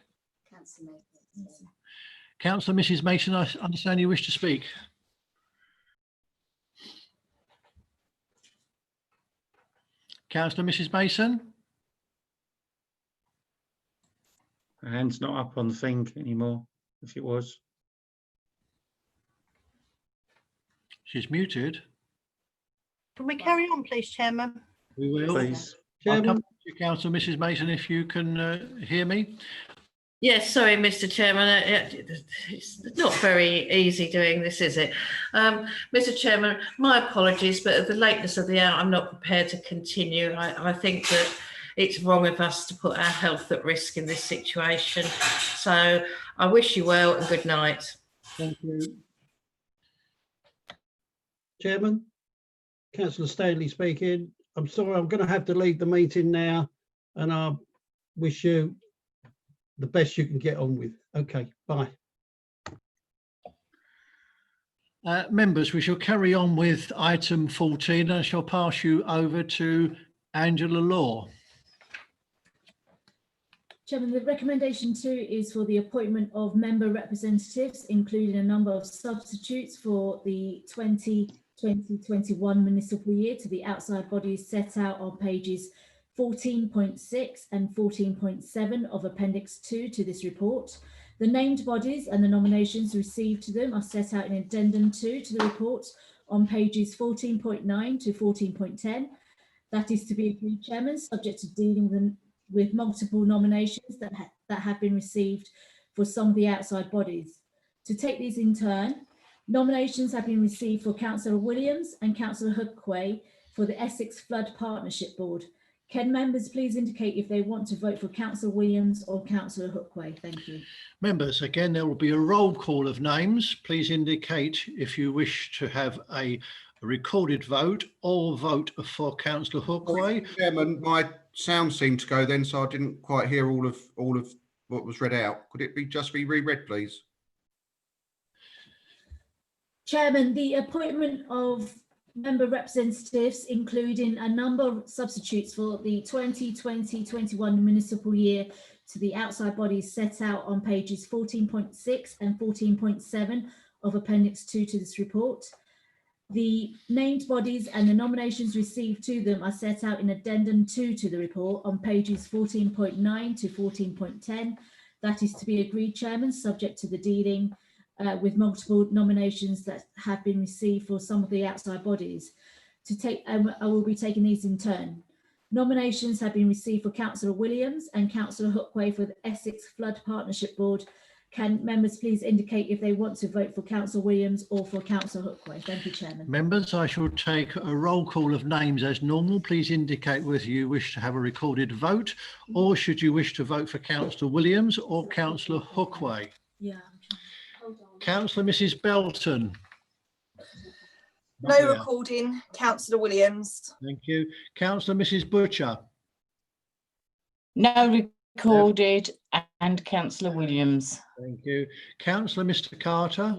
Councillor Mrs. Mason, I understand you wish to speak. Councillor Mrs. Mason?
Her hand's not up on the thing anymore, if it was.
She's muted.
Can we carry on, please, Chairman?
We will.
Please.
I'll come to you, Councillor Mrs. Mason, if you can hear me.
Yes, sorry, Mr. Chairman. It's not very easy doing this, is it? Mr. Chairman, my apologies, but at the lateness of the hour, I'm not prepared to continue. I think that it's wrong of us to put our health at risk in this situation. So I wish you well and good night.
Thank you.
Chairman, Councillor Stanley speaking. I'm sorry, I'm going to have to leave the meeting now, and I wish you the best you can get on with. Okay, bye.
Members, we shall carry on with item 14. I shall pass you over to Angela Law.
Chairman, the recommendation 2 is for the appointment of member representatives, including a number of substitutes for the 2020-21 municipal year to the outside bodies set out on pages 14.6 and 14.7 of Appendix 2 to this report. The named bodies and the nominations received to them are set out in Addendum 2 to the report on pages 14.9 to 14.10. That is to be agreed, Chairman, subject to dealing with multiple nominations that have been received for some of the outside bodies. To take these in turn, nominations have been received for Councillor Williams and Councillor Hookway for the Essex Flood Partnership Board, Can members please indicate if they want to vote for Councillor Williams or Councillor Hookway? Thank you.
Members, again, there will be a roll call of names. Please indicate if you wish to have a recorded vote or vote for Councillor Hookway.
Chairman, my sound seemed to go then, so I didn't quite hear all of what was read out. Could it just be reread, please?
Chairman, the appointment of member representatives, including a number of substitutes for the 2020-21 municipal year to the outside bodies set out on pages 14.6 and 14.7 of Appendix 2 to this report. The named bodies and the nominations received to them are set out in Addendum 2 to the report on pages 14.9 to 14.10. That is to be agreed, Chairman, subject to the dealing with multiple nominations that have been received for some of the outside bodies. I will be taking these in turn. Nominations have been received for Councillor Williams and Councillor Hookway for the Essex Flood Partnership Board. Can members please indicate if they want to vote for Councillor Williams or for Councillor Hookway? Thank you, Chairman.
Members, I shall take a roll call of names as normal. Please indicate whether you wish to have a recorded vote or should you wish to vote for Councillor Williams or Councillor Hookway.
Yeah.
Councillor Mrs Belton.
No recording, Councillor Williams.
Thank you. Councillor Mrs Butcher.
No recorded and Councillor Williams.
Thank you. Councillor Mr Carter.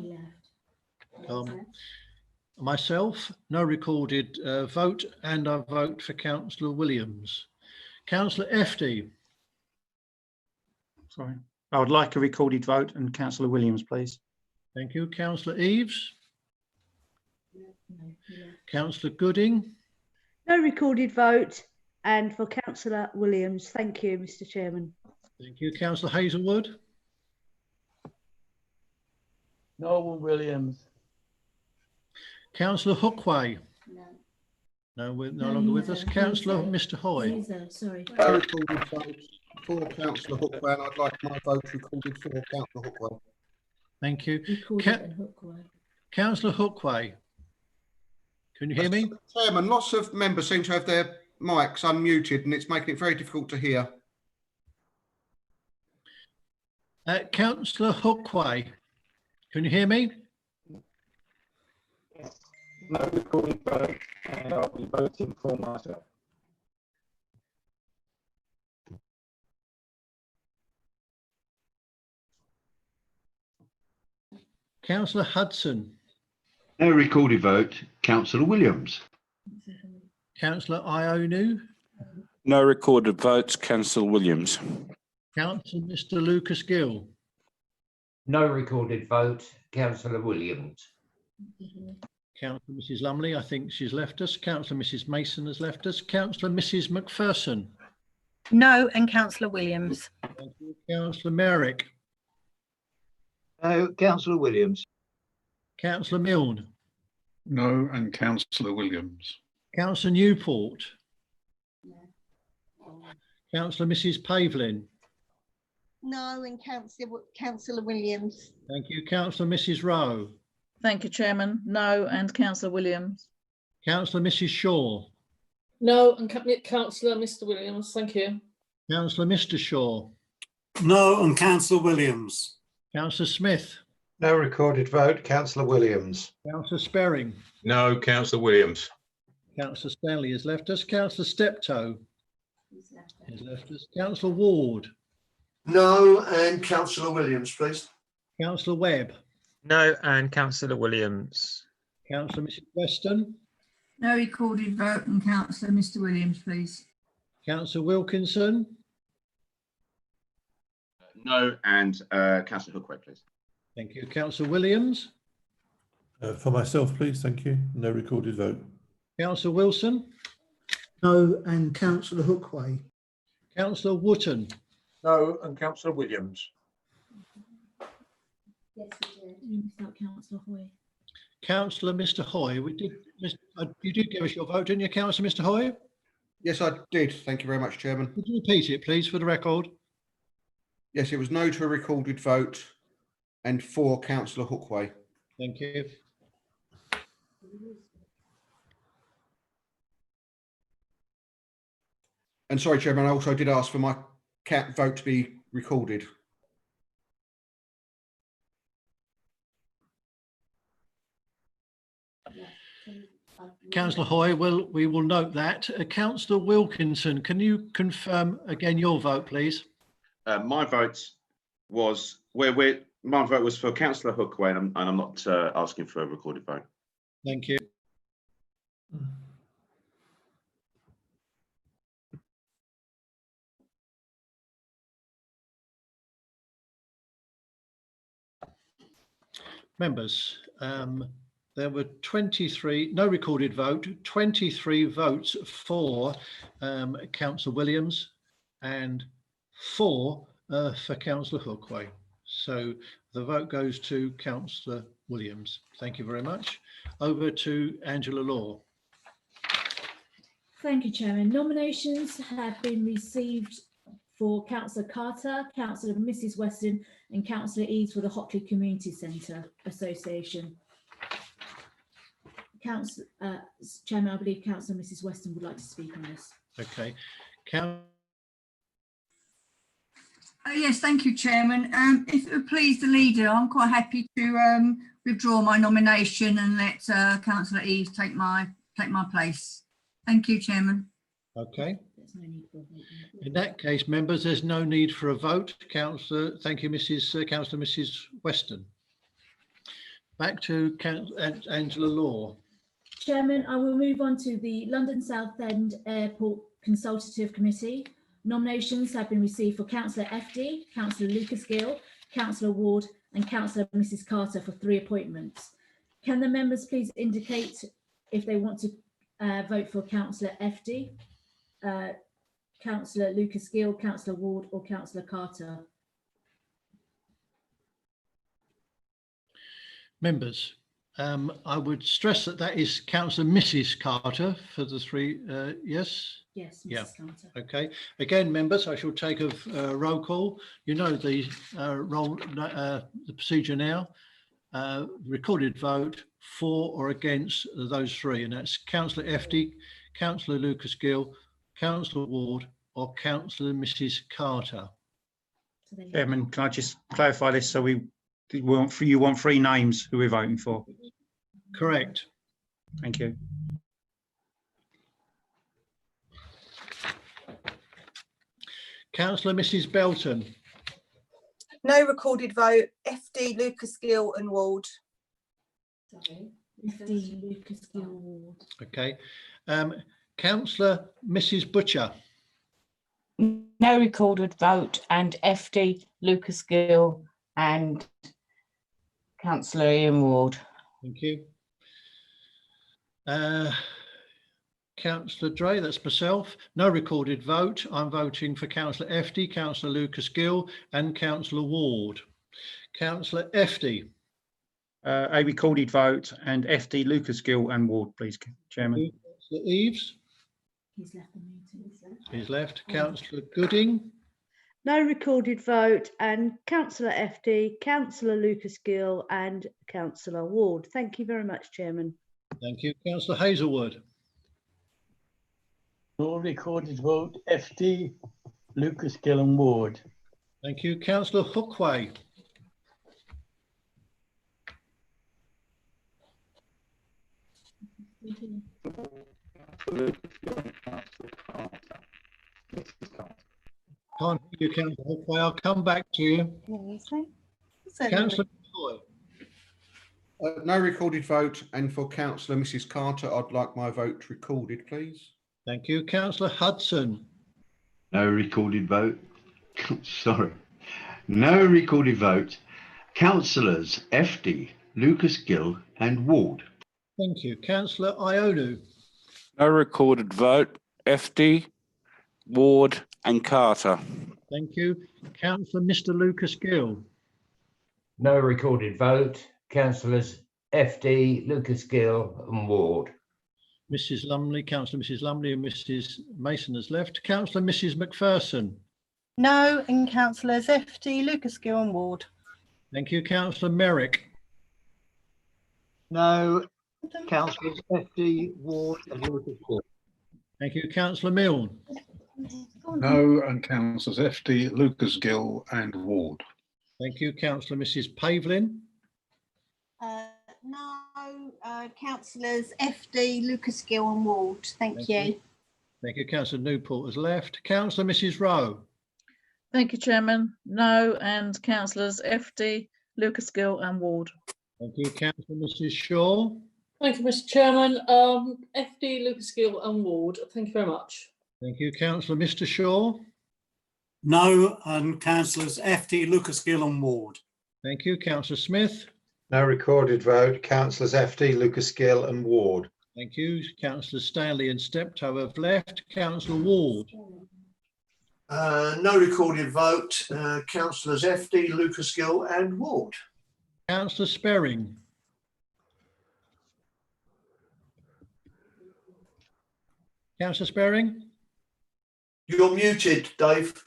Myself, no recorded vote, and I vote for Councillor Williams. Councillor Efty.
Sorry. I would like a recorded vote and Councillor Williams, please.
Thank you. Councillor Eaves. Councillor Gooding.
No recorded vote, and for Councillor Williams. Thank you, Mr. Chairman.
Thank you. Councillor Hazelwood.
Norman Williams.
Councillor Hookway. No, we're no longer with us. Councillor Mr Hoy.
Sorry.
No recorded vote for Councillor Hookway, and I'd like my vote recorded for Councillor Hookway.
Thank you.
Recorded and Hookway.
Councillor Hookway. Can you hear me?
Chairman, lots of members seem to have their mics unmuted and it's making it very difficult to hear.
Councillor Hookway, can you hear me?
No recorded vote, and I'll be voting for myself.
Councillor Hudson.
No recorded vote, Councillor Williams.
Councillor Ionu.
No recorded votes, Councillor Williams.
Councillor Mr Lucas Gill.
No recorded vote, Councillor Williams.
Councillor Mrs Lumley, I think she's left us. Councillor Mrs Mason has left us. Councillor Mrs Macpherson.
No, and Councillor Williams.
Thank you. Councillor Merrick.
No, Councillor Williams.
Councillor Milne.
No, and Councillor Williams.
Councillor Newport. Councillor Mrs Pavlin.
No, and Councillor Williams.
Thank you. Councillor Mrs Rowe.
Thank you, Chairman. No, and Councillor Williams.
Councillor Mrs Shaw.
No, and Councillor Mr Williams. Thank you.
Councillor Mr Shaw.
No, and Councillor Williams.
Councillor Smith.
No recorded vote, Councillor Williams.
Councillor Sperring.
No, Councillor Williams.
Councillor Stanley has left us. Councillor Steptoe has left us. Councillor Ward.
No, and Councillor Williams, please.
Councillor Webb.
No, and Councillor Williams.
Councillor Mrs Weston.
No recorded vote and Councillor Mr Williams, please.
Councillor Wilkinson.
No, and Councillor Hookway, please.
Thank you. Councillor Williams.
For myself, please. Thank you. No recorded vote.
Councillor Wilson.
No, and Councillor Hookway.
Councillor Wootton.
No, and Councillor Williams.
Yes, we did. You missed out Councillor Hoy.
Councillor Mr Hoy. You did give us your vote, didn't you, Councillor Mr Hoy?
Yes, I did. Thank you very much, Chairman.
Could you repeat it, please, for the record?
Yes, it was no to a recorded vote and for Councillor Hookway.
Thank you.
And sorry, Chairman, I also did ask for my vote to be recorded.
Councillor Hoy, we will note that. Councillor Wilkinson, can you confirm again your vote, please?
My vote was my vote was for Councillor Hookway, and I'm not asking for a recorded vote.
Thank you. Members, there were 23, no recorded vote, 23 votes for Councillor Williams and 4 for Councillor Hookway. So the vote goes to Councillor Williams. Thank you very much. Over to Angela Law.
Thank you, Chairman. Nominations have been received for Councillor Carter, Councillor Mrs Weston and Councillor Eads for the Hockley Community Centre Association. Chairman, I believe Councillor Mrs Weston would like to speak on this.
Okay.
Yes, thank you, Chairman. If it would please the leader, I'm quite happy to withdraw my nomination and let Councillor Eads take my place. Thank you, Chairman.
Okay. In that case, members, there's no need for a vote. Councillor, thank you, Councillor Mrs Weston. Back to Angela Law.
Chairman, I will move on to the London Southend Airport Consultative Committee. Nominations have been received for Councillor FD, Councillor Lucas Gill, Councillor Ward and Councillor Mrs Carter for 3 appointments. Can the members please indicate if they want to vote for Councillor FD, Councillor Lucas Gill, Councillor Ward or Councillor Carter?
Members, I would stress that is Councillor Mrs Carter for the 3, yes?
Yes, Mrs.
Yeah.
Carter.
Okay. Again, members, I shall take a roll call. You know the the procedure now. Recorded vote for or against those 3, and that's Councillor FD, Councillor Lucas Gill, Councillor Ward or Councillor Mrs Carter.
Chairman, can I just clarify this? So you want 3 names who we're voting for?
Correct.
Thank you.
Councillor Mrs Belton.
No recorded vote. FD, Lucas Gill and Ward.
Sorry, FD, Lucas Gill, Ward.
Okay. Councillor Mrs Butcher.
No recorded vote, and FD, Lucas Gill and Councillor Ian Ward.
Thank you. Councillor Dre, that's myself. No recorded vote. I'm voting for Councillor FD, Councillor Lucas Gill and Councillor Ward. Councillor FD.
A recorded vote and FD, Lucas Gill and Ward, please, Chairman.
Councillor Eaves.
He's left the meeting.
He's left. Councillor Gooding.
No recorded vote and Councillor FD, Councillor Lucas Gill and Councillor Ward. Thank you very much, Chairman.
Thank you. Councillor Hazelwood.
No recorded vote, FD, Lucas Gill and Ward.
Thank you. Councillor Hookway. Can't hear you, Councillor Hookway. I'll come back to you. Councillor Hoy.
No recorded vote, and for Councillor Mrs Carter, I'd like my vote recorded, please.
Thank you. Councillor Hudson.
No recorded vote. Sorry. No recorded vote. Councillors FD, Lucas Gill and Ward.
Thank you. Councillor Ionu.
No recorded vote. FD, Ward and Carter.
Thank you. Councillor Mr Lucas Gill.
No recorded vote. Councillors FD, Lucas Gill and Ward.
Mrs Lumley, Councillor Mrs Lumley and Mrs Mason has left. Councillor Mrs Macpherson.
No, and Councillors FD, Lucas Gill and Ward.
Thank you. Councillor Merrick.
No, Councillors FD, Ward and Lucas Gill.
Thank you. Councillor Milne.
No, and councillors FD, Lucas Gill and Ward.
Thank you. Councillor Mrs Pavlin.
No, councillors FD, Lucas Gill and Ward. Thank you.
Thank you. Councillor Newport has left. Councillor Mrs Rowe.
Thank you, Chairman. No, and councillors FD, Lucas Gill and Ward.
Thank you. Councillor Mrs Shaw.
Thank you, Mr. Chairman. FD, Lucas Gill and Ward. Thank you very much.
Thank you. Councillor Mr Shaw.
No, and councillors FD, Lucas Gill and Ward.
Thank you. Councillor Smith.
No recorded vote. Councillors FD, Lucas Gill and Ward.
Thank you. Councillors Stanley and Steptoe have left. Councillor Ward.
No recorded vote. Councillors FD, Lucas Gill and Ward.
Councillor Sperring. Councillor Sperring.
You're muted, Dave.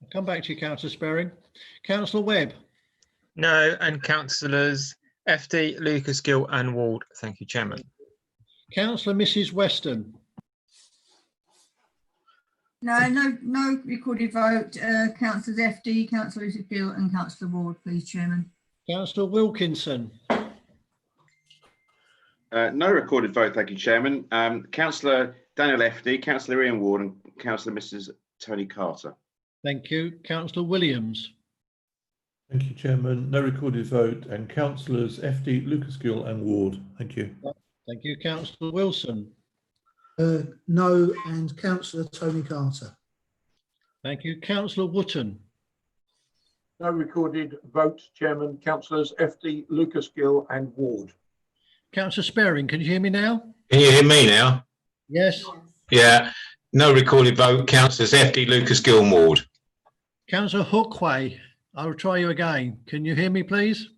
I'll come back to you, Councillor Sperring. Councillor Webb.
No, and councillors FD, Lucas Gill and Ward. Thank you, Chairman.
Councillor Mrs Weston.
No recorded vote. Councillors FD, Councillor Lucas Gill and Councillor Ward, please, Chairman.
Councillor Wilkinson.
No recorded vote, thank you, Chairman. Councillor Daniel FD, Councillor Ian Ward and Councillor Mrs Tony Carter.
Thank you. Councillor Williams.
Thank you, Chairman. No recorded vote, and councillors FD, Lucas Gill and Ward. Thank you.
Thank you. Councillor Wilson.
No, and councillor Tony Carter.
Thank you. Councillor Wootton.
No recorded vote, Chairman. Councillors FD, Lucas Gill and Ward.
Councillor Sperring, can you hear me now?
Can you hear me now?
Yes.
Yeah. No recorded vote. Councillors FD, Lucas Gill and Ward.
Councillor Hookway, I'll try you again. Can you hear me, please?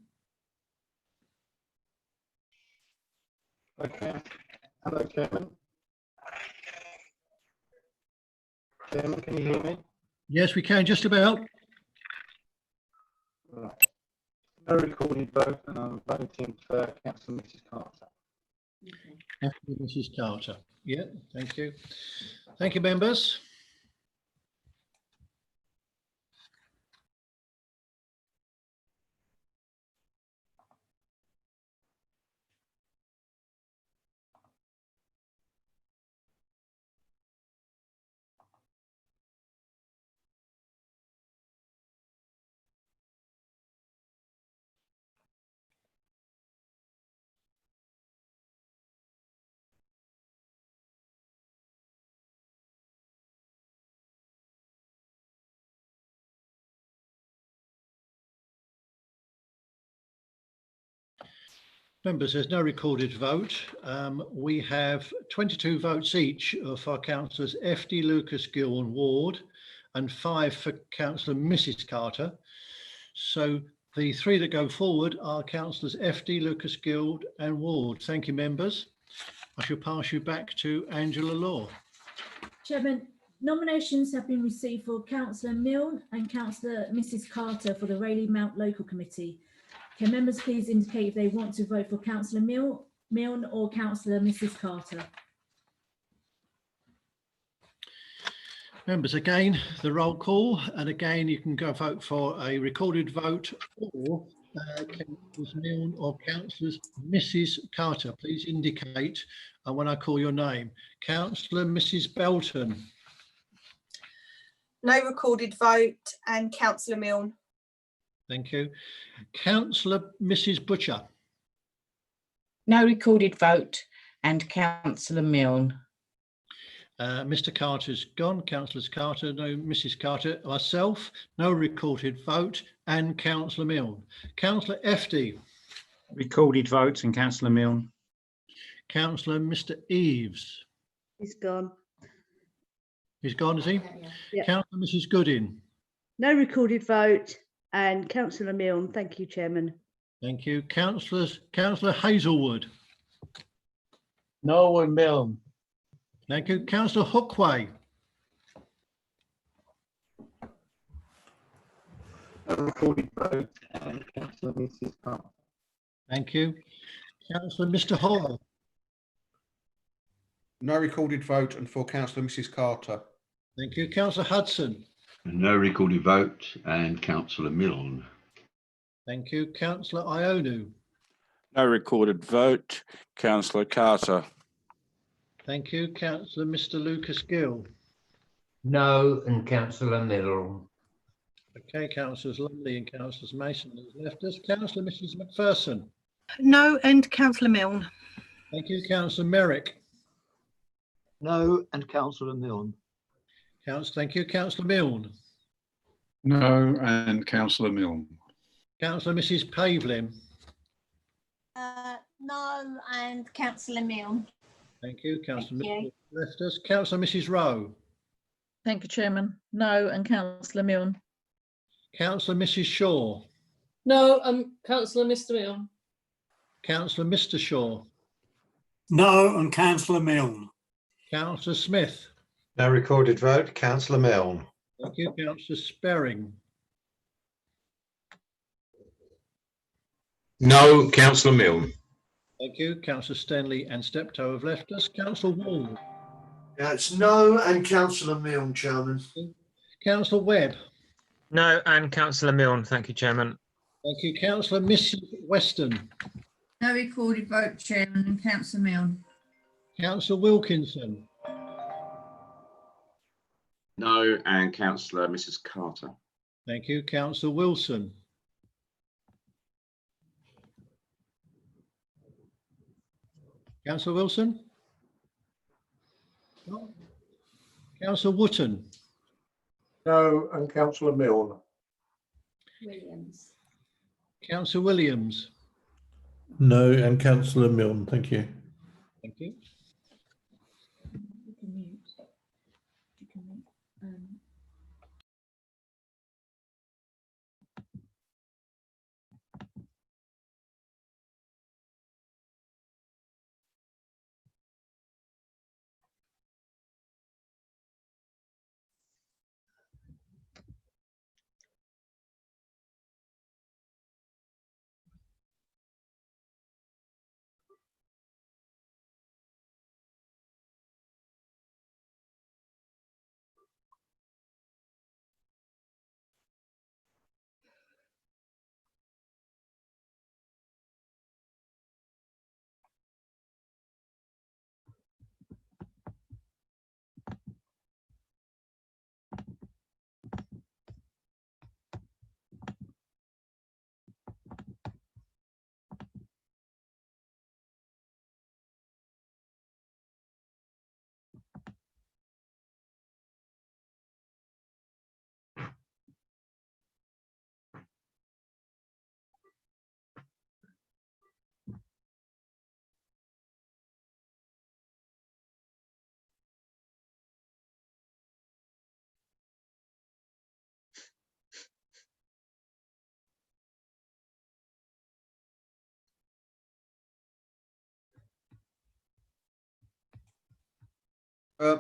Okay. Hello, Chairman. Chairman, can you hear me?
Yes, we can, just about.
Right. No recorded vote, and I'm voting for Councillor Mrs Carter.
After Mrs Carter. Yeah, thank you. Thank you, members. Members, there's no recorded vote. We have 22 votes each for councillors FD, Lucas Gill and Ward, and 5 for councillor Mrs Carter. So the 3 that go forward are councillors FD, Lucas Gill and Ward. Thank you, members. I shall pass you back to Angela Law.
Chairman, nominations have been received for Councillor Milne and Councillor Mrs Carter for the Rayleigh Mount Local Committee. Can members please indicate if they want to vote for Councillor Milne or Councillor Mrs Carter?
Members, again, the roll call, and again, you can go vote for a recorded vote or Councillors Milne or Councillors Mrs Carter. Please indicate when I call your name. Councillor Mrs Belton.
No recorded vote, and Councillor Milne.
Thank you. Councillor Mrs Butcher.
No recorded vote, and Councillor Milne.
Mr Carter's gone. Councillors Carter, no. Mrs Carter, myself, no recorded vote, and Councillor Milne. Councillor FD.
Recorded votes and Councillor Milne.
Councillor Mr Eves.
He's gone.
He's gone, is he?
Yeah.
Councillor Mrs Goodin.
No recorded vote, and Councillor Milne. Thank you, Chairman.
Thank you. Councillor Hazelwood.
No, and Milne.
Thank you. Councillor Hookway.
No recorded vote, and Councillor Mrs Carter.
Thank you. Councillor Mr Hall.
No recorded vote and for Councillor Mrs Carter.
Thank you. Councillor Hudson.
No recorded vote and Councillor Milne.
Thank you. Councillor Ionu.
No recorded vote, Councillor Carter.
Thank you. Councillor Mr Lucas Gill.
No, and Councillor Milne.
Okay, Councillors Lumley and Councillors Mason has left us. Councillor Mrs Macpherson.
No, and Councillor Milne.
Thank you. Councillor Merrick.
No, and Councillor Milne.
Thank you. Councillor Milne.
No, and Councillor Milne.
Councillor Mrs Pavlin.
No, and Councillor Milne.
Thank you. Councillor
Thank
Milne left us. Councillor Mrs Rowe.
Thank you, Chairman. No, and Councillor Milne.
Councillor Mrs Shaw.
No, Councillor Mr Milne.
Councillor Mr Shaw.
No, and Councillor Milne.
Councillor Smith.
No recorded vote, Councillor Milne.
Thank you. Councillor Sperring.
No, Councillor Milne.
Thank you. Councillor Stanley and Steptoe have left us. Councillor Ward.
It's no and Councillor Milne, Chairman.
Councillor Webb.
No, and Councillor Milne. Thank you, Chairman.
Thank you. Councillor Mrs Weston.
No recorded vote, Chairman, and Councillor Milne.
Councillor Wilkinson.
No, and Councillor Mrs Carter.
Thank you. Councillor Wilson. Councillor Wilson. No. Councillor Wotton.
No, and Councillor Milne.
Williams.
Councillor Williams.
No, and Councillor Milne. Thank you.
Thank you.
You can mute. You can mute.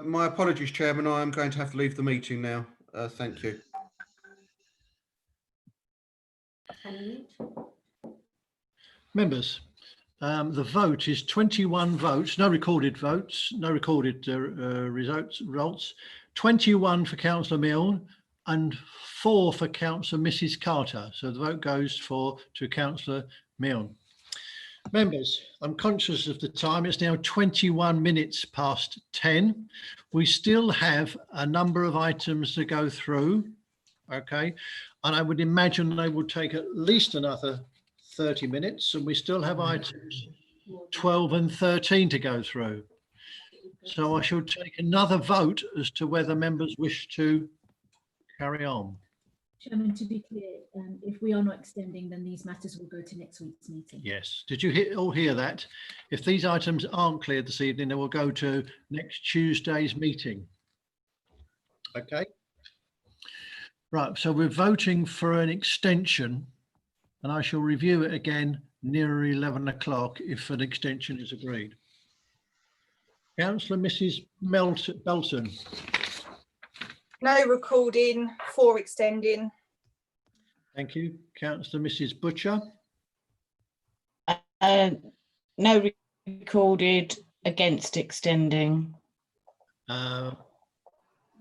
My apologies, Chairman. I am going to have to leave the meeting now. Thank you.
Members, the vote is 21 votes, no recorded votes, no recorded results, 21 for Councillor Milne and 4 for Councillor Mrs Carter. So the vote goes to Councillor Milne. Members, I'm conscious of the time. It's now 21 minutes past 10. We still have a number of items to go through, okay? And I would imagine they will take at least another 30 minutes, and we still have items 12 and 13 to go through. So I shall take another vote as to whether members wish to carry on.
Chairman, to be clear, if we are not extending, then these matters will go to next week's meeting.
Yes. Did you all hear that? If these items aren't cleared this evening, they will go to next Tuesday's meeting. Okay. Right. So we're voting for an extension, and I shall review it again nearer 11 o'clock if an extension is agreed. Councillor Mrs Belton.
No recording, for extending.
Thank you. Councillor Mrs Butcher.
No recorded against extending.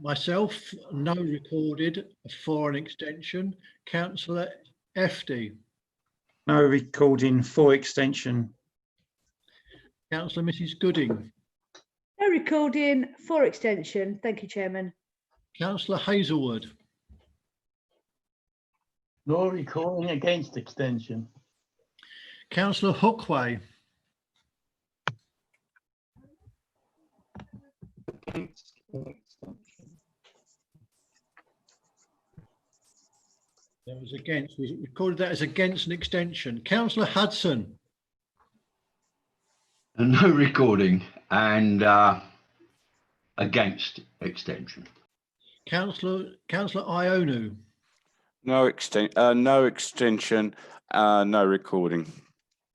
Myself, no recorded for an extension. Councillor FD.
No recording for extension.
Councillor Mrs Gooding.
No recording for extension. Thank you, Chairman.
Councillor Hazelwood.
No recording against extension.
Councillor Hookway. That was against. We recorded that as against an extension. Councillor Hudson.
And no recording and against extension.
Councillor Ionu.
No extension, no recording.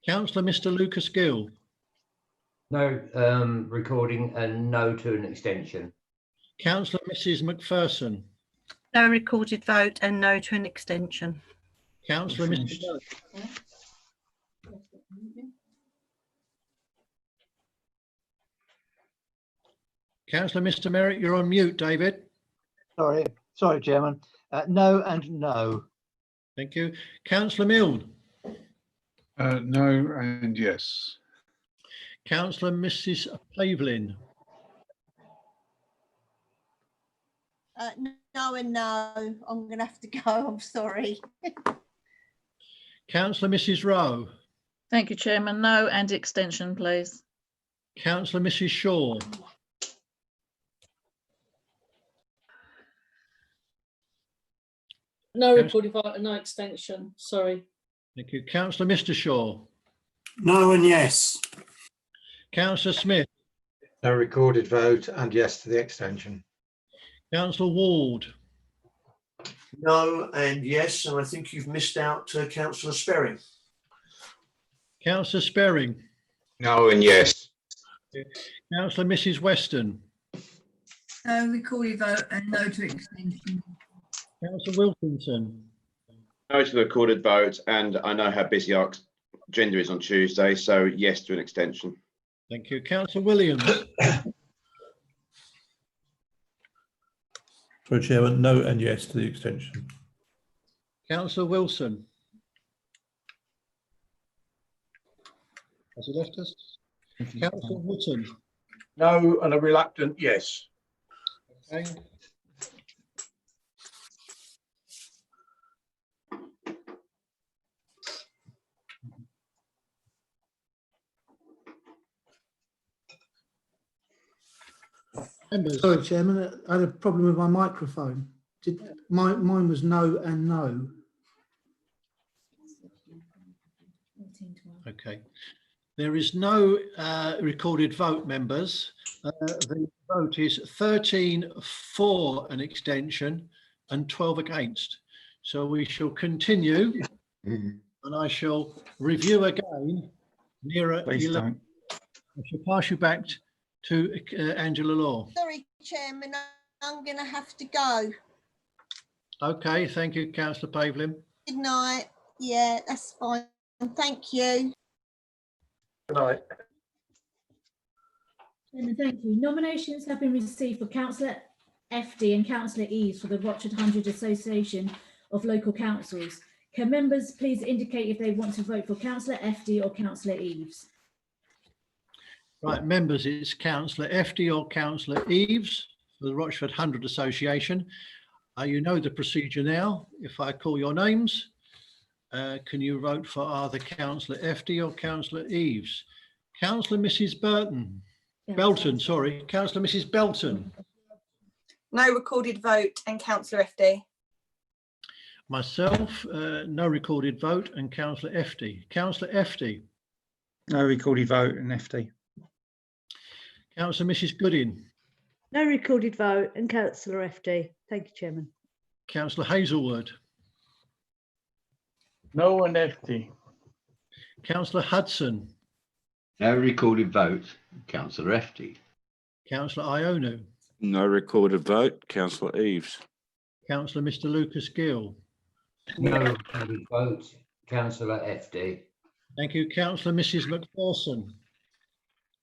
Councillor Mr Lucas Gill.
No recording and no to an extension.
Councillor Mrs McPherson.
No recorded vote and no to an extension.
Councillor Mr Merrick. Councillor Mr Merrick, you're on mute, David.
Sorry, Chairman. No and no.
Thank you. Councillor Milne.
No and yes.
Councillor Mrs Pavlin.
No and no. I'm going to have to go. I'm sorry.
Councillor Mrs Rowe.
Thank you, Chairman. No and extension, please.
Councillor Mrs Shaw.
No recorded vote and no extension. Sorry.
Thank you. Councillor Mr Shaw.
No and yes.
Councillor Smith.
No recorded vote and yes to the extension.
Councillor Ward.
No and yes, and I think you've missed out Councillor Sperring.
Councillor Sperring.
No and yes.
Councillor Mrs Weston.
No recorded vote and no to extension.
Councillor Wilkinson.
No to the recorded vote, and I know how busy our agenda is on Tuesday, so yes to an extension.
Thank you. Councillor Williams.
Sorry, Chairman, no and yes to the extension.
Councillor Wilson. Has he left us? Councillor Wootton.
No and a reluctant yes.
Okay. Members.
Sorry, Chairman, I had a problem with my microphone. Mine was no and no.
Okay. There is no recorded vote, members. The vote is 13 for an extension and 12 against. So we shall continue and I shall review again nearer.
Please
11. I shall pass you back to Angela Law.
Sorry, Chairman, I'm going to have to go.
Okay, thank you, Councillor Pavlin.
Good night. Yeah, that's fine. Thank you.
Good night.
Chairman, thank you. Nominations have been received for Councillor FD and Councillor Eves for the Rochford 100 Association of Local Councils. Can members please indicate if they want to vote for Councillor FD or Councillor Eves?
Right, members, it's Councillor FD or Councillor Eves for the Rochford 100 Association. You know the procedure now. If I call your names, can you vote for either Councillor FD or Councillor Eves? Councillor Mrs. Belton, sorry. Councillor Mrs. Belton.
No recorded vote and Councillor FD.
Myself, no recorded vote and Councillor FD. Councillor FD.
No recorded vote and FD.
Councillor Mrs. Gooding.
No recorded vote and Councillor FD. Thank you, Chairman.
Councillor Hazelwood.
No and FD.
Councillor Hudson.
No recorded vote, Councillor FD.
Councillor Ionu.
No recorded vote, Councillor Eves.
Councillor Mr. Lucas Gill.
No recorded vote, Councillor FD.
Thank you. Councillor Mrs McPherson.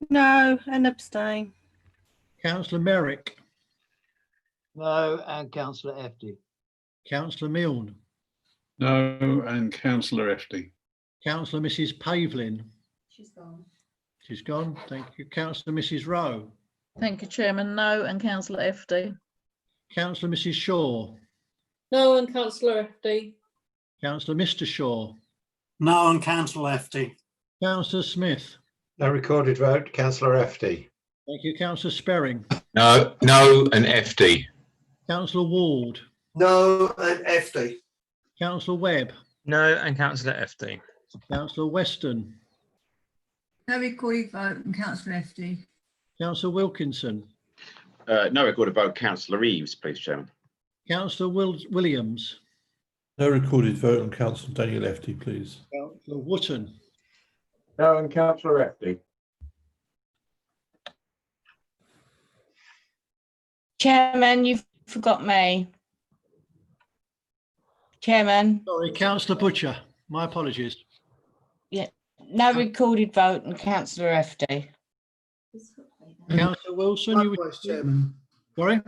No and abstain.
Councillor Merrick.
No and councillor FD.
Councillor Milne.
No and councillor FD.
Councillor Mrs Pavlin.
She's gone.
She's gone. Thank you. Councillor Mrs Rowe.
Thank you, Chairman. No and councillor FD.
Councillor Mrs Shaw.
No and councillor FD.
Councillor Mr Shaw.
No and councillor FD.
Councillor Smith.
No recorded vote, councillor FD.
Thank you. Councillor Sperring.
No and FD.
Councillor Ward.
No and FD.
Councillor Webb.
No and councillor FD.
Councillor Weston.
No recorded vote and councillor FD.
Councillor Wilkinson.
No recorded vote, councillor Eaves, please, Chairman.
Councillor Williams.
No recorded vote on councillor Daniel FD, please.
Councillor Wotton.
No and councillor FD.
Chairman, you've forgot me. Chairman.
Sorry, Councillor Butcher. My apologies.
Yeah, no recorded vote and councillor FD.
Councillor Wilson.
Likewise, Chairman.
Sorry?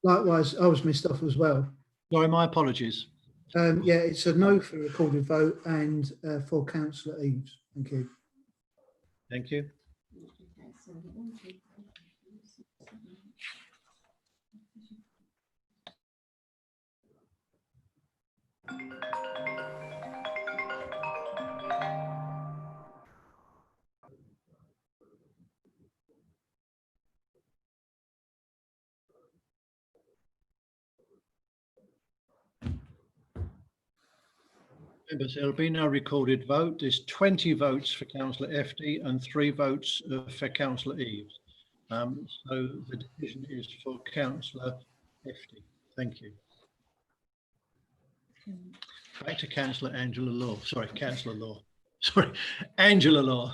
Likewise, I was missed off as well.
Sorry, my apologies.
Yeah, it's a no for recorded vote and for councillor Eaves. Thank you.
Thank you. Members, there'll be no recorded vote. There's 20 votes for councillor FD and 3 votes for councillor Eaves. So the decision is for councillor FD. Thank you. Back to councillor Angela Law. Sorry, councillor Law. Sorry, Angela Law.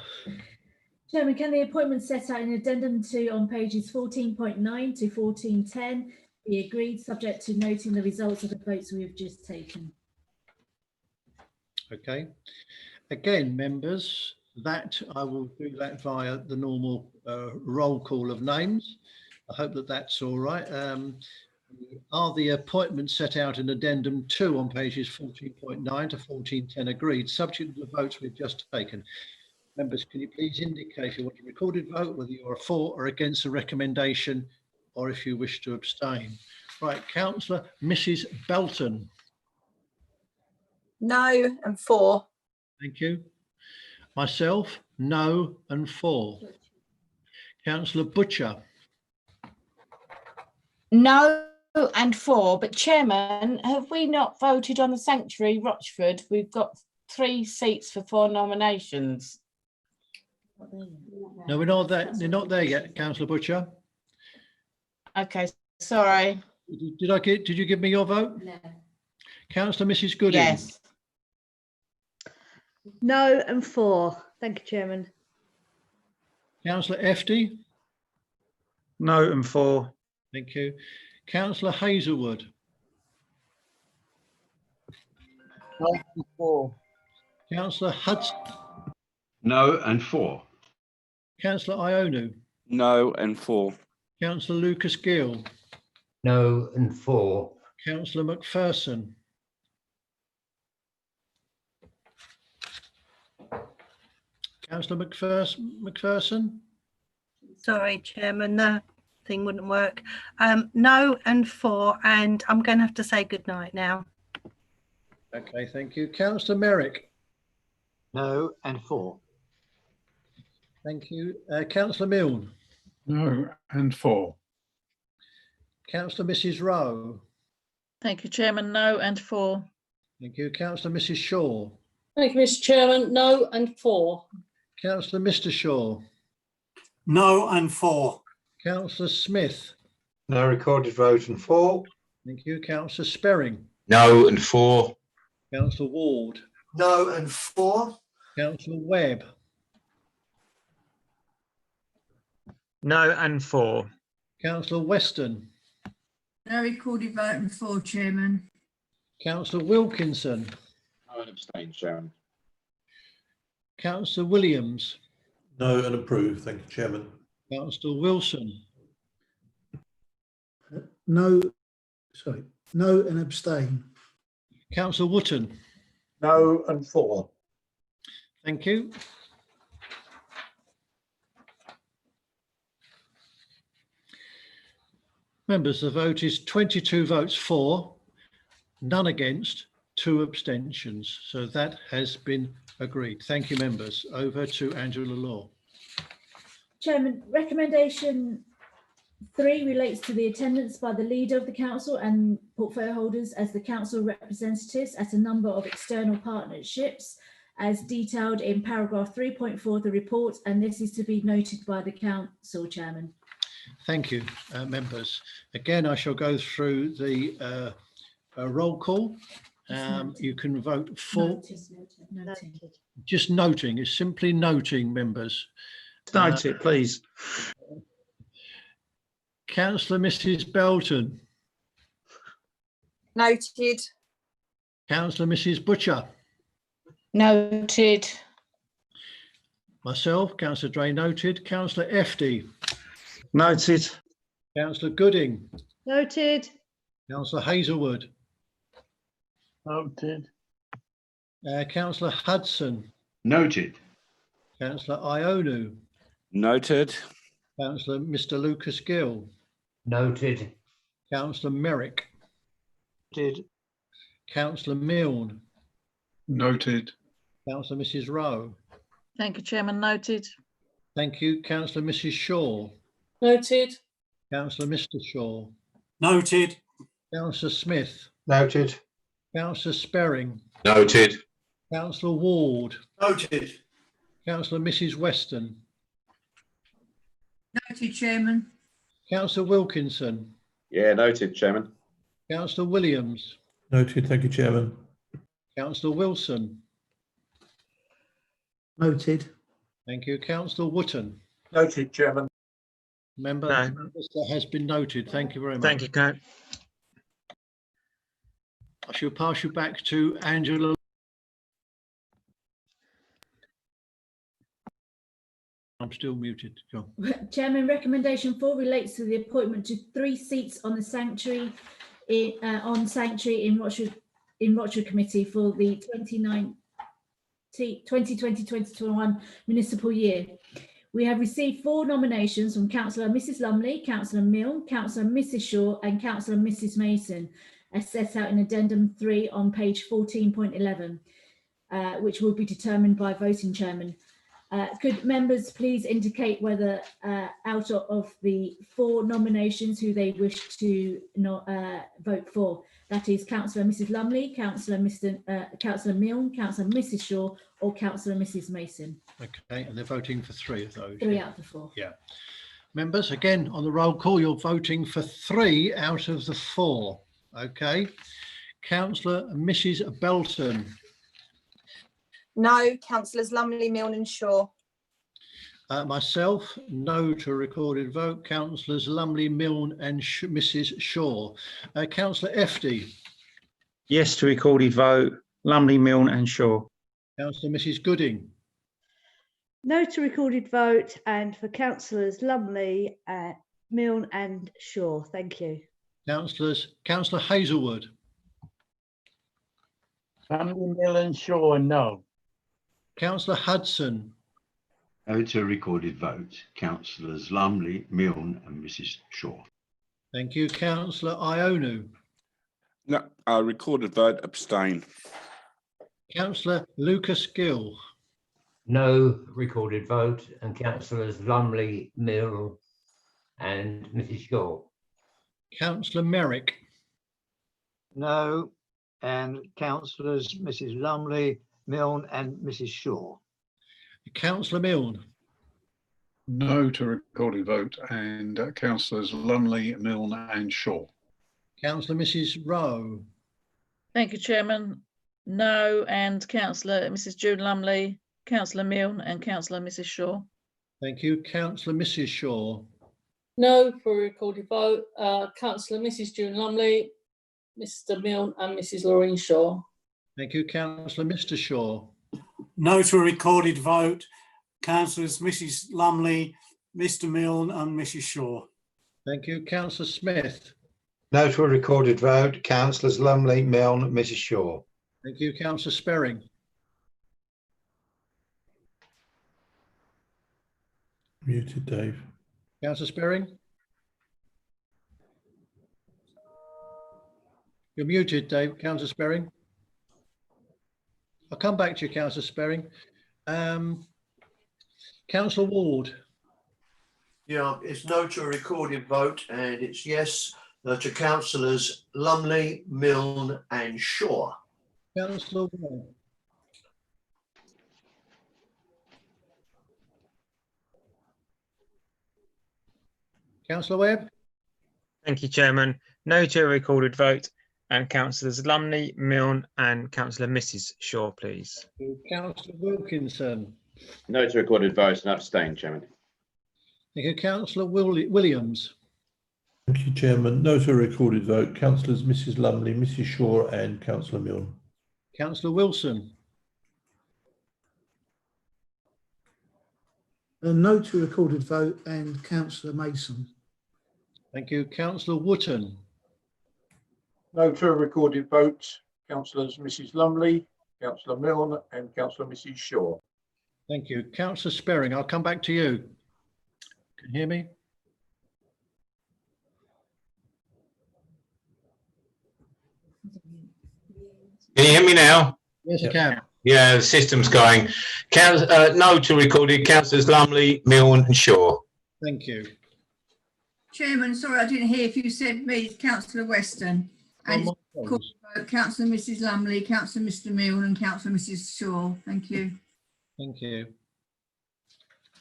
Chairman, can the appointment set out in addendum 2 on pages 14.9 to 14.10 be agreed, subject to noting the results of the votes we have just taken?
Okay. Again, members, that I will do that via the normal roll call of names. I hope that that's all right. Are the appointments set out in addendum 2 on pages 14.9 to 14.10 agreed, subject to the votes we've just taken? Members, can you please indicate if you want a recorded vote, whether you're for or against the recommendation, or if you wish to abstain? Right, Councillor Mrs Belton.
No and 4.
Thank you. Myself, no and 4. Councillor Butcher.
No and 4, but Chairman, have we not voted on the sanctuary, Rochford? We've got 3 seats for 4 nominations.
No, we're not there. They're not there yet, Councillor Butcher.
Okay, sorry.
Did you give me your vote?
No.
Councillor Mrs Gooding.
Yes.
No and 4. Thank you, Chairman.
Councillor FD.
No and 4.
Thank you. Councillor Hazelwood.
No and 4.
Councillor Hudson.
No and 4.
Councillor Ionu.
No and 4.
Councillor Lucas Gill.
No and 4.
Councillor McPherson. Councillor McPherson.
Sorry, Chairman, the thing wouldn't work. No and 4, and I'm going to have to say good night now.
Okay, thank you. Councillor Merrick.
No and 4.
Thank you. Councillor Milne.
No and 4.
Councillor Mrs Rowe.
Thank you, Chairman. No and 4.
Thank you. Councillor Mrs Shaw.
Thank you, Mr. Chairman. No and 4.
Councillor Mr Shaw.
No and 4.
Councillor Smith.
No recorded vote and 4.
Thank you. Councillor Sperring.
No and 4.
Councillor Ward.
No and 4.
Councillor Webb.
No and 4.
Councillor Weston.
No recorded vote and 4, Chairman.
Councillor Wilkinson.
No and abstain, Chairman.
Councillor Williams,
No and approve. Thank you, Chairman.
Councillor Wilson,
No, no and abstain.
Councillor Wotton.
No and 4.
Thank you. Members, the vote is 22 votes for, none against, 2 abstentions. So that has been agreed. Thank you, members. Over to Angela Law.
Chairman, recommendation 3 relates to the attendance by the leader of the council and portfolio holders as the council representatives at a number of external partnerships as detailed in paragraph 3.4 of the report, and this is to be noted by the council, Chairman.
Thank you, members. Again, I shall go through the roll call. You can vote for. Just noting, it's simply noting, members.
Note it, please.
Councillor Mrs. Belton.
Noted.
Councillor Mrs. Butcher.
Noted.
Myself, Councillor Dray, noted. Councillor Efty.
Noted.
Councillor Gooding.
Noted.
Councillor Hazelwood.
Noted.
Councillor Hudson.
Noted.
Councillor Ionu.
Noted.
Councillor Mr. Lucas Gill.
Noted.
Councillor Merrick.
Noted.
Councillor Milne.
Noted.
Councillor Mrs. Rowe.
Thank you, Chairman. Noted.
Thank you. Councillor Mrs. Shaw.
Noted.
Councillor Mr. Shaw.
Noted.
Councillor Smith.
Noted.
Councillor Sperring.
Noted.
Councillor Ward.
Noted.
Councillor Mrs. Weston.
Noted, Chairman.
Councillor Wilkinson.
Yeah, noted, Chairman.
Councillor Williams.
Noted. Thank you, Chairman.
Councillor Wilson.
Noted.
Thank you. Councillor Wotton.
Noted, Chairman.
Member,
No.
that has been noted. Thank you very much.
Thank you,
I shall pass you back to Angela. I'm still muted. Go on.
Chairman, recommendation 4 relates to the appointment to 3 seats on the sanctuary in Rochford Committee for the 2020-2021 municipal year. We have received 4 nominations from Councillor Mrs. Lumley, Councillor Milne, Councillor Mrs. Shaw and Councillor Mrs. Mason, as set out in addendum 3 on page 14.11, which will be determined by voting, Chairman. Could members please indicate whether out of the 4 nominations who they wish to vote for? That is Councillor Mrs. Lumley, Councillor Milne, Councillor Mrs. Shaw or Councillor Mrs. Mason.
Okay, and they're voting for 3 of those.
3
yeah.
out of the 4.
Yeah. Members, again, on the roll call, you're voting for 3 out of the 4. Okay. Councillor Mrs. Belton.
No. Councillors Lumley, Milne and Shaw.
Myself, no to a recorded vote. Councillors Lumley, Milne and Mrs. Shaw. Councillor Efty.
Yes to recorded vote. Lumley, Milne and Shaw.
Councillor Mrs. Gooding.
No to recorded vote, and for councillors Lumley, Milne and Shaw. Thank you.
Councillor Hazelwood.
Lumley, Milne and Shaw, no.
Councillor Hudson.
No to a recorded vote. Councillors Lumley, Milne and Mrs. Shaw.
Thank you. Councillor Ionu.
No, recorded vote, abstain.
Councillor Lucas Gill.
No recorded vote, and councillors Lumley, Milne and Mrs. Shaw.
Councillor Merrick.
No, and councillors Mrs. Lumley, Milne and Mrs. Shaw.
Councillor Milne.
No to recorded vote, and councillors Lumley, Milne and Shaw.
Councillor Mrs. Rowe.
Thank you, Chairman. No, and Councillor Mrs. June Lumley, Councillor Milne and Councillor Mrs. Shaw.
Thank you. Councillor Mrs. Shaw.
No for a recorded vote. Councillor Mrs. June Lumley, Mr. Milne and Mrs. Laureen Shaw.
Thank you. Councillor Mr. Shaw.
No to a recorded vote, councillors Mrs Lumley, Mr Milne and Mrs Shaw.
Thank you. Councillor Smith.
No to a recorded vote, councillors Lumley, Milne, Mrs Shaw.
Thank you. Councillor Sperring.
Muted, Dave.
Councillor Sperring. You're muted, Dave. Councillor Sperring. I'll come back to you, Councillor Sperring. Councillor Ward.
Yeah, it's no to a recorded vote and it's yes to councillors Lumley, Milne and Shaw.
Councillor Ward. Councillor Webb.
Thank you, Chairman. No to a recorded vote, and councillors Lumley, Milne and councillor Mrs Shaw, please.
Councillor Wilkinson.
No to recorded vote and abstain, Chairman.
Thank you. Councillor Williams.
Thank you, Chairman. No to a recorded vote, councillors Mrs Lumley, Mrs Shaw and councillor Milne.
Councillor Wilson.
No to recorded vote and councillor Mason.
Thank you. Councillor Wootton.
No to a recorded vote, councillors Mrs Lumley, councillor Milne and councillor Mrs Shaw.
Thank you. Councillor Sperring, I'll come back to you. Can you hear me?
Can you hear me now?
Yes, I can.
Yeah, the system's going. No to recorded, councillors Lumley, Milne and Shaw.
Thank you.
Chairman, sorry, I didn't hear if you said me, Councillor Weston. And it's called vote, Councillor Mrs Lumley, Councillor Mr Milne and Councillor Mrs Shaw. Thank you.
Thank you.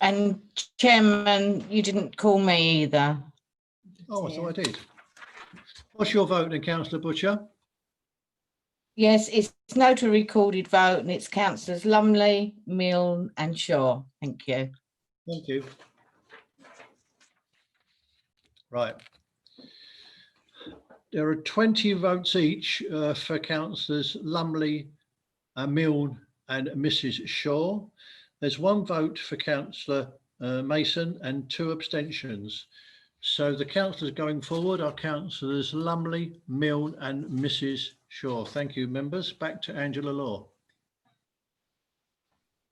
And Chairman, you didn't call me either.
Oh, I thought I did. What's your vote then, Councillor Butcher?
Yes, it's no to recorded vote and it's councillors Lumley, Milne and Shaw. Thank you.
Thank you. Right. There are 20 votes each for councillors Lumley, Milne and Mrs Shaw. There's one vote for councillor Mason and 2 abstentions. So the councillors going forward are councillors Lumley, Milne and Mrs Shaw. Thank you, members. Back to Angela Law.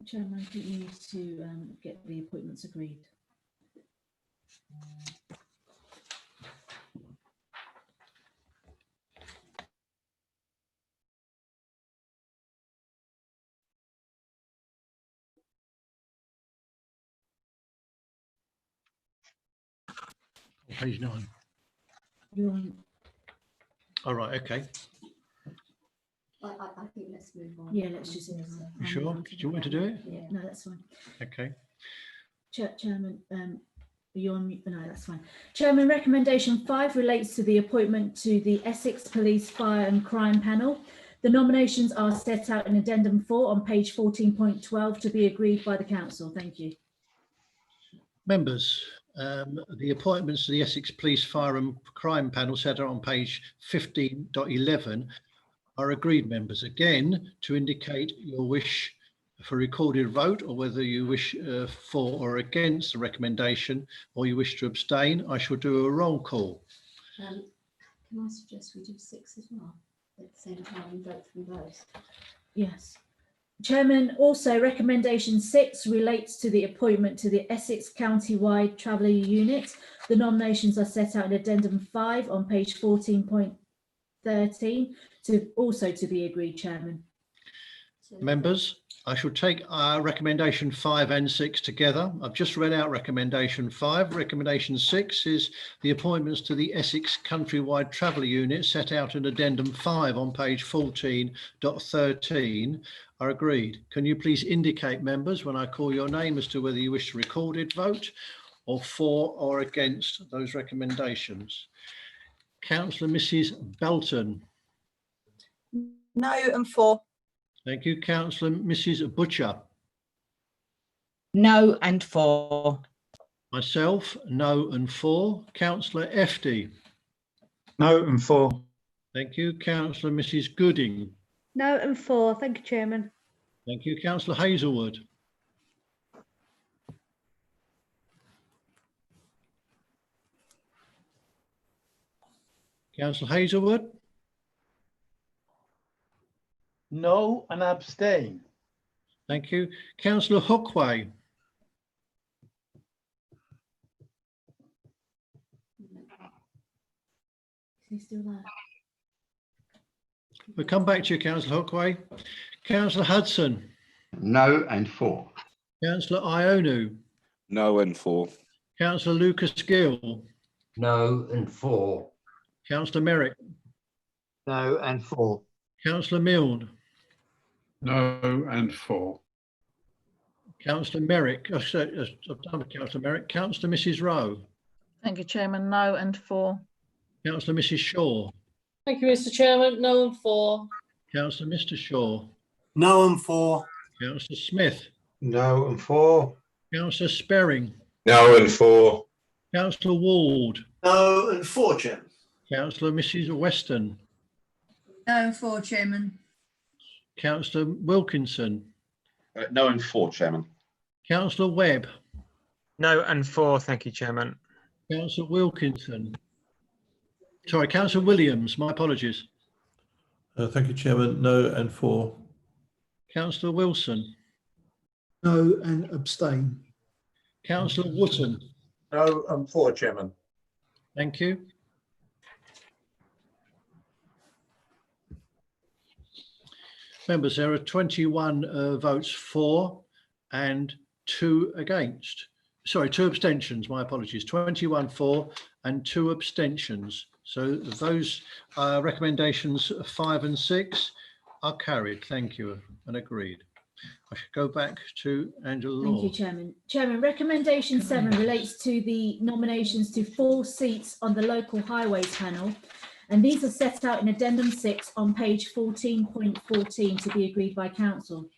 Chairman, I think you need to get the appointments agreed.
Page 9.
You're on.
All right, okay.
I think let's move on.
Yeah, let's just move on.
You sure? Do you want me to do it?
Yeah, no, that's fine.
Okay.
Chairman, you're on mute. No, that's fine. Chairman, recommendation 5 relates to the appointment to the Essex Police Fire and Crime Panel. The nominations are set out in addendum 4 on page 14.12 to be agreed by the council. Thank you.
Members, the appointments to the Essex Police Fire and Crime Panel set out on page 15.11 are agreed, members. Again, to indicate your wish for recorded vote or whether you wish for or against the recommendation or you wish to abstain, I shall do a roll call.
Can I suggest we do 6 as well? At the same time, we vote through those.
Yes. Chairman, also recommendation 6 relates to the appointment to the Essex County-wide Traveller Unit. The nominations are set out in addendum 5 on page 14.13 to also to be agreed, Chairman.
Members, I shall take recommendation 5 and 6 together. I've just read out recommendation 5. Recommendation 6 is the appointments to the Essex Countrywide Traveller Unit set out in addendum 5 on page 14.13 are agreed. Can you please indicate, members, when I call your name as to whether you wish to recorded vote or for or against those recommendations? Councillor Mrs Belton.
No and 4.
Thank you. Councillor Mrs Butcher.
No and 4.
Myself, no and 4. Councillor FD.
No and 4.
Thank you. Councillor Mrs Gooding.
No and 4. Thank you, Chairman.
Thank you. Councillor Hazelwood. Councillor Hazelwood.
No and abstain.
Thank you. Councillor Hookway.
Is he still there?
We'll come back to you, Councillor Hookway. Councillor Hudson.
No and 4.
Councillor Ionu.
No and 4.
Councillor Lucas Gill.
No and 4.
Councillor Merrick.
No and 4.
Councillor Milne.
No and 4.
Councillor Merrick. I've done with Councillor Merrick. Councillor Mrs Rowe.
Thank you, Chairman. No and 4.
Councillor Mrs Shaw.
Thank you, Mr. Chairman. No and 4.
Councillor Mr Shaw.
No and 4.
Councillor Smith.
No and 4.
Councillor Sperring.
No and 4.
Councillor Ward.
No and 4, Chairman.
Councillor Mrs Weston.
No and 4, Chairman.
Councillor Wilkinson.
No and 4, Chairman.
Councillor Webb.
No and 4, thank you, Chairman.
Councillor Wilkinson. Sorry, Councillor Williams, my apologies.
Thank you, Chairman. No and 4.
Councillor Wilson.
No and abstain.
Councillor Wootton.
No and 4, Chairman.
Thank you. Members, there are 21 votes for and 2 against. Sorry, 2 abstentions, my apologies. 21 for and 2 abstentions. So those recommendations 5 and 6 are carried. Thank you and agreed. I should go back to Angela Law.
Thank you, Chairman. Chairman, recommendation 7 relates to the nominations to 4 seats on the local highways panel. And these are set out in addendum 6 on page 14.14 to be agreed by council.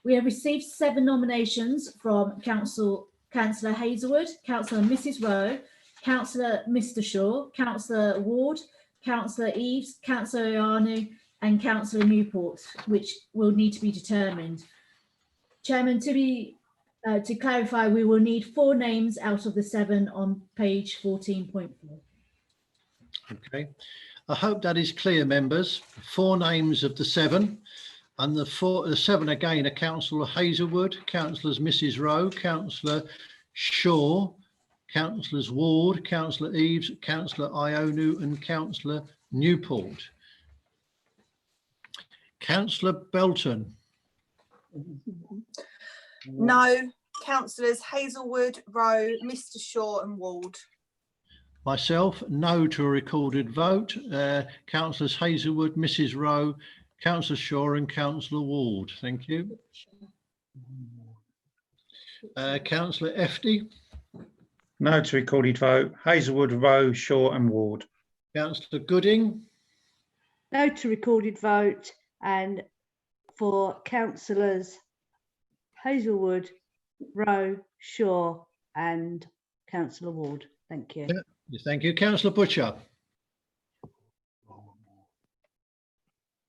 We have received 7 nominations from Councillor Hazelwood, Councillor Mrs Rowe, Councillor Mr Shaw, Councillor Ward, Councillor Eves, Councillor Ionu and Councillor Newport, which will need to be determined. Chairman, to clarify, we will need 4 names out of the 7 on page 14.4.
Okay, I hope that is clear, members. 4 names of the 7, and the 7 again are Councillor Hazelwood, Councillors Mrs Rowe, Councillor Shaw, Councillors Ward, Councillor Eves, Councillor Ionu and Councillor Newport. Councillor Belton.
No. Councillors Hazelwood, Rowe, Mr Shaw and Ward.
Myself, no to a recorded vote. Councillors Hazelwood, Mrs Rowe, Councillor Shaw and Councillor Ward. Thank you. Councillor Efty.
No to recorded vote. Hazelwood, Rowe, Shaw and Ward.
Councillor Gooding.
No to recorded vote, and for councillors Hazelwood, Rowe, Shaw and Councillor Ward. Thank you.
Thank you. Councillor Butcher.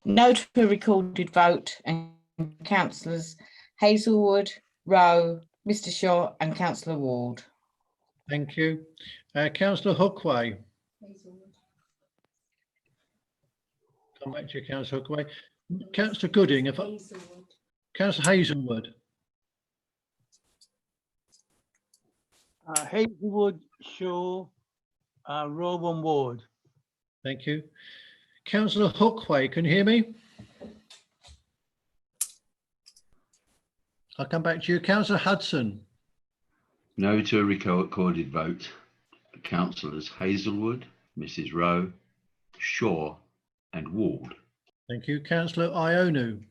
No to a recorded vote, and councillors Hazelwood, Rowe, Mr Shaw and Councillor Ward.
Thank you. Councillor Hookway. Come back to you, Councillor Hookway. Councillor Gooding. Councillor Hazelwood.
Hazelwood, Shaw, Rowe and Ward.
Thank you. Councillor Hookway, can you hear me? I'll come back to you. Councillor Hudson.
No to a recorded vote. Councillors Hazelwood, Mrs Rowe, Shaw and Ward.
Thank you. Councillor Ionu.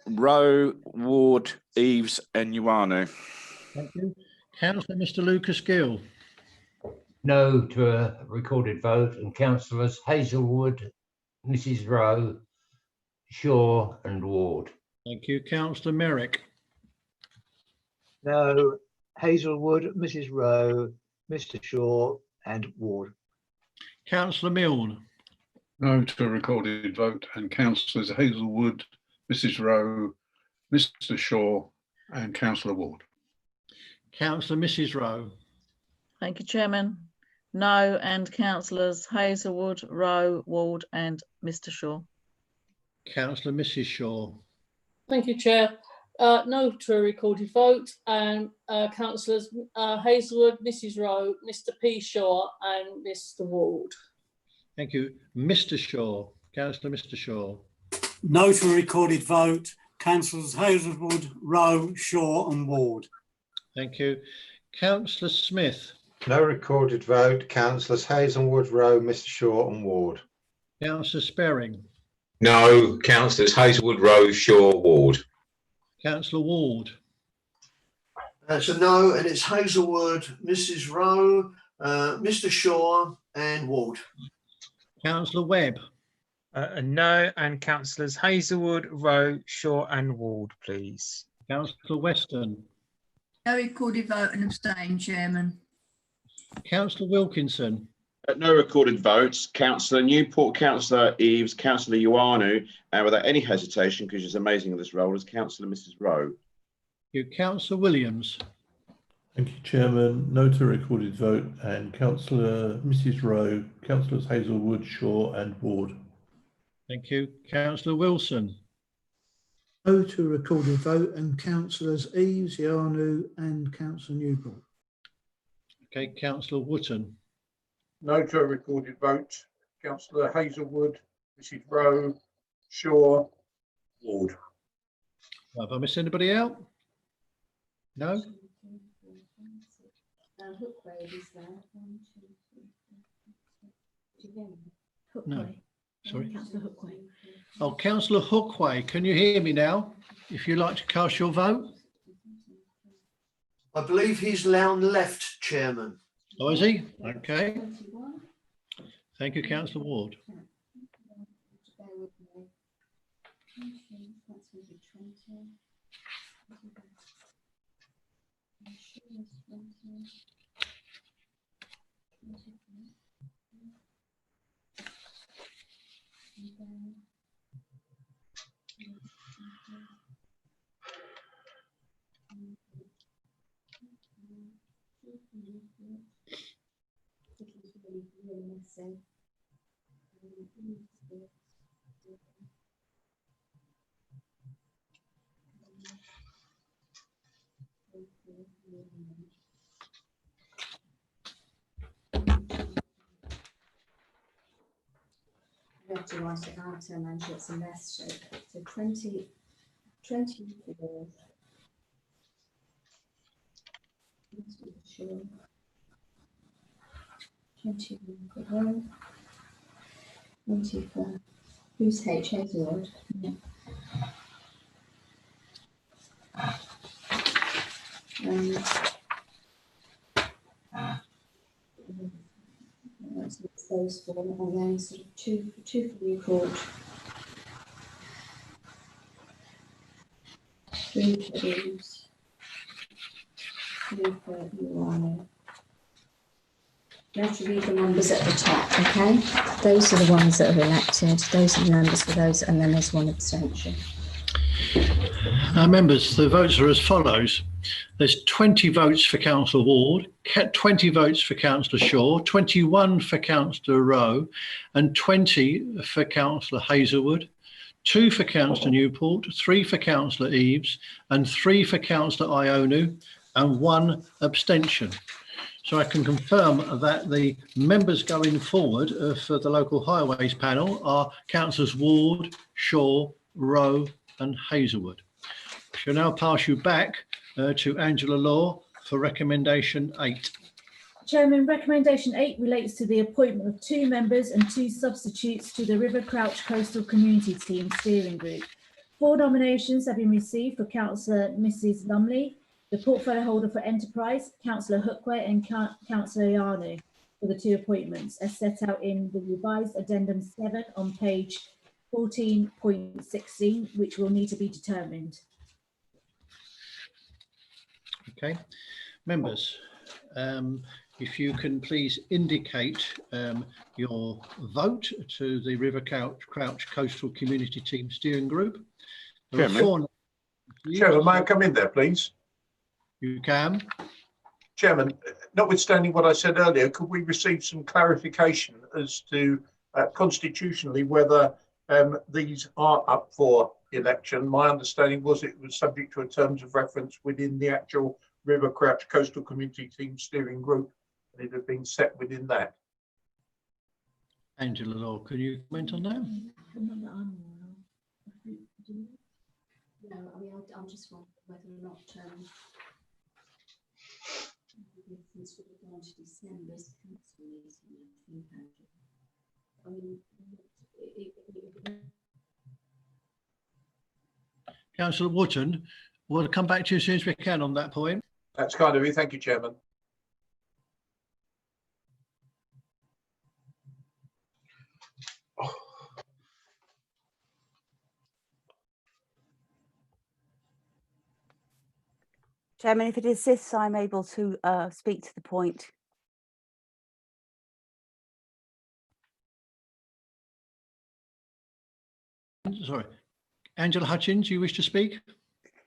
Rowe, Ward, Eves and Ioanu.
Thank you. Councillor Mr Lucas Gill.
No to a recorded vote, and councillors Hazelwood, Mrs Rowe, Shaw and Ward.
Thank you. Councillor Merrick.
No. Hazelwood, Mrs Rowe, Mr Shaw and Ward.
Councillor Milne.
No to a recorded vote, and councillors Hazelwood, Mrs Rowe, Mr Shaw and Councillor Ward.
Councillor Mrs Rowe.
Thank you, Chairman. No, and councillors Hazelwood, Rowe, Ward and Mr Shaw.
Councillor Mrs Shaw.
Thank you, Chair. No to a recorded vote, and councillors Hazelwood, Mrs Rowe, Mr P Shaw and Mr Ward.
Thank you. Mr Shaw. Councillor Mr Shaw.
No to a recorded vote, councillors Hazelwood, Rowe, Shaw and Ward.
Thank you. Councillor Smith.
No recorded vote, councillors Hazelwood, Rowe, Mr Shaw and Ward.
Councillor Sperring.
No, councillors Hazelwood, Rowe, Shaw, Ward.
Councillor Ward.
That's a no, and it's Hazelwood, Mrs Rowe, Mr Shaw and Ward.
Councillor Webb.
A no, and councillors Hazelwood, Rowe, Shaw and Ward, please.
Councillor Weston.
No recorded vote and abstain, Chairman.
Councillor Wilkinson.
No recorded votes. Councillor Newport, Councillor Eves, Councillor Ioannou, and without any hesitation, because she's amazing in this role, is Councillor Mrs Rowe.
Councillor Williams.
Thank you, Chairman. No to recorded vote, and Councillor Mrs Rowe, councillors Hazelwood, Shaw and Ward.
Thank you. Councillor Wilson.
No to a recorded vote, and councillors Eves, Ioannou and Councillor Newport.
Okay, Councillor Wootton.
No to a recorded vote, councillor Hazelwood, Mrs Rowe, Shaw, Ward.
Have I missed anybody out? No? No. Sorry.
Councillor Hookway.
Oh, Councillor Hookway, can you hear me now? If you'd like to cast your vote.
I believe he's down left, Chairman.
Oh, is he? Okay. Thank you, Councillor Ward.
You have to write it out, and it's a mess shape. So 20, 24. 21. 24. Who's H? Hazelwood? Yeah. Those four, and then sort of two for record, 3 for these, 3 for Ioannou. You have to read the numbers at the top, okay? Those are the ones that are elected, those are the numbers for those, and then there's one abstention.
Members, the votes are as follows. There's 20 votes for Councillor Ward, 20 votes for Councillor Shaw, 21 for Councillor Rowe, and 20 for Councillor Hazelwood, 2 for Councillor Newport, 3 for Councillor Eves, and 3 for Councillor Ioannou, and 1 abstention. So I can confirm that the members going forward for the local highways panel are Councillors Ward, Shaw, Rowe, and Hazelwood. I shall now pass you back to Angela Law for recommendation 8.
Chairman, recommendation 8 relates to the appointment of 2 members and 2 substitutes to the River Crouch Coastal Community Team Steering Group. 4 nominations have been received for Councillor Mrs Lumley, the portfolio holder for Enterprise, Councillor Hookway and Councillor Ioannou for the 2 appointments as set out in the revised addendum 7 on page 14.16, which will need to be determined.
Okay, members, if you can please indicate your vote to the River Crouch Coastal Community Team Steering Group. There are
Chairman.
4
Chairman, may I come in there, please?
You can.
Chairman, notwithstanding what I said earlier, could we receive some clarification as to constitutionally whether these are up for election? My understanding was it was subject to a terms of reference within the actual River Crouch Coastal Community Team Steering Group, and it had been set within that.
Angela Law, can you comment on that?
No, I mean, I'm just wondering whether or not this would have gone to December's council meeting. I mean,
Councillor Wotton, we'll come back to you as soon as we can on that point.
That's kind of you. Thank you, Chairman.
Chairman, if it assists, I'm able to speak to the point.
Sorry, Angela Hutchins, you wish to speak?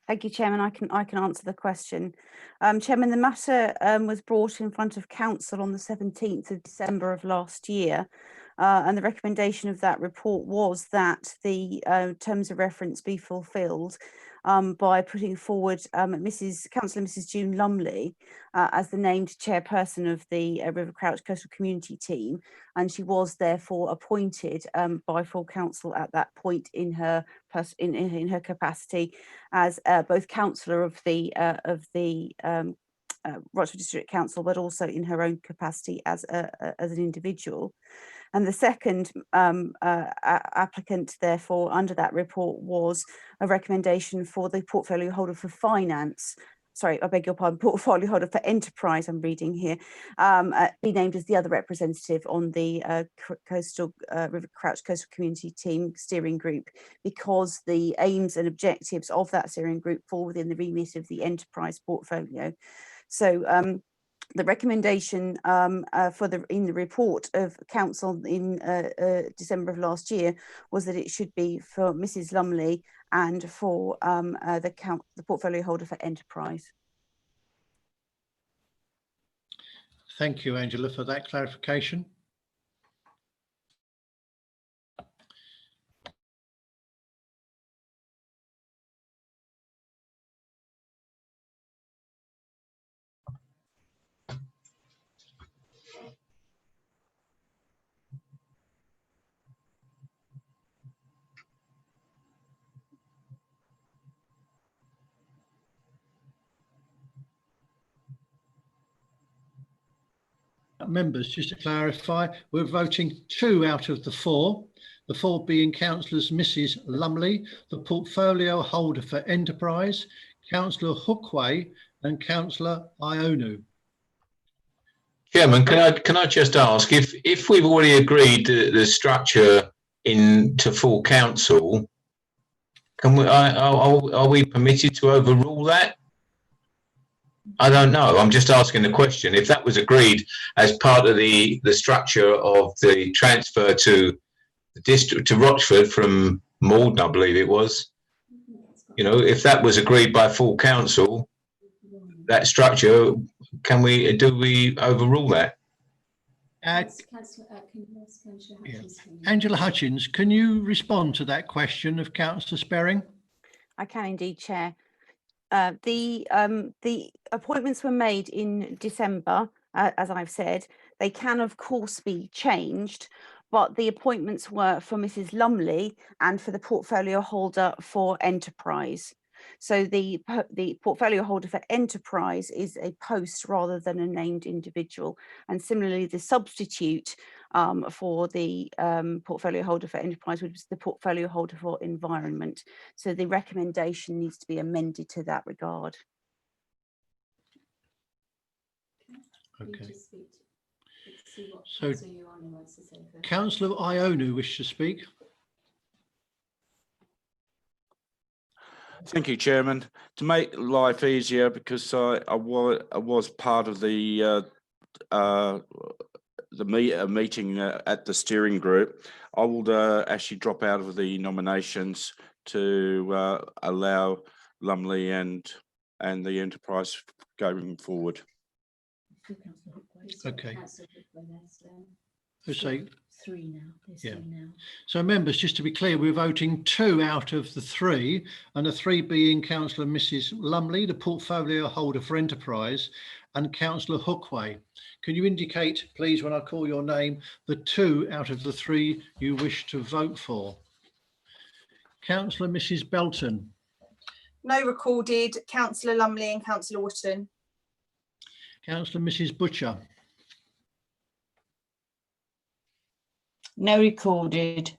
Thank you, Chairman. I can answer the question. Chairman, the matter was brought in front of Council on the 17th of December of last year. And the recommendation of that report was that the terms of reference be fulfilled by putting forward Councillor Mrs. June Lumley as the named chairperson of the River Crouch Coastal Community Team, and she was therefore appointed by full council at that point in her capacity as both councillor of the Rochester District Council, but also in her own capacity as an individual. And the second applicant, therefore, under that report was a recommendation for the portfolio holder for finance. Sorry, I beg your pardon, portfolio holder for enterprise, I'm reading here, be named as the other representative on the River Crouch Coastal Community Team Steering Group, because the aims and objectives of that steering group fall within the remit of the enterprise portfolio. So the recommendation in the report of council in December of last year was that it should be for Mrs. Lumley and for the portfolio holder for enterprise.
Thank you, Angela, for that clarification. Members, just to clarify, we're voting 2 out of the 4, the 4 being councillors Mrs. Lumley, the portfolio holder for enterprise, Councillor Hookway and Councillor Ionu.
Chairman, can I just ask if we've already agreed the structure into full council, can we are we permitted to overrule that? I don't know. I'm just asking the question. If that was agreed as part of the structure of the transfer to the district to Rochford from Malden, I believe it was, you know, if that was agreed by full council, that structure, do we overrule that?
Angela Hutchins, can you respond to that question of Councillor Sperring?
I can indeed, Chair. The appointments were made in December, as I've said. They can, of course, be changed, but the appointments were for Mrs. Lumley and for the portfolio holder for enterprise. So the portfolio holder for enterprise is a post rather than a named individual. And similarly, the substitute for the portfolio holder for enterprise would be the portfolio holder for environment. So the recommendation needs to be amended to that regard.
Okay. So Councillor Ionu wishes to speak.
Thank you, Chairman. To make life easier, because I was part of the meeting at the steering group, I will actually drop out of the nominations to allow Lumley and the enterprise going forward.
Okay. Who's say?
Three now. There's
Yeah.
three now.
So members, just to be clear, we're voting 2 out of the 3, and the 3 being Councillor Mrs Lumley, the portfolio holder for enterprise, and Councillor Hookway. Can you indicate, please, when I call your name, the 2 out of the 3 you wish to vote for? Councillor Mrs Belton.
No recorded, Councillor Lumley and Councillor Wotton.
Councillor Mrs Butcher.
No recorded,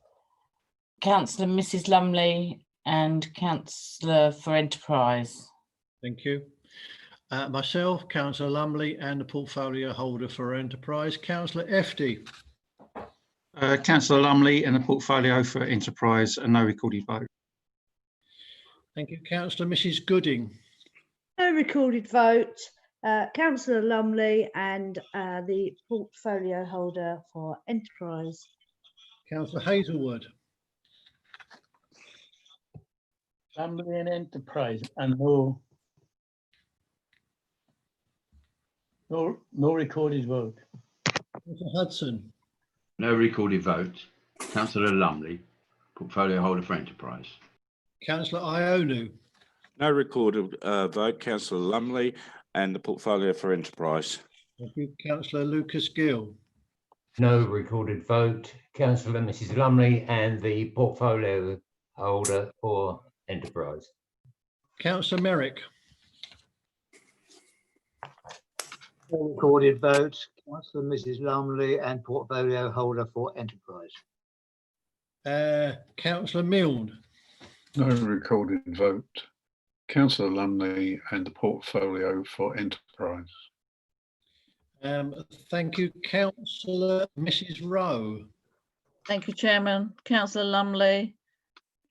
Councillor Mrs Lumley and Councillor for Enterprise.
Thank you. Myself, Councillor Lumley, and the portfolio holder for enterprise, Councillor Efty.
Councillor Lumley and the portfolio for enterprise, and no recorded vote.
Thank you. Councillor Mrs Gooding.
No recorded vote, Councillor Lumley and the portfolio holder for enterprise.
Councillor Hazelwood.
Lumley and enterprise, and no recorded vote.
Councillor Hudson.
No recorded vote, Councillor Lumley, portfolio holder for enterprise.
Councillor Ionu.
No recorded vote, Councillor Lumley and the portfolio for enterprise.
Thank you. Councillor Lucas Gill.
No recorded vote, Councillor Mrs Lumley and the portfolio holder for enterprise.
Councillor Merrick.
No recorded vote, Councillor Mrs Lumley and portfolio holder for enterprise.
Councillor Milne.
No recorded vote, Councillor Lumley and the portfolio for enterprise.
Thank you. Councillor Mrs Rowe.
Thank you, Chairman. Councillor Lumley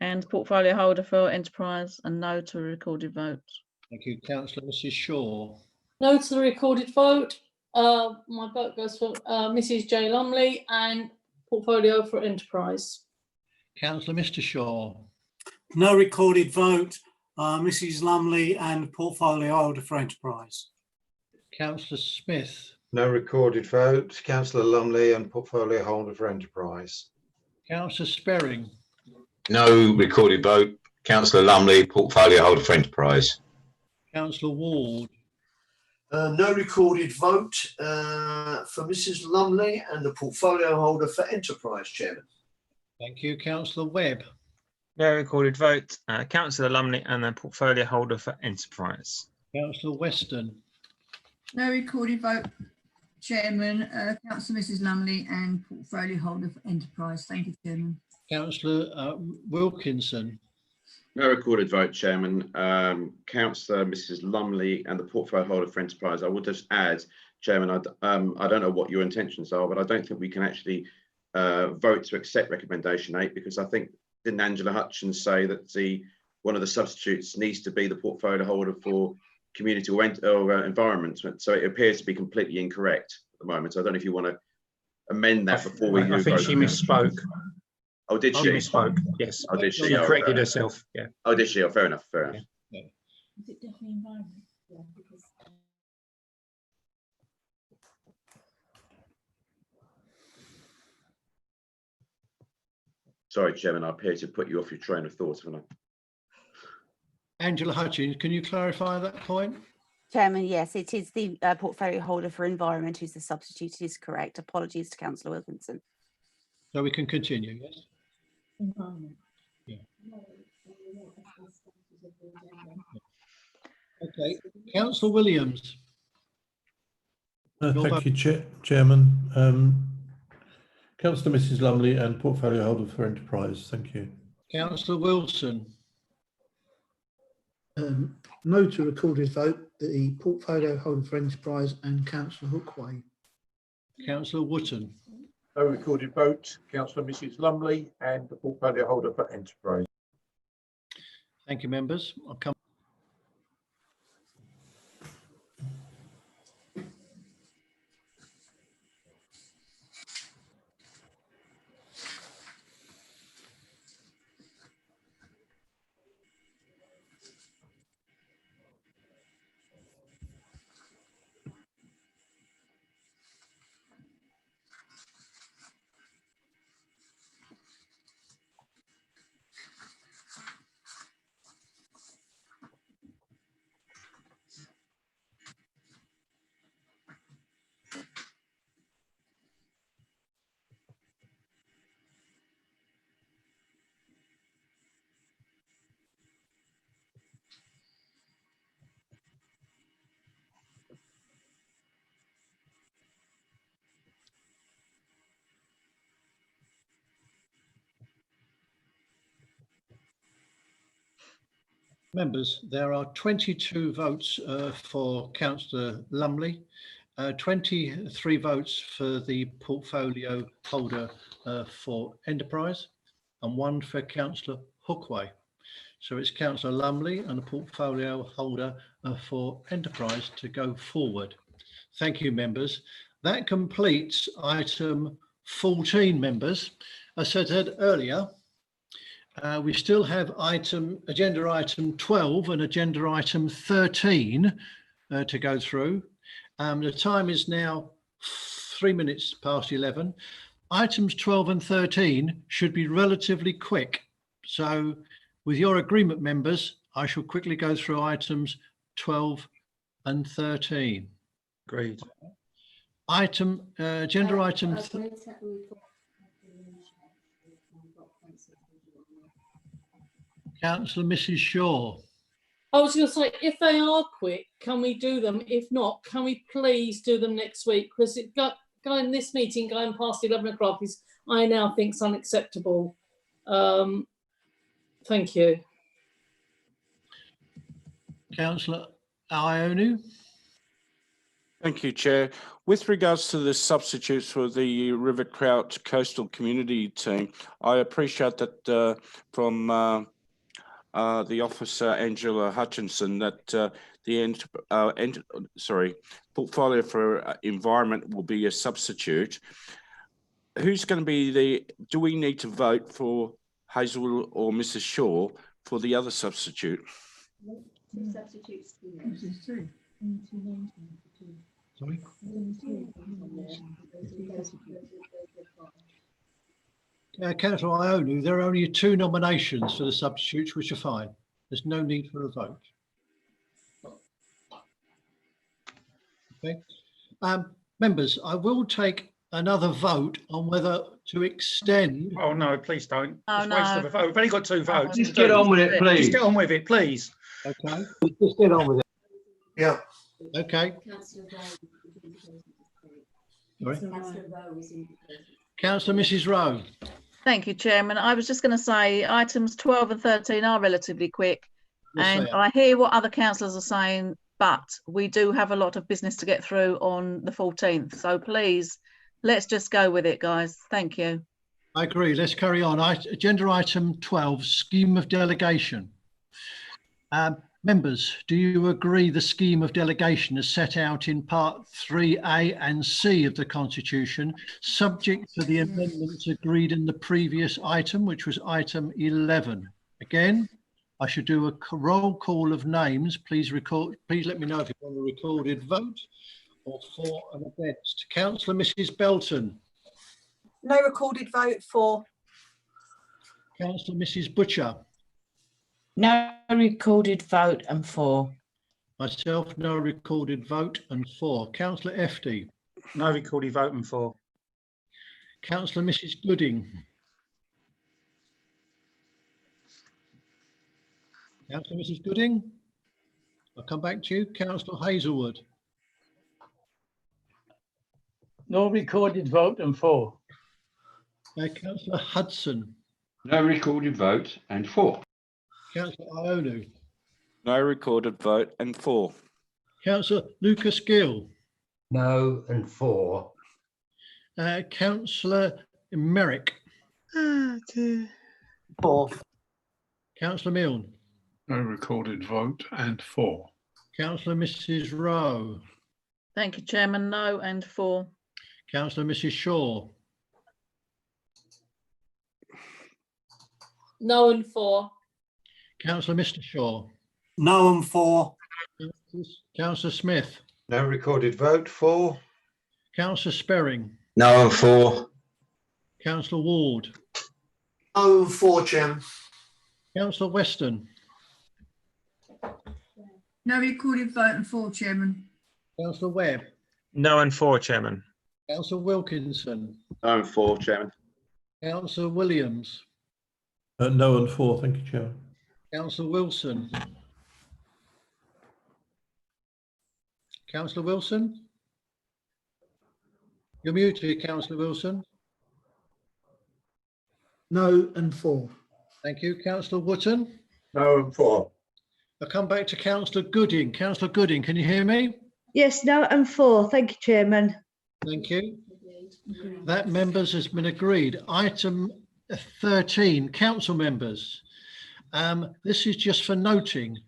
and portfolio holder for enterprise, and no to a recorded vote.
Thank you. Councillor Mrs Shaw.
No to the recorded vote. My vote goes for Mrs J Lumley and portfolio for enterprise.
Councillor Mr Shaw.
No recorded vote, Mrs Lumley and portfolio holder for enterprise.
Councillor Smith.
No recorded vote, Councillor Lumley and portfolio holder for enterprise.
Councillor Sperring.
No recorded vote, Councillor Lumley, portfolio holder for enterprise.
Councillor Ward.
No recorded vote for Mrs Lumley and the portfolio holder for enterprise, Chairman.
Thank you. Councillor Webb.
No recorded vote, Councillor Lumley and the portfolio holder for enterprise.
Councillor Weston.
No recorded vote, Chairman. Councillor Mrs Lumley and portfolio holder for enterprise. Thank you, Chairman.
Councillor Wilkinson.
No recorded vote, Chairman. Councillor Mrs Lumley and the portfolio holder for enterprise. I would just add, Chairman, I don't know what your intentions are, but I don't think we can actually vote to accept recommendation 8, because I think, didn't Angela Hutchins say that one of the substitutes needs to be the portfolio holder for community or environment? So it appears to be completely incorrect at the moment. So I don't know if you want to amend that before we.
I think she misspoke.
Oh, did she?
She misspoke. Yes.
Oh, did she?
She corrected herself. Yeah.
Oh, did she? Oh, fair enough. Fair enough.
Is it definitely environment? Yeah, because
Sorry, Chairman, I appear to put you off your train of thought, haven't I?
Angela Hutchins, can you clarify that point?
Chairman, yes, it is the portfolio holder for environment who's the substitute. It is correct. Apologies to Councillor Wilkinson.
So we can continue, yes?
environment.
Yeah. Okay, Councillor Williams.
Thank you, Chairman. Councillor Mrs Lumley and portfolio holder for enterprise. Thank you.
Councillor Wilson.
No to recorded vote, the portfolio holder for enterprise and Councillor Hookway.
Councillor Wotton.
No recorded vote, Councillor Mrs Lumley and the portfolio holder for enterprise.
Thank you, members. I'll come. Members, there are 22 votes for Councillor Lumley, 23 votes for the portfolio holder for Enterprise, and 1 for Councillor Hookway. So it's Councillor Lumley and the portfolio holder for Enterprise to go forward. Thank you, members. That completes item 14, members. As I said earlier, we still have agenda item 12 and agenda item 13 to go through. The time is now 3 minutes past 11. Items 12 and 13 should be relatively quick. So with your agreement, members, I shall quickly go through items 12 and 13.
Agreed.
Agenda item. Councillor Mrs. Shaw.
I was going to say, if they are quick, can we do them? If not, can we please do them next week? Because going this meeting going past 11 o'clock is, I now think, is unacceptable. Thank you.
Councillor Ionu.
Thank you, Chair. With regards to the substitutes for the River Crouch Coastal Community Team, I appreciate that from the officer Angela Hutchinson that the portfolio for environment will be a substitute. Who's going to be do we need to vote for Hazel or Mrs. Shaw for the other substitute?
Two substitutes.
Sorry? Councillor Ionu, there are only 2 nominations for the substitutes, which are fine. There's no need for a vote. Okay. Members, I will take another vote on whether to extend.
Oh no, please don't.
Oh,
It's a waste of a vote. We've only got 2 votes.
Just get on with it, please.
Just get on with it, please.
Okay.
Just get on with it.
Yeah.
Okay. Sorry. Councillor Mrs. Rowe.
Thank you, Chairman. I was just going to say items 12 and 13 are relatively quick.
Yes,
And
they are.
I hear what other councillors are saying, but we do have a lot of business to get through on the 14th. So please, let's just go with it, guys. Thank you.
I agree. Let's carry on. Agenda item 12, scheme of delegation. Members, do you agree the scheme of delegation is set out in part 3A and C of the Constitution, subject to the amendments agreed in the previous item, which was item 11? Again, I should do a roll call of names. Please let me know if you want a recorded vote or for and against. Councillor Mrs. Belton.
No recorded vote for.
Councillor Mrs. Butcher.
No recorded vote and for.
Myself, no recorded vote and for. Councillor Efty.
No recorded vote and for.
Councillor Mrs. Gooding. Councillor Mrs. Gooding. I'll come back to you. Councillor Hazelwood.
No recorded vote and for.
Councillor Hudson.
No recorded vote and for.
Councillor Ionu.
No recorded vote and for.
Councillor Lucas Gill.
No and for.
Councillor Merrick.
For.
Councillor Milne.
No recorded vote and for.
Councillor Mrs. Rowe.
Thank you, Chairman. No and for.
Councillor Mrs. Shaw.
No and for.
Councillor Mr. Shaw.
No and for.
Councillor Smith.
No recorded vote for.
Councillor Sperring.
No and for.
Councillor Ward.
No and for, Chairman.
Councillor Weston.
No recorded vote and for, Chairman.
Councillor Webb.
No and for, Chairman.
Councillor Wilkinson.
No and for, Chairman.
Councillor Williams.
No and for, thank you, Chairman.
Councillor Wilson. Councillor Wilson. You're muted, Councillor Wilson.
No and for.
Thank you. Councillor Wootton.
No and for.
I come back to Councillor Gooding. Councillor Gooding, can you hear me?
Yes, no, and 4. Thank you, Chairman.
Thank you. That, members, has been agreed. Item 13, council members. This is just for noting.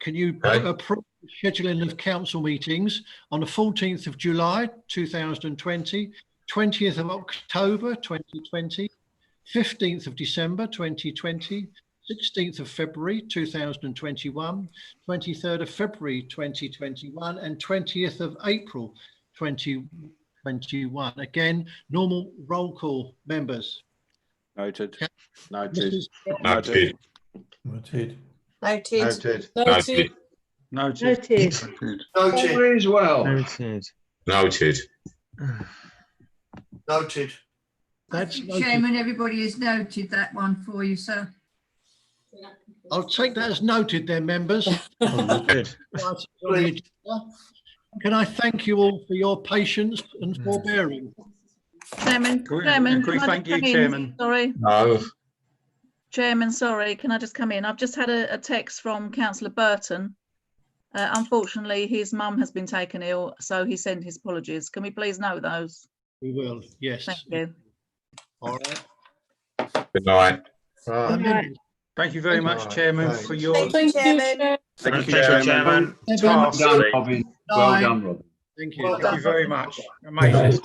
Can you approve the scheduling of council meetings on the 14th of July 2020, 20th of October 2020, 15th of December 2020, 16th of February 2021, 23rd of February 2021 and 20th of April 2021. Again, normal roll call, members.
Noted.
Noted.
Noted.
Noted.
Noted.
Noted.
Noted.
Noted as well.
Noted.
Noted.
Noted.
That's noted.
Chairman, everybody has noted that one for you, sir.
I'll take that as noted then, members.
Good.
Can I thank you all for your patience and forbearing?
Chairman,
Can we
can I
thank
just
you,
come in?
Chairman?
Sorry.
No.
Chairman, sorry, can I just come in? I've just had a text from Councillor Burton. Unfortunately, his mum has been taken ill, so he sent his apologies. Can we please know those?
We will, yes.
Thank you.
All right.
Good night.
Thank you very much, Chairman, for your
Thank you, Chair.
Thank you,
Chairman.
Chairman.
Well done, Robin. Well done, Robin.
Thank you.
Thank you very much. Amazing.